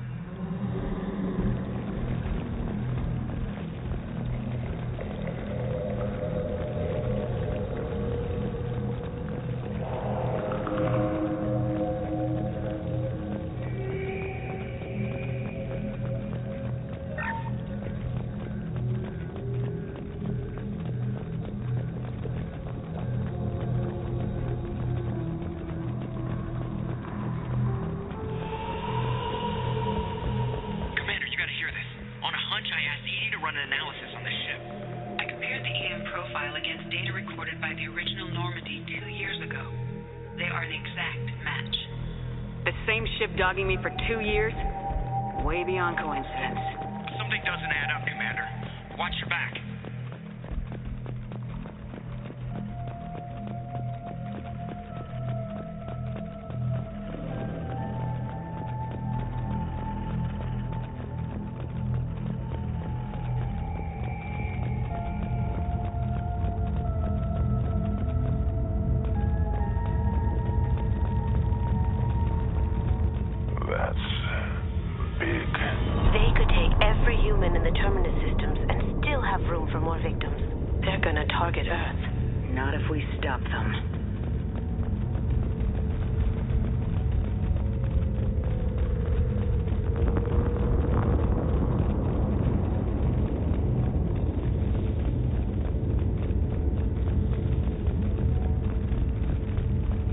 Dogging me for 2 years? Way beyond coincidence. Something doesn't add up, Commander. Watch your back.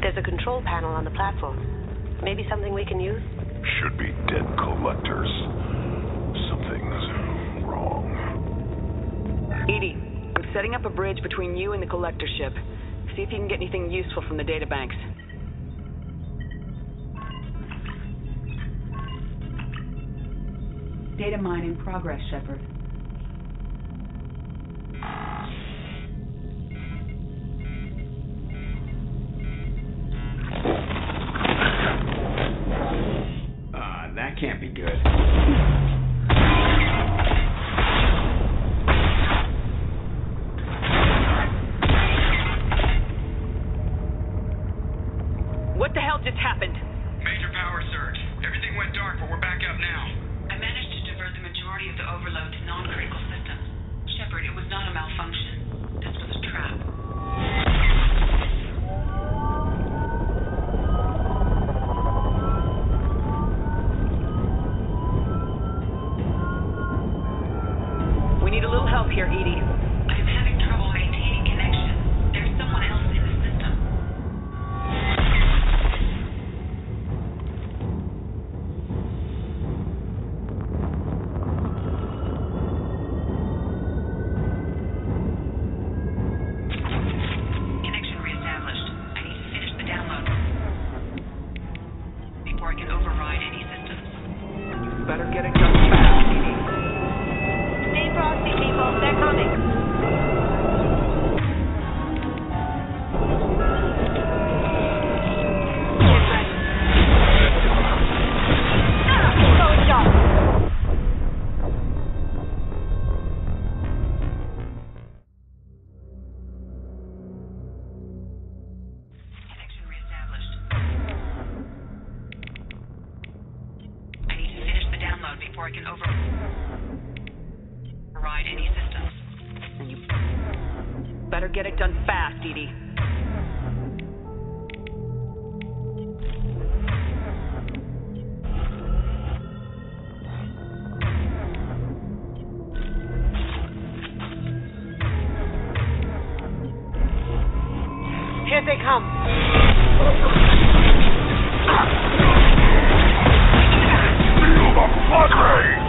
There's a control panel on the platform. Maybe something we can use? Should be dead collectors. Something's wrong. EDI, I'm setting up a bridge between you and the collector ship. See if you can get anything useful from the databanks. Data mine in progress, Shepard. That can't be good. What the hell just happened? Major power surge. Everything went dark, but we're back up now. I managed to divert the majority of the overload to non-critical systems. Shepard, it was not a malfunction. This was a trap. Here, EDI. I'm having trouble maintaining connection. There's someone else in the system. Connection reestablished. I need to finish the download before I can override any systems. You better get it done fast, EDI. Stay frosty, people. They're coming. Connection reestablished. I need to finish the download before I can override any systems. And you better get it done fast, EDI. Here they come. Feel the flood rays!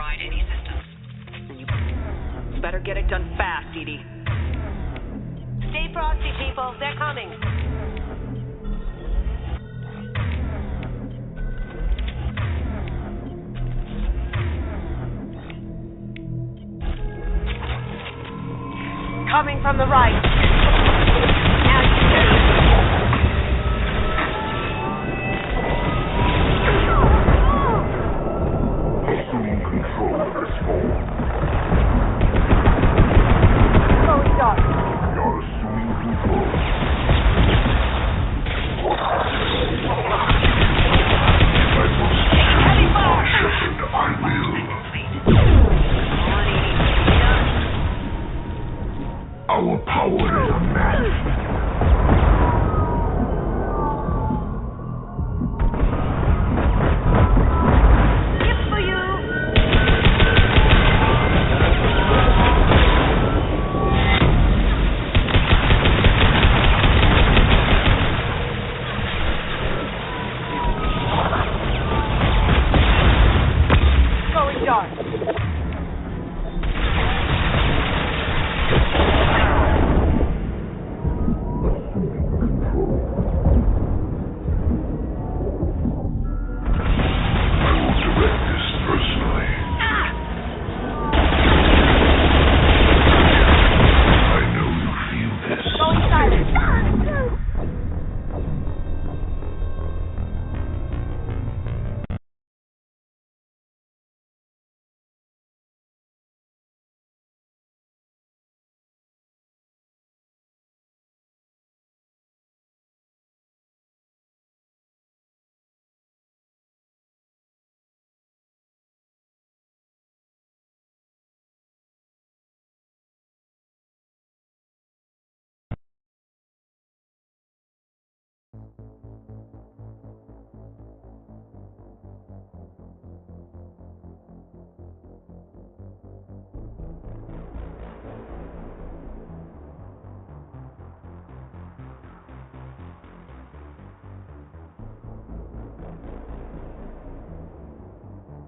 override any systems. You better get it done fast, Edie. Stay frosty, people. They're coming. Coming from the right. Now you Assuming control of this hole. Going dark. You're assuming control. Heavy fire! Shepard, I will. Our power is unmatched. Gift for you! Going dark.